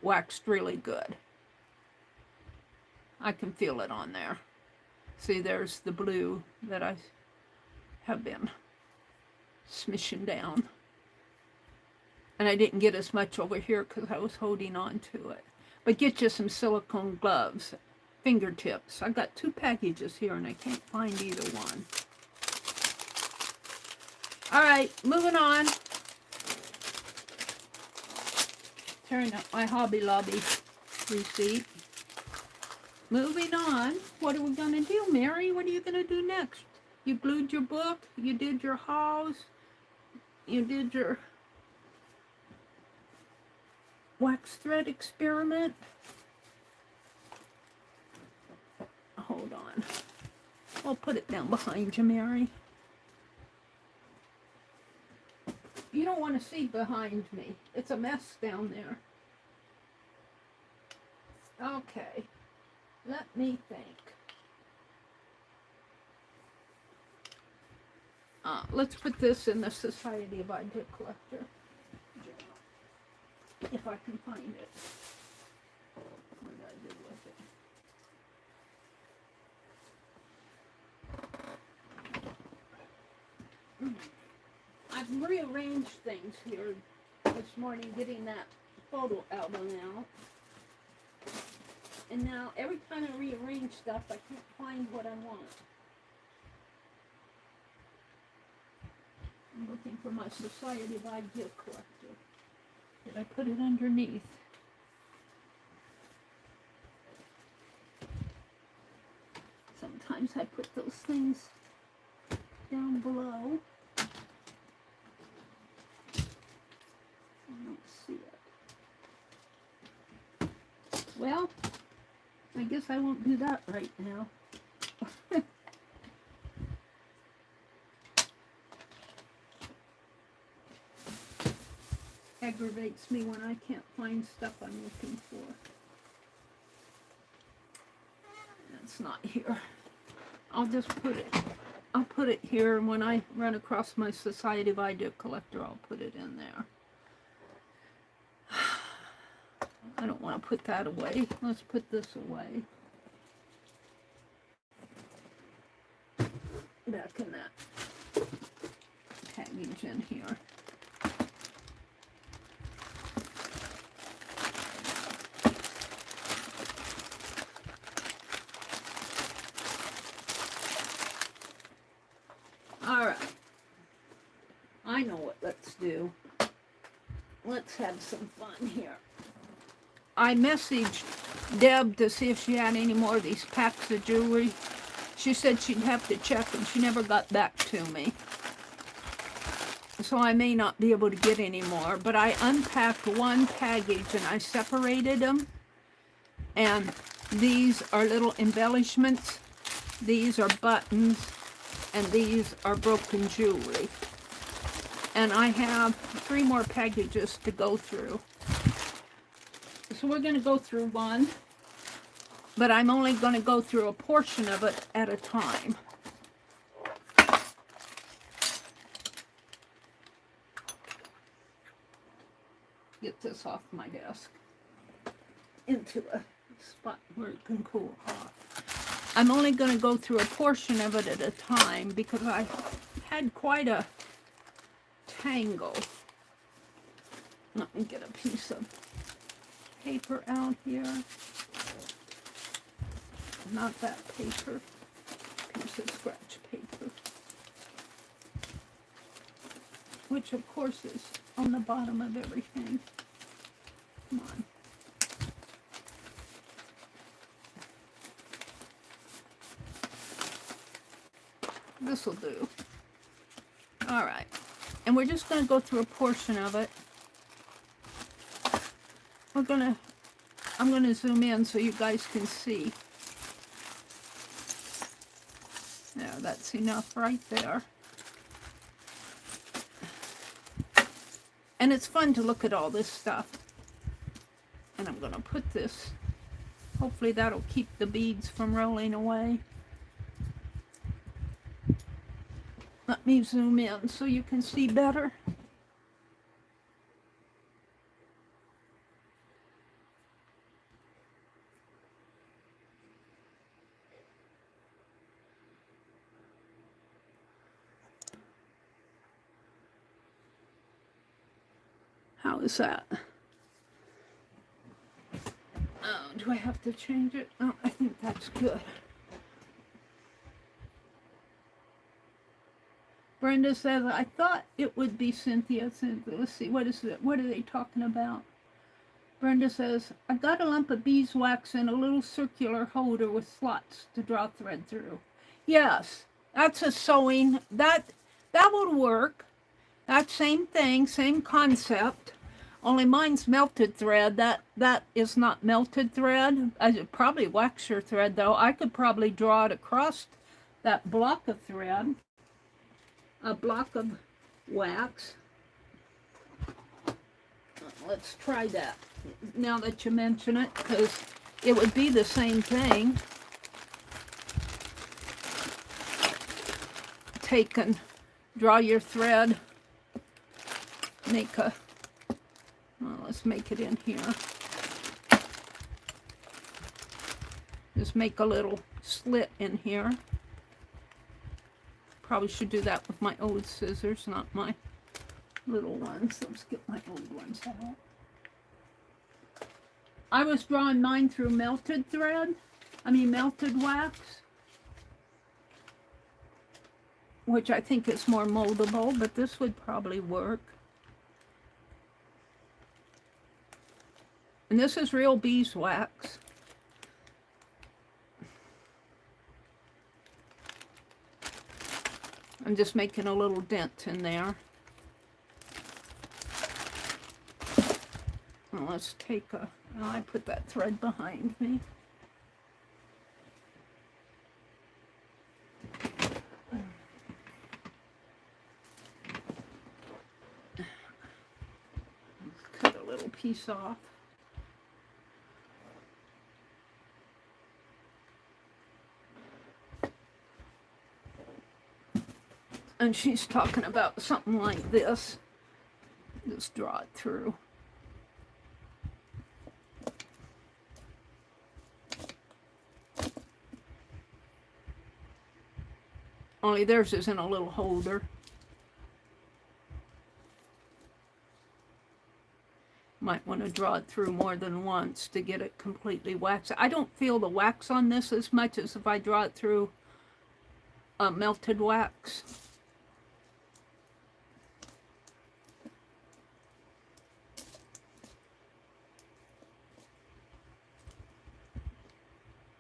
waxed really good. I can feel it on there. See, there's the blue that I have been smishing down. And I didn't get as much over here because I was holding on to it. But get you some silicone gloves, fingertips. I've got 2 packages here and I can't find either one. All right, moving on. Tearing up my Hobby Lobby receipt. Moving on. What are we going to do, Mary? What are you going to do next? You glued your book. You did your hauls. You did your wax thread experiment. Hold on. I'll put it down behind you, Mary. You don't want to see behind me. It's a mess down there. Okay. Let me think. Let's put this in the Society of Idea Collector. If I can find it. What did I do with it? I've rearranged things here this morning, getting that photo album out. And now, every time I rearrange stuff, I can't find what I want. I'm looking for my Society of Idea Collector. Did I put it underneath? Sometimes I put those things down below. I don't see it. Well, I guess I won't do that right now. Aggravates me when I can't find stuff I'm looking for. It's not here. I'll just put it. I'll put it here, and when I run across my Society of Idea Collector, I'll put it in there. I don't want to put that away. Let's put this away. Back in that package in here. All right. I know what let's do. Let's have some fun here. I messaged Deb to see if she had any more of these packs of jewelry. She said she'd have to check, and she never got back to me. So I may not be able to get any more, but I unpacked one package and I separated them. And these are little embellishments. These are buttons, and these are broken jewelry. And I have 3 more packages to go through. So we're going to go through one, but I'm only going to go through a portion of it at a time. Get this off my desk into a spot where it can cool off. I'm only going to go through a portion of it at a time because I had quite a tangle. Let me get a piece of paper out here. Not that paper. Piece of scratch paper. Which of course is on the bottom of everything. Come on. This'll do. Alright. And we're just going to go through a portion of it. I'm going to zoom in so you guys can see. There, that's enough right there. And it's fun to look at all this stuff. And I'm going to put this, hopefully that'll keep the beads from rolling away. Let me zoom in so you can see better. How is that? Oh, do I have to change it? Oh, I think that's good. Brenda says, I thought it would be Cynthia. Let's see, what is it? What are they talking about? Brenda says, I got a lump of beeswax in a little circular holder with slots to draw thread through. Yes, that's a sewing. That would work. That same thing, same concept. Only mine's melted thread. That is not melted thread. I probably wax your thread though. I could probably draw it across that block of thread. A block of wax. Let's try that now that you mention it, because it would be the same thing. Take and draw your thread. Make a, well, let's make it in here. Just make a little slit in here. Probably should do that with my old scissors, not my little ones. Let's get my old ones out. I was drawing mine through melted wax, which I think is more moldable, but this would probably work. And this is real beeswax. I'm just making a little dent in there. Well, let's take a, oh, I put that thread behind me. Cut a little piece off. And she's talking about something like this. Just draw it through. Only theirs is in a little holder. Might want to draw it through more than once to get it completely waxed. I don't feel the wax on this as much as if I draw it through melted wax.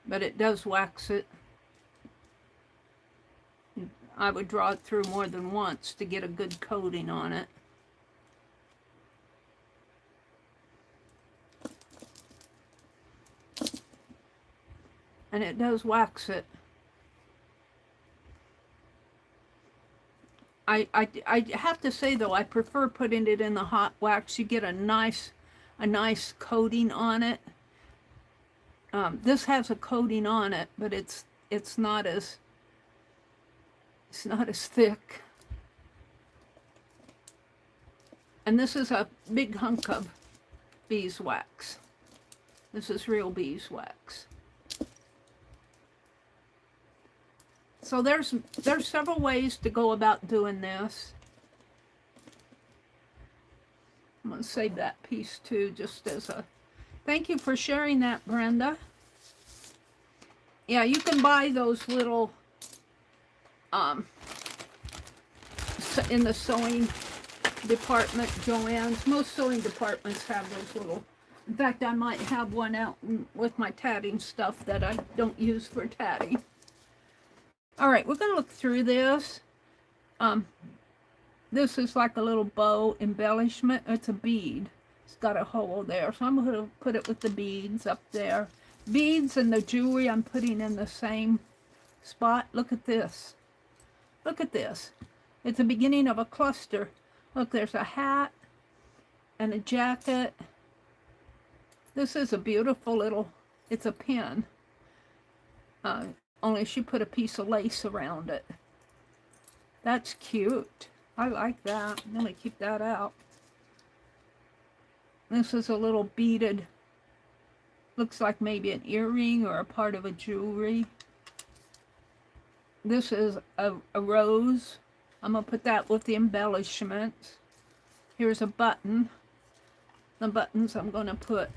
But it does wax it. I would draw it through more than once to get a good coating on it. And it does wax it. I have to say though, I prefer putting it in the hot wax. You get a nice coating on it. This has a coating on it, but it's not as thick. And this is a big hunk of beeswax. This is real beeswax. So there's several ways to go about doing this. I'm going to save that piece too, just as a thank you for sharing that, Brenda. Yeah, you can buy those little in the sewing department, Joann's. Most sewing departments have those little. In fact, I might have one out with my tatting stuff that I don't use for tatting. All right, we're going to look through this. This is like a little bow embellishment. It's a bead. It's got a hole there, so I'm going to put it with the beads up there. Beads and the jewelry I'm putting in the same spot. Look at this. Look at this. It's the beginning of a cluster. Look, there's a hat and a jacket. This is a beautiful little, it's a pin. Only she put a piece of lace around it. That's cute. I like that. I'm going to keep that out. This is a little beaded, looks like maybe an earring or a part of a jewelry. This is a rose. I'm going to put that with the embellishments. Here's a button. The buttons I'm going to put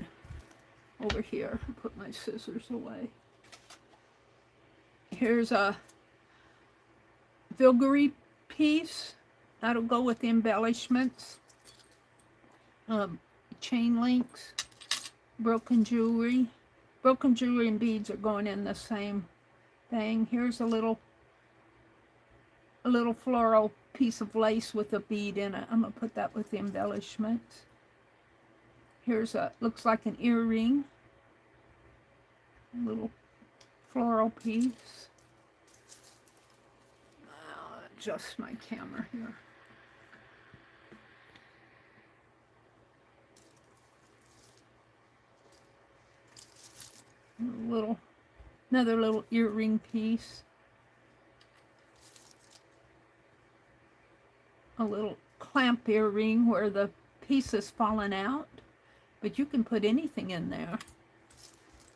over here. I'll put my scissors away. Here's a filigree piece. That'll go with the embellishments. Chain links, broken jewelry. Broken jewelry and beads are going in the same thing. Here's a little floral piece of lace with a bead in it. I'm going to put that with the embellishments. Here's looks like an earring. A little floral piece. I'll adjust my camera here. Another little earring piece. A little clamp earring where the piece is fallen out, but you can put anything in there.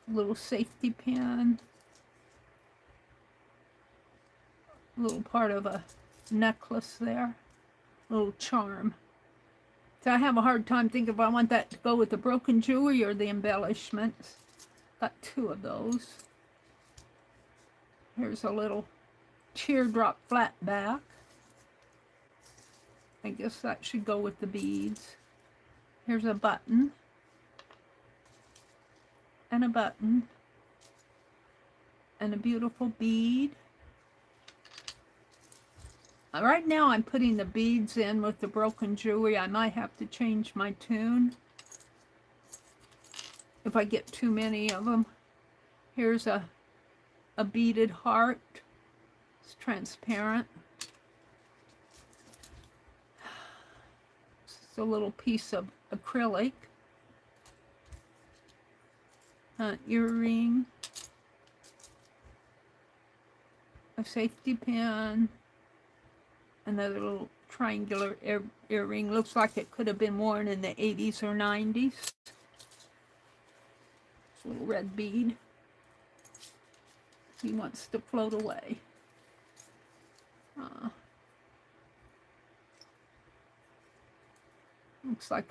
A little safety pin. A little part of a necklace there. A little charm. So I have a hard time thinking if I want that to go with the broken jewelry or the embellishments. Got two of those. Here's a little teardrop flat back. I guess that should go with the beads. Here's a button. And a button. And a beautiful bead. Right now I'm putting the beads in with the broken jewelry. I might have to change my tune if I get too many of them. Here's a beaded heart. It's transparent. It's a little piece of acrylic. An earring. A safety pin. Another little triangular earring. Looks like it could have been worn in the 80s or 90s. A little red bead. He wants to float away. Looks like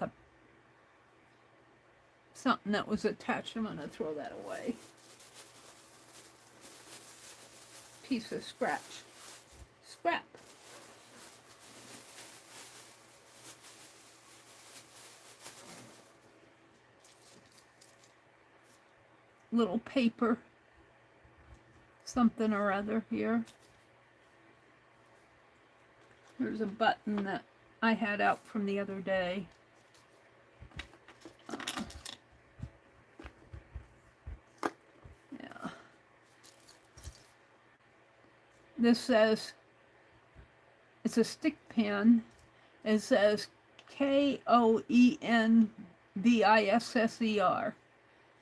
something that was attached. I'm going to throw that away. Piece of scrap. Little paper, something or other here. There's a button that I had out from the other day. Yeah. This says, it's a stick pin. It says KOENVISSER.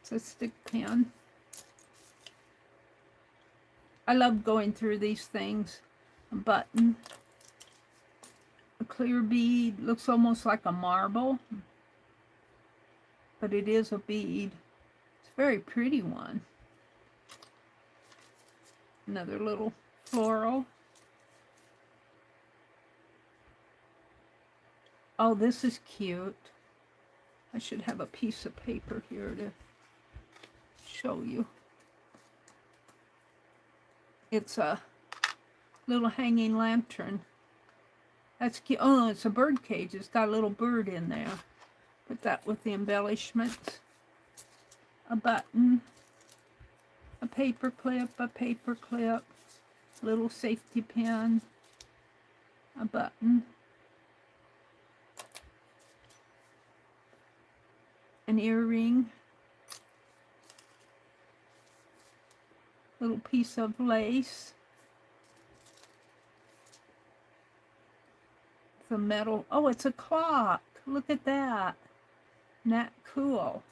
It's a stick pin. I love going through these things. A button. A clear bead. Looks almost like a marble. But it is a bead. It's a very pretty one. Another little floral. Oh, this is cute. I should have a piece of paper here to show you. It's a little hanging lantern. That's cute. Oh, it's a bird cage. It's got a little bird in there. Put that with the embellishments. A button. A paper clip. Little safety pin. A button. An earring. Little piece of lace. It's a metal. Oh, it's a clock. Look at that. Isn't that cool?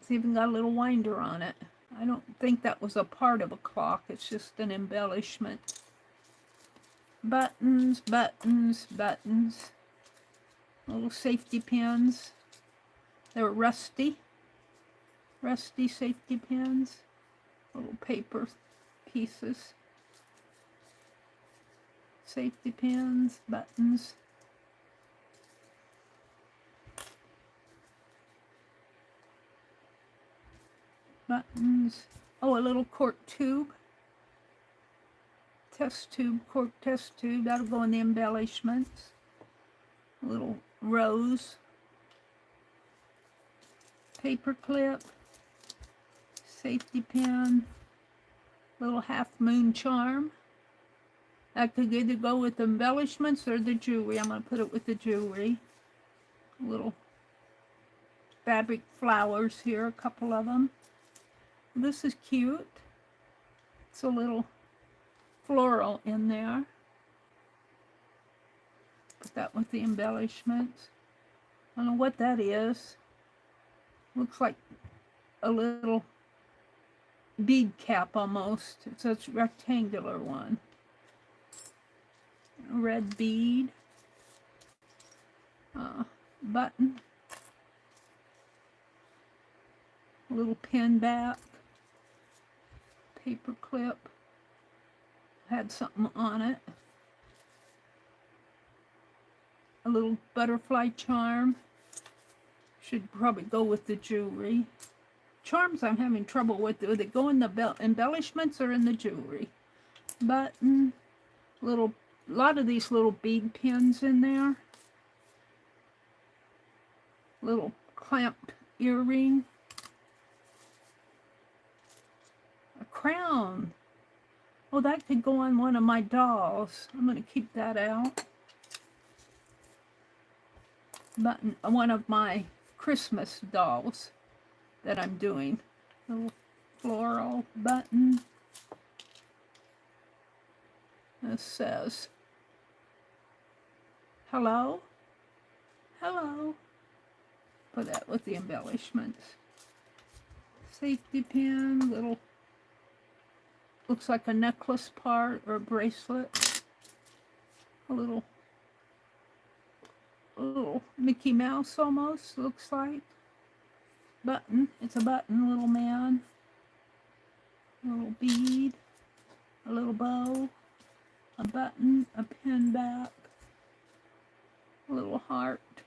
It's even got a little winder on it. I don't think that was a part of a clock. It's just an embellishment. Buttons, buttons, buttons. Little safety pins. They're rusty. Rusty safety pins. Little paper pieces. Safety pins, buttons. Buttons. Oh, a little cork tube. test tube, cork test tube. That'll go in the embellishments. A little rose. Paper clip. Safety pin. Little half moon charm. That could either go with the embellishments or the jewelry. I'm going to put it with the jewelry. Little fabric flowers here, a couple of them. This is cute. It's a little floral in there. Put that with the embellishments. I don't know what that is. Looks like a little bead cap almost. It's a rectangular one. A red bead. Button. A little pin back. Paper clip. Had something on it. A little butterfly charm. Should probably go with the jewelry. Charms I'm having trouble with. Do they go in the embellishments or in the jewelry? Button. A lot of these little bead pins in there. Little clamped earring. A crown. Oh, that could go on one of my dolls. I'm going to keep that out. Button, one of my Christmas dolls that I'm doing. Little floral button. This says, hello, hello. Put that with the embellishments. Safety pin, little, looks like a necklace part or a bracelet. A little Mickey Mouse almost, looks like. Button, it's a button, little man. A little bead, a little bow, a button, a pin back, a little heart. I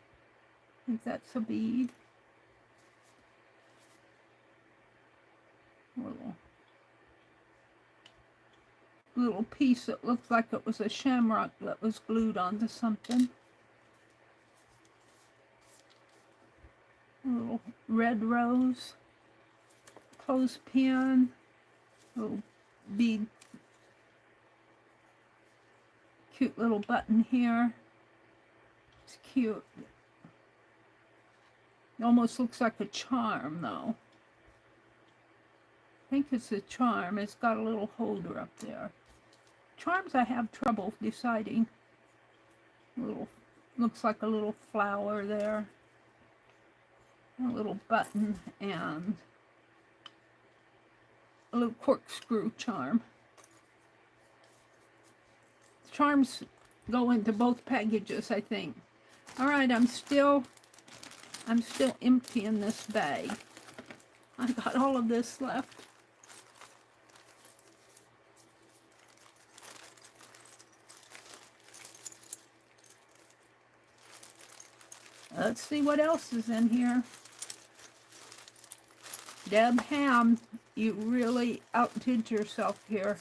think that's a bead. Little piece that looks like it was a shamrock that was glued onto something. A little red rose, clothespin, little bead, cute little button here. It's cute. It almost looks like a charm though. I think it's a charm. It's got a little holder up there. Charms I have trouble deciding. Looks like a little flower there. A little button and a little corkscrew charm. Charms go into both packages, I think. All right, I'm still emptying this bag. I've got all of this left. Let's see what else is in here. Deb Ham, you really outdid yourself here.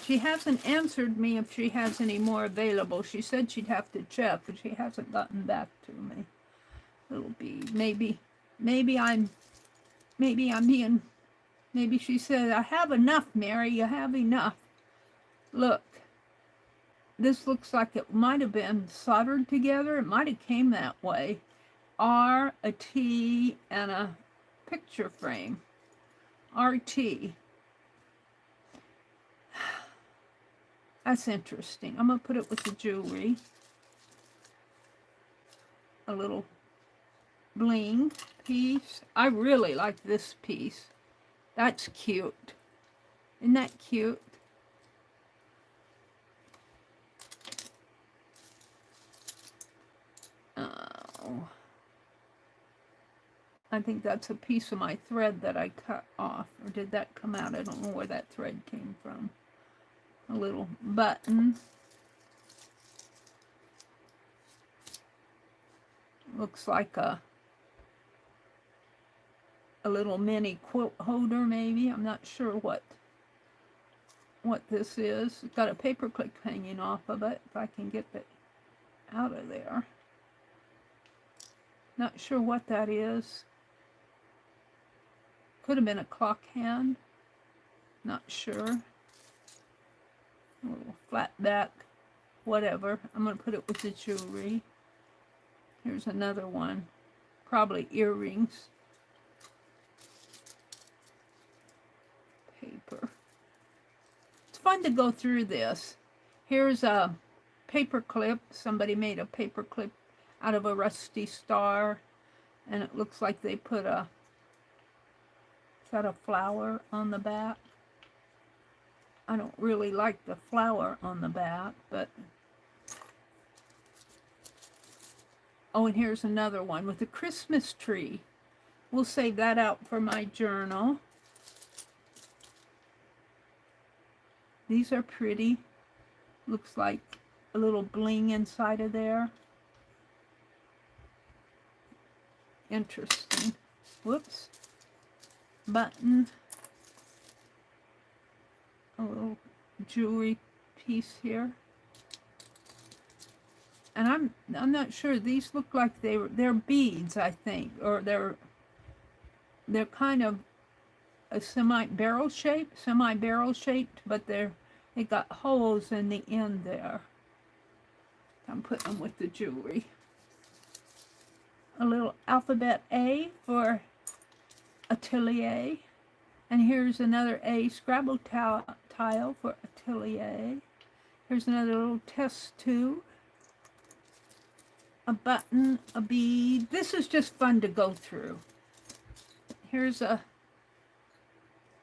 She hasn't answered me if she has any more available. She said she'd have to check, but she hasn't gotten back to me. Little bead. Maybe she said, I have enough, Mary. You have enough. Look. This looks like it might have been soldered together. It might have came that way. R, a T, and a picture frame. RT. That's interesting. I'm going to put it with the jewelry. A little bling piece. I really like this piece. That's cute. Isn't that cute? I think that's a piece of my thread that I cut off. Or did that come out? I don't know where that thread came from. A little button. Looks like a little mini quilt holder maybe. I'm not sure what what this is. It's got a paper clip hanging off of it, if I can get it out of there. Not sure what that is. Could have been a clock hand. Not sure. A little flat back, whatever. I'm going to put it with the jewelry. Here's another one. Probably earrings. Paper. It's fun to go through this. Here's a paper clip. Somebody made a paper clip out of a rusty star, and it looks like they put a, is that a flower on the back? I don't really like the flower on the back, but oh, and here's another one with a Christmas tree. We'll save that out for my journal. These are pretty. Looks like a little bling inside of there. Interesting. Whoops. Button. A little jewelry piece here. And I'm not sure. These look like they're beads, I think, or they're kind of a semi-barrel shaped, but they got holes in the end there. I'm putting them with the jewelry. A little alphabet A for Atelier. And here's another A Scrabble tile for Atelier. Here's another little test tube. A button, a bead. This is just fun to go through. Here's a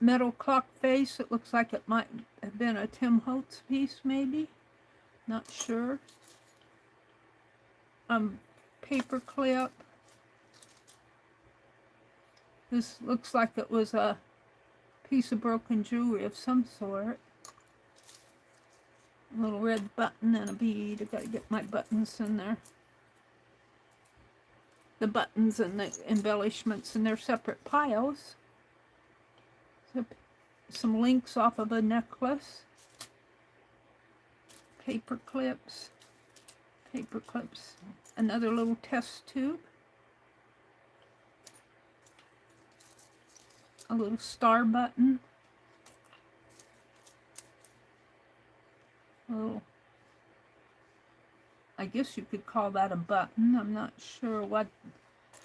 metal clock face. It looks like it might have been a Tim Holtz piece, maybe. Not sure. Paper clip. This looks like it was a piece of broken jewelry of some sort. A little red button and a bead. I gotta get my buttons in there. The buttons and the embellishments in their separate piles. So, some links off of a necklace. Paper clips. Paper clips. Another little test tube. A little star button. A little, I guess you could call that a button. I'm not sure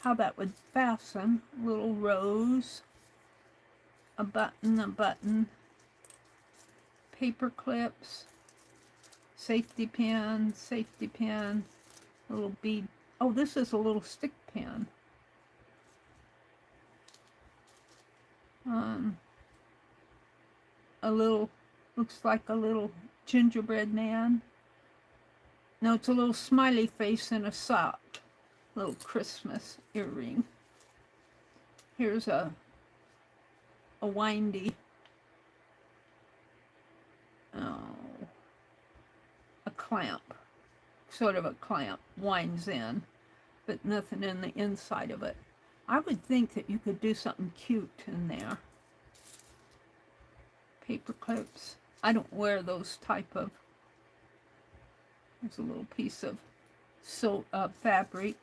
how that would fasten. A little rose. A button. Paper clips. Safety pin. A little bead. Oh, this is a little stick pin. A little, looks like a little gingerbread man. No, it's a little smiley face in a sock. Little Christmas earring. Here's a windy, a clamp. Sort of a clamp, winds in, but nothing in the inside of it. I would think that you could do something cute in there. Paper clips. I don't wear those type of. There's a little piece of fabric.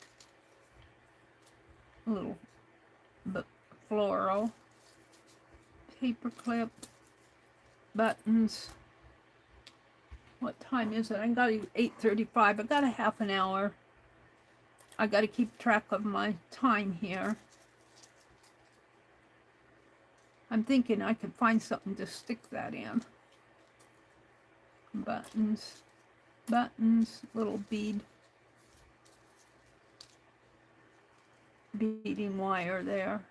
A little floral. Paper clip. Buttons. What time is it? I got 8:35. I got a half an hour. I got to keep track of my time here. I'm thinking I could find something to stick that in. Buttons, little beading wire there.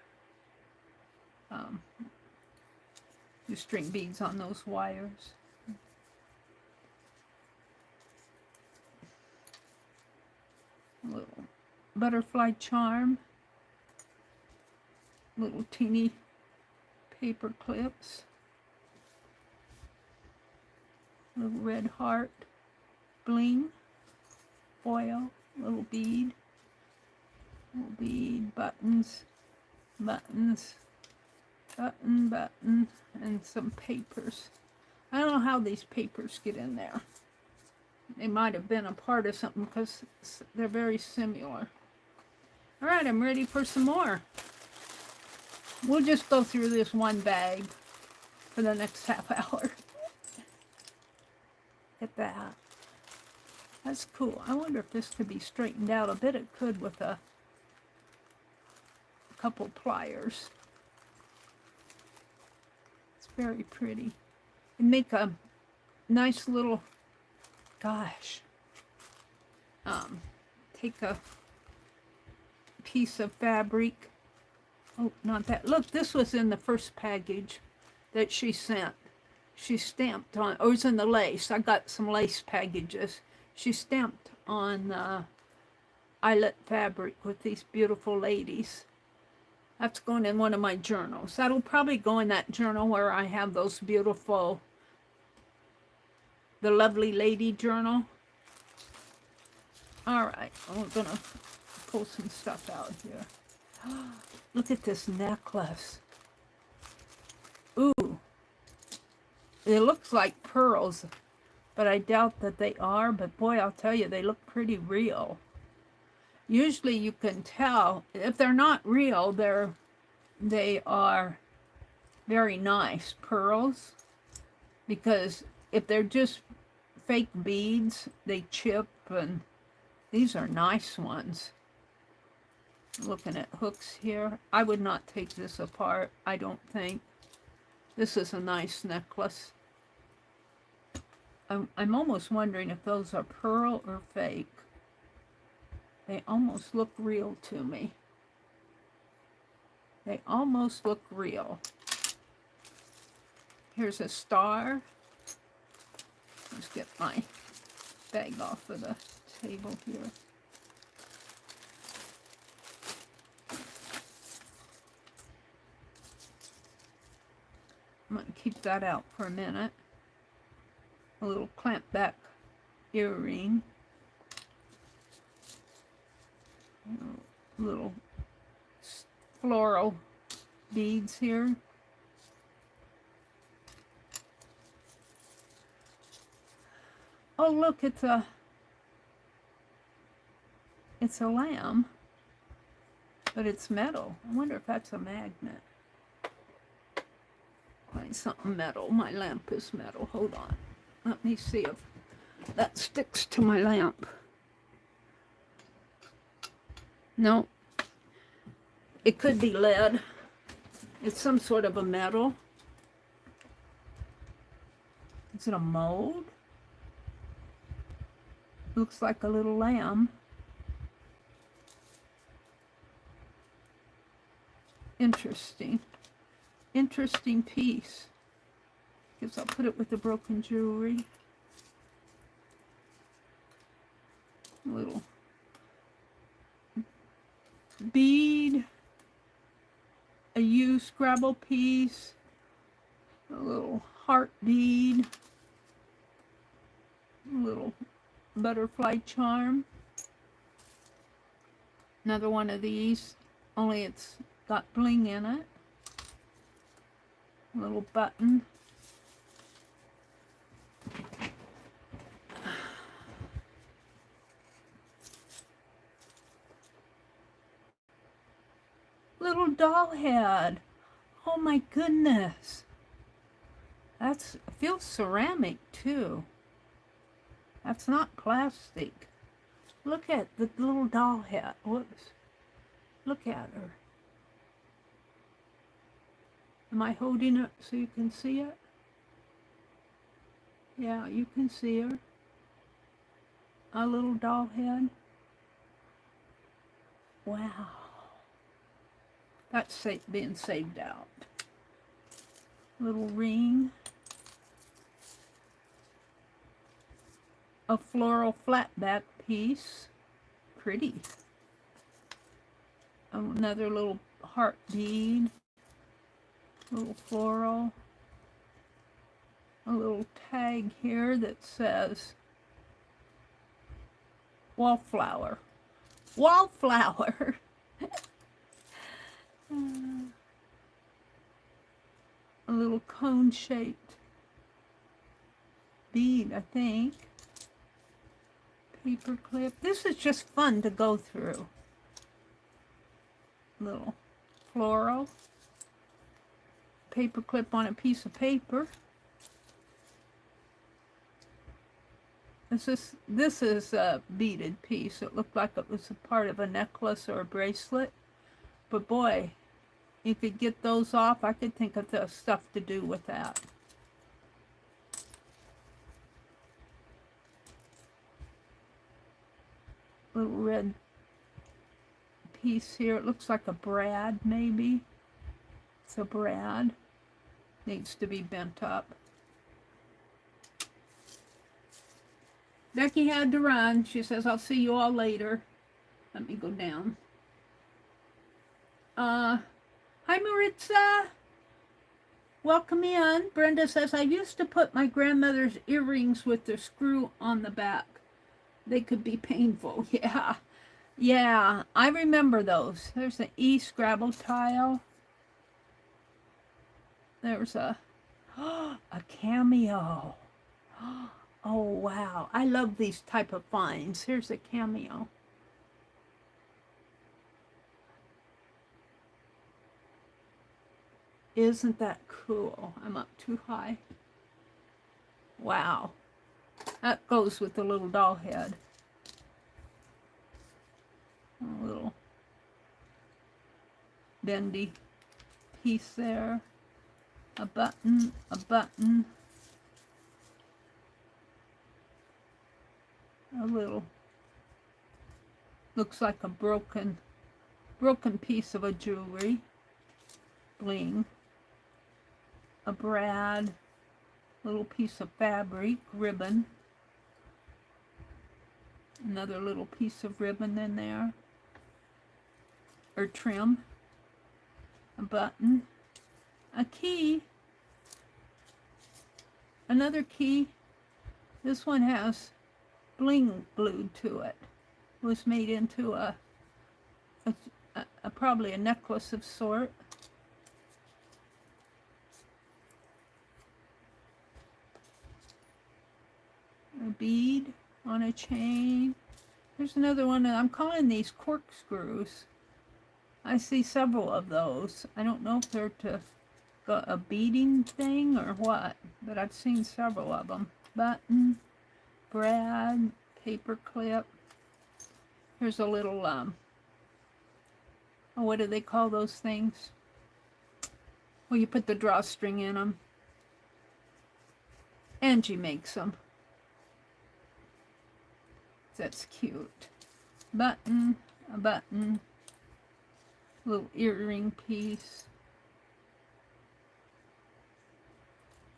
You string beads on those wires. A little butterfly charm. Little teeny paper clips. Little red heart. Bling. Foil. Little bead. Buttons. Button. And some papers. I don't know how these papers get in there. They might have been a part of something because they're very similar. All right, I'm ready for some more. We'll just go through this one bag for the next half hour. Get that. That's cool. I wonder if this could be straightened out a bit. It could with a couple pliers. It's very pretty. And make a nice little, gosh, take a piece of fabric. Oh, not that. Look, this was in the first package that she sent. She stamped on, oh, it was in the lace. I got some lace packages. She stamped on eyelet fabric with these beautiful ladies. That's going in one of my journals. That'll probably go in that journal where I have those beautiful, the Lovely Lady journal. All right, I'm gonna pull some stuff out here. Look at this necklace. Ooh, it looks like pearls, but I doubt that they are. But boy, I'll tell you, they look pretty real. Usually you can tell if they're not real, they are very nice pearls, because if they're just fake beads, they chip, and these are nice ones. Looking at hooks here. I would not take this apart, I don't think. This is a nice necklace. I'm almost wondering if those are pearl or fake. They almost look real to me. They almost look real. Here's a star. Let's get my bag off of the table here. I'm going to keep that out for a minute. A little clamp back earring. Little floral beads here. Oh, look, it's a lamb, but it's metal. I wonder if that's a magnet. Find something metal. My lamp is metal. Hold on. Let me see if that sticks to my lamp. No. It could be lead. It's some sort of a metal. Is it a mold? Looks like a little lamb. Interesting. Interesting piece. Guess I'll put it with the broken jewelry. A little bead. A used Scrabble piece. A little heart bead. A little butterfly charm. Another one of these, only it's got bling in it. A little button. Little doll head. Oh my goodness. That's, feels ceramic too. That's not plastic. Look at the little doll head. Whoops. Look at her. Am I holding it so you can see it? Yeah, you can see her. A little doll head. Wow. That's being saved out. Little ring. A floral flat back piece. Pretty. Another little heart bead. Little floral. A little tag here that says wallflower. Wallflower. A little cone shaped bead, I think. Paper clip. This is just fun to go through. Little floral. Paper clip on a piece of paper. This is a beaded piece. It looked like it was a part of a necklace or a bracelet. But boy, you could get those off. I could think of the stuff to do with that. Little red piece here. It looks like a brad, maybe. It's a brad. Needs to be bent up. Becky had to run. She says, I'll see you all later. Let me go down. Hi, Maritza. Welcome in. Brenda says, I used to put my grandmother's earrings with the screw on the back. They could be painful. Yeah. Yeah, I remember those. There's an E Scrabble tile. There's a cameo. Oh, wow. I love these type of finds. Here's a cameo. Isn't that cool? I'm up too high. Wow. That goes with the little doll head. A little bendy piece there. A button, a button. A little, looks like a broken piece of a jewelry. Bling. A brad. Little piece of fabric, ribbon. Another little piece of ribbon in there. Or trim. A button. A key. Another key. This one has bling glued to it. It was made into probably a necklace of sort. A bead on a chain. There's another one. I'm calling these corkscrews. I see several of those. I don't know if they're to a beading thing or what, but I've seen several of them. Button, brad, paper clip. Here's a little, oh, what do they call those things? Well, you put the drawstring in them. Angie makes them. That's cute. Button, a button, little earring piece.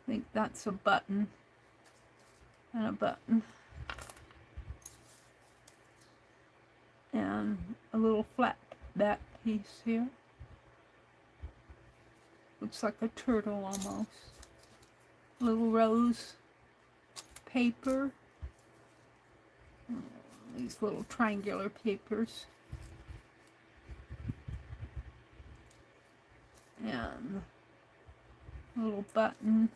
I think that's a button and a button. And a little flat back piece here. Looks like a turtle almost. Little rose paper. These little triangular papers. And a little button.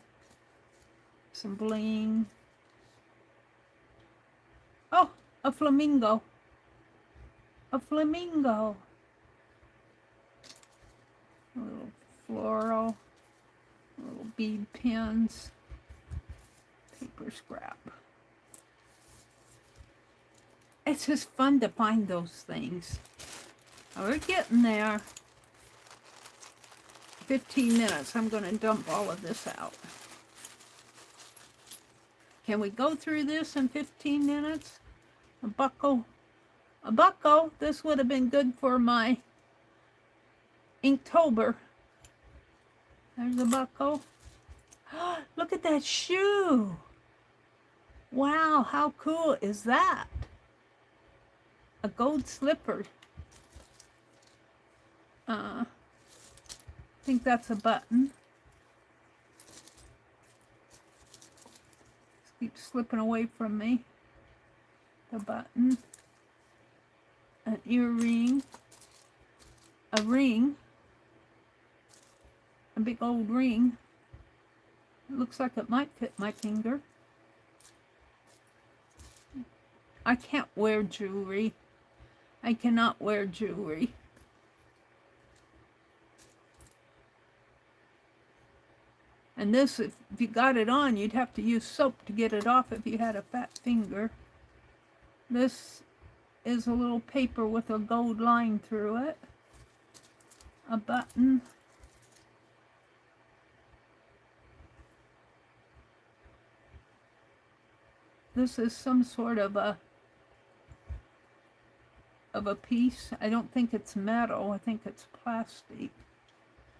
Some bling. Oh, a flamingo. A flamingo. A little floral. Little bead pins. Paper scrap. It's just fun to find those things. We're getting there. 15 minutes. I'm going to dump all of this out. Can we go through this in 15 minutes? A buckle. A buckle. This would have been good for my Inktober. There's a buckle. Look at that shoe. Wow, how cool is that? A gold slipper. I think that's a button. Keeps slipping away from me. The button. An earring. A ring. A big old ring. It looks like it might fit my finger. I can't wear jewelry. I cannot wear jewelry. And this, if you got it on, you'd have to use soap to get it off if you had a fat finger. This is a little paper with a gold line through it. A button. This is some sort of a piece. I don't think it's metal. I think it's plastic.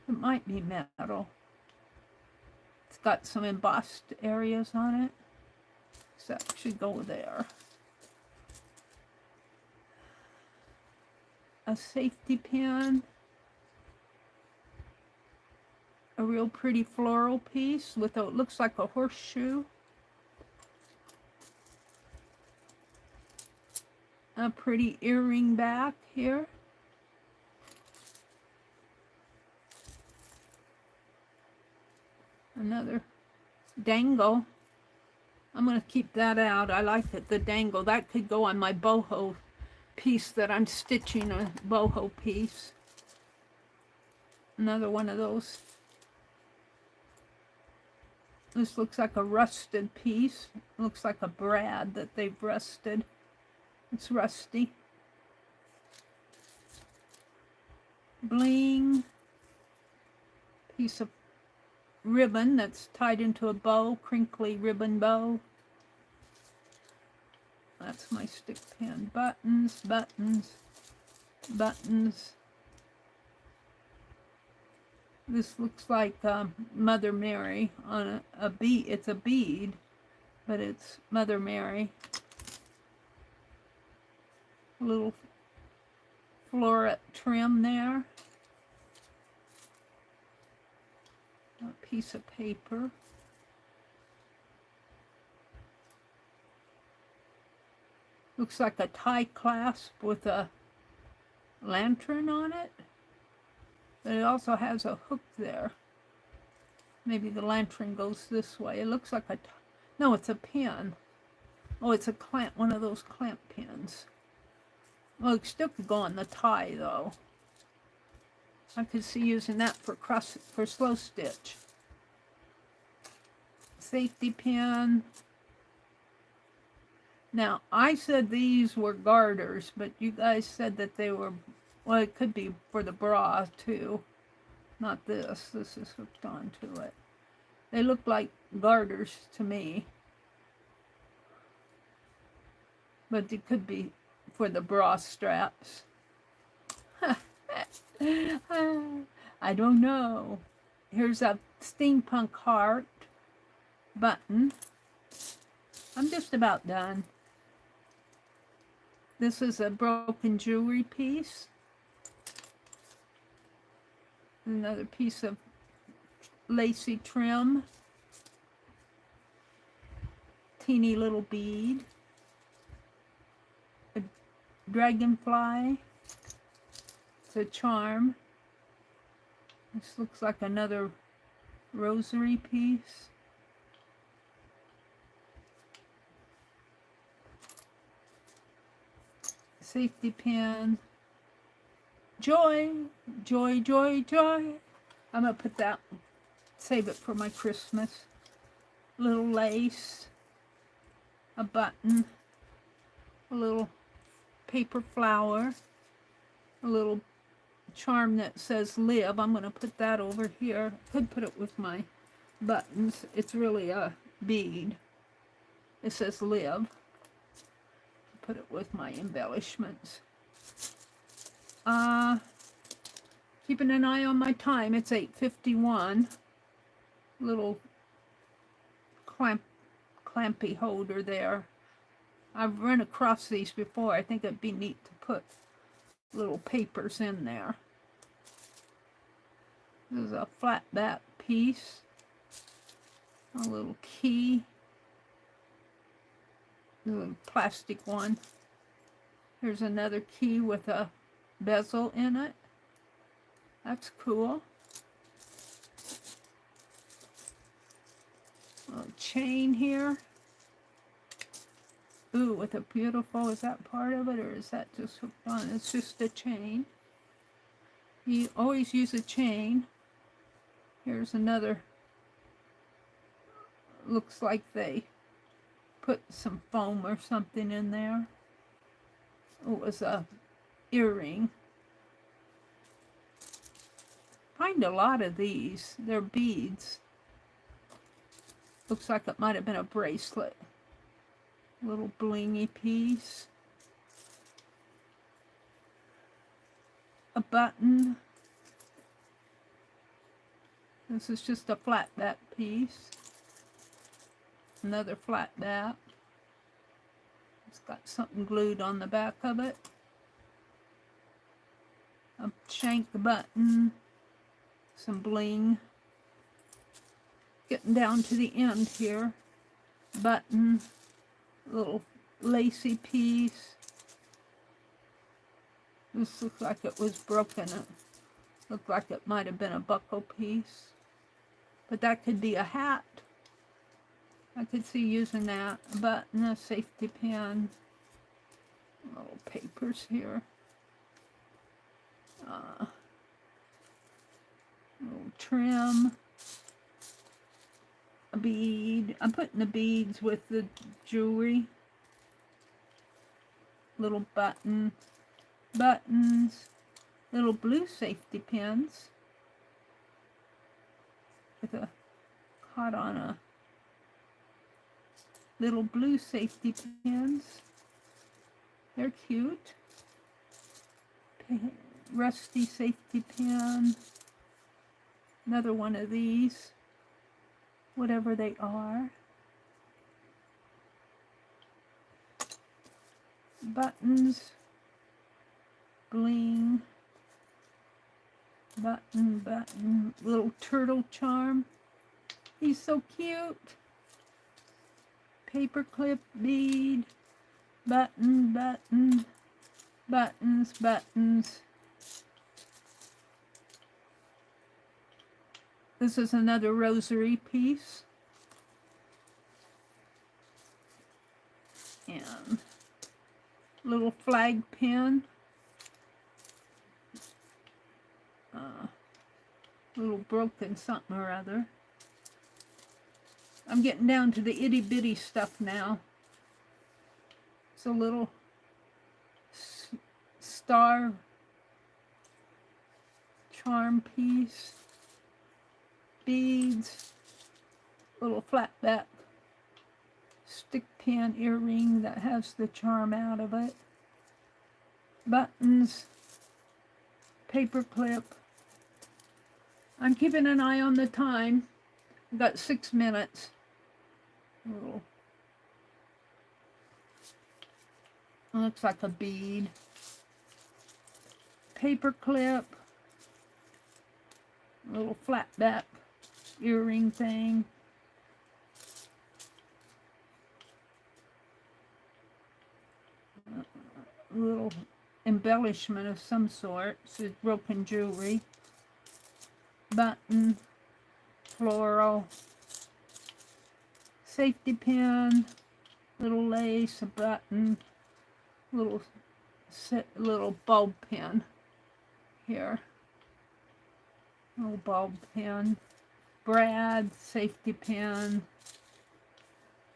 It might be metal. It's got some embossed areas on it. So that should go there. A safety pin. A real pretty floral piece with a, it looks like a horseshoe. A pretty earring back here. Another dangle. I'm going to keep that out. I like it, the dangle. That could go on my boho piece that I'm stitching, a boho piece. Another one of those. This looks like a rusted piece. Looks like a brad that they've rusted. It's rusty. Bling. Piece of ribbon that's tied into a bow, crinkly ribbon bow. That's my stick pin. Buttons, buttons, buttons. This looks like Mother Mary on a bead. It's a bead, but it's Mother Mary. A little floret trim there. A piece of paper. Looks like a tie clasp with a lantern on it. But it also has a hook there. Maybe the lantern goes this way. It looks like a, no, it's a pin. Oh, it's a clamp, one of those clamp pins. Well, it still could go on the tie though. I could see using that for slow stitch. Safety pin. Now, I said these were garters, but you guys said that they were, well, it could be for the bra too. Not this. This is hooked onto it. They look like garters to me. But it could be for the bra straps. I don't know. Here's a steampunk heart button. I'm just about done. This is a broken jewelry piece. Another piece of lacy trim. Teeny little bead. A dragonfly. It's a charm. This looks like another rosary piece. Safety pin. Joy, joy, joy, joy. I'm going to put that, save it for my Christmas. Little lace. A button. A little paper flower. A little charm that says live. I'm going to put that over here. I could put it with my buttons. It's really a bead. It says live. Put it with my embellishments. Keeping an eye on my time. It's 8:51. Little clampy holder there. I've run across these before. I think it'd be neat to put little papers in there. This is a flat back piece. A little key. A plastic one. Here's another key with a bezel in it. That's cool. A little chain here. Ooh, with a beautiful, is that part of it, or is that just hooked on? It's just a chain. You always use a chain. Here's another. Looks like they put some foam or something in there. It was a earring. Find a lot of these. They're beads. Looks like it might have been a bracelet. Little blingy piece. A button. This is just a flat back piece. Another flat back. It's got something glued on the back of it. A shank button. Some bling. Getting down to the end here. Button. Little lacy piece. This looks like it was broken. It looked like it might have been a buckle piece. But that could be a hat. I could see using that. A button, a safety pin. Little papers here. Little trim. A bead. I'm putting the beads with the jewelry. Little button. Buttons. Little blue safety pins. With a caught on a little blue safety pins. They're cute. Rusty safety pin. Another one of these. Whatever they are. Buttons. Bling. Button. Little turtle charm. He's so cute. Paperclip bead. Button. Buttons. This is another rosary piece. And little flag pin. Little broken something or other. I'm getting down to the itty bitty stuff now. It's a little star charm piece. Beads. Little flat back stick pin earring that has the charm out of it. Buttons. Paper clip. I'm keeping an eye on the time. I've got 6 minutes. Little, looks like a bead. Paper clip. Little flat back earring thing. Little embellishment of some sort. This is broken jewelry. Button. Floral. Safety pin. Little lace. A button. Little bulb pin. Here. Little bulb pin. Brad. Safety pin.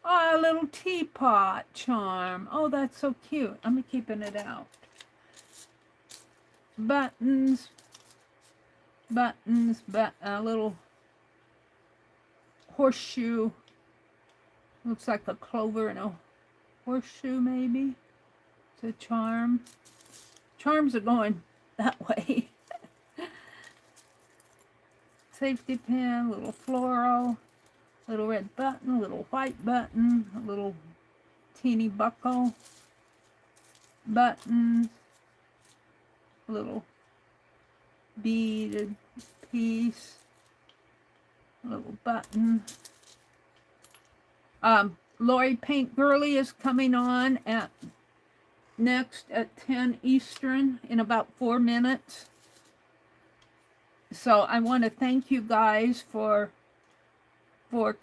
Oh, a little teapot charm. Oh, that's so cute. I'm keeping it out. Buttons. A little horseshoe. Looks like a clover and a horseshoe, maybe. It's a charm. Charms are going that way. Safety pin, little floral, little red button, little white button, a little teeny buckle, buttons, a little beaded piece, a little button. Lori Paint Girly is coming on next at 10 Eastern in about 4 minutes. So I want to thank you guys for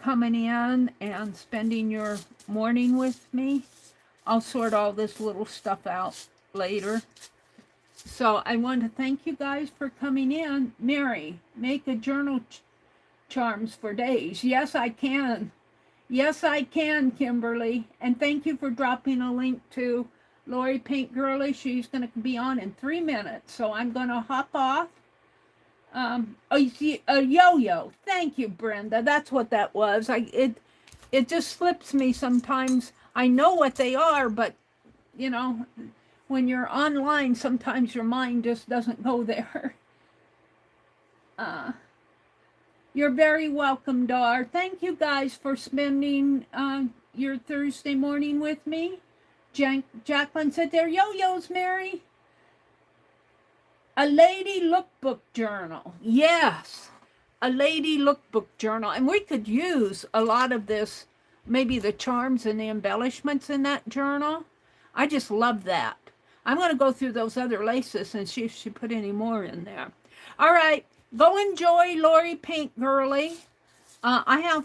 coming in and spending your morning with me. I'll sort all this little stuff out later. So I want to thank you guys for coming in. Meri, make a journal charms for days. Yes, I can. Yes, I can, Kimberly. And thank you for dropping a link to Lori Paint Girly. She's going to be on in 3 minutes. So I'm going to hop off. A yo-yo. Thank you, Brenda. That's what that was. It just slips me sometimes. I know what they are, but, you know, when you're online, sometimes your mind just doesn't go there. You're very welcome, Dar. Thank you guys for spending your Thursday morning with me. Jacqueline said they're yo-yos, Meri. A lady lookbook journal. Yes, a lady lookbook journal. And we could use a lot of this, maybe the charms and the embellishments in that journal. I just love that. I'm going to go through those other laces and see if she put any more in there. All right, go enjoy Lori Paint Girly. I'm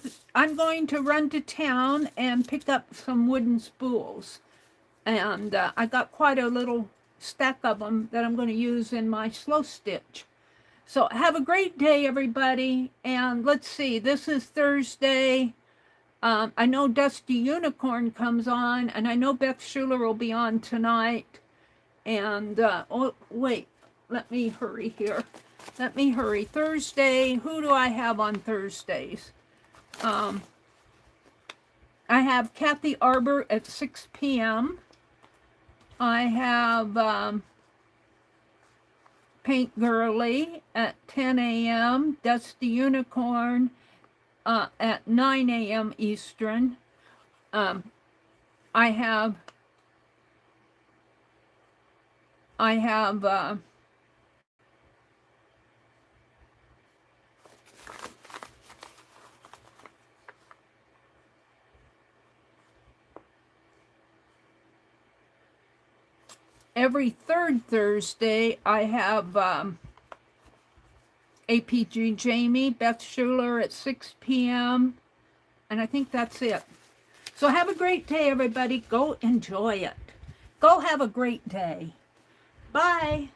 going to run to town and pick up some wooden spools. And I got quite a little stack of them that I'm going to use in my slow stitch. So have a great day, everybody. And let's see, this is Thursday. I know Dusty Unicorn comes on, and I know Beth Schuler will be on tonight. And, oh, wait, let me hurry here. Let me hurry. Thursday, who do I have on Thursdays? I have Kathy Arbor at 6 p.m. I have Paint Girly at 10 a.m. Dusty Unicorn at 9 a.m. Eastern. I have every third Thursday, I have APG Jamie, Beth Schuler at 6 p.m. And I think that's it. So have a great day, everybody. Go enjoy it. Go have a great day. Bye.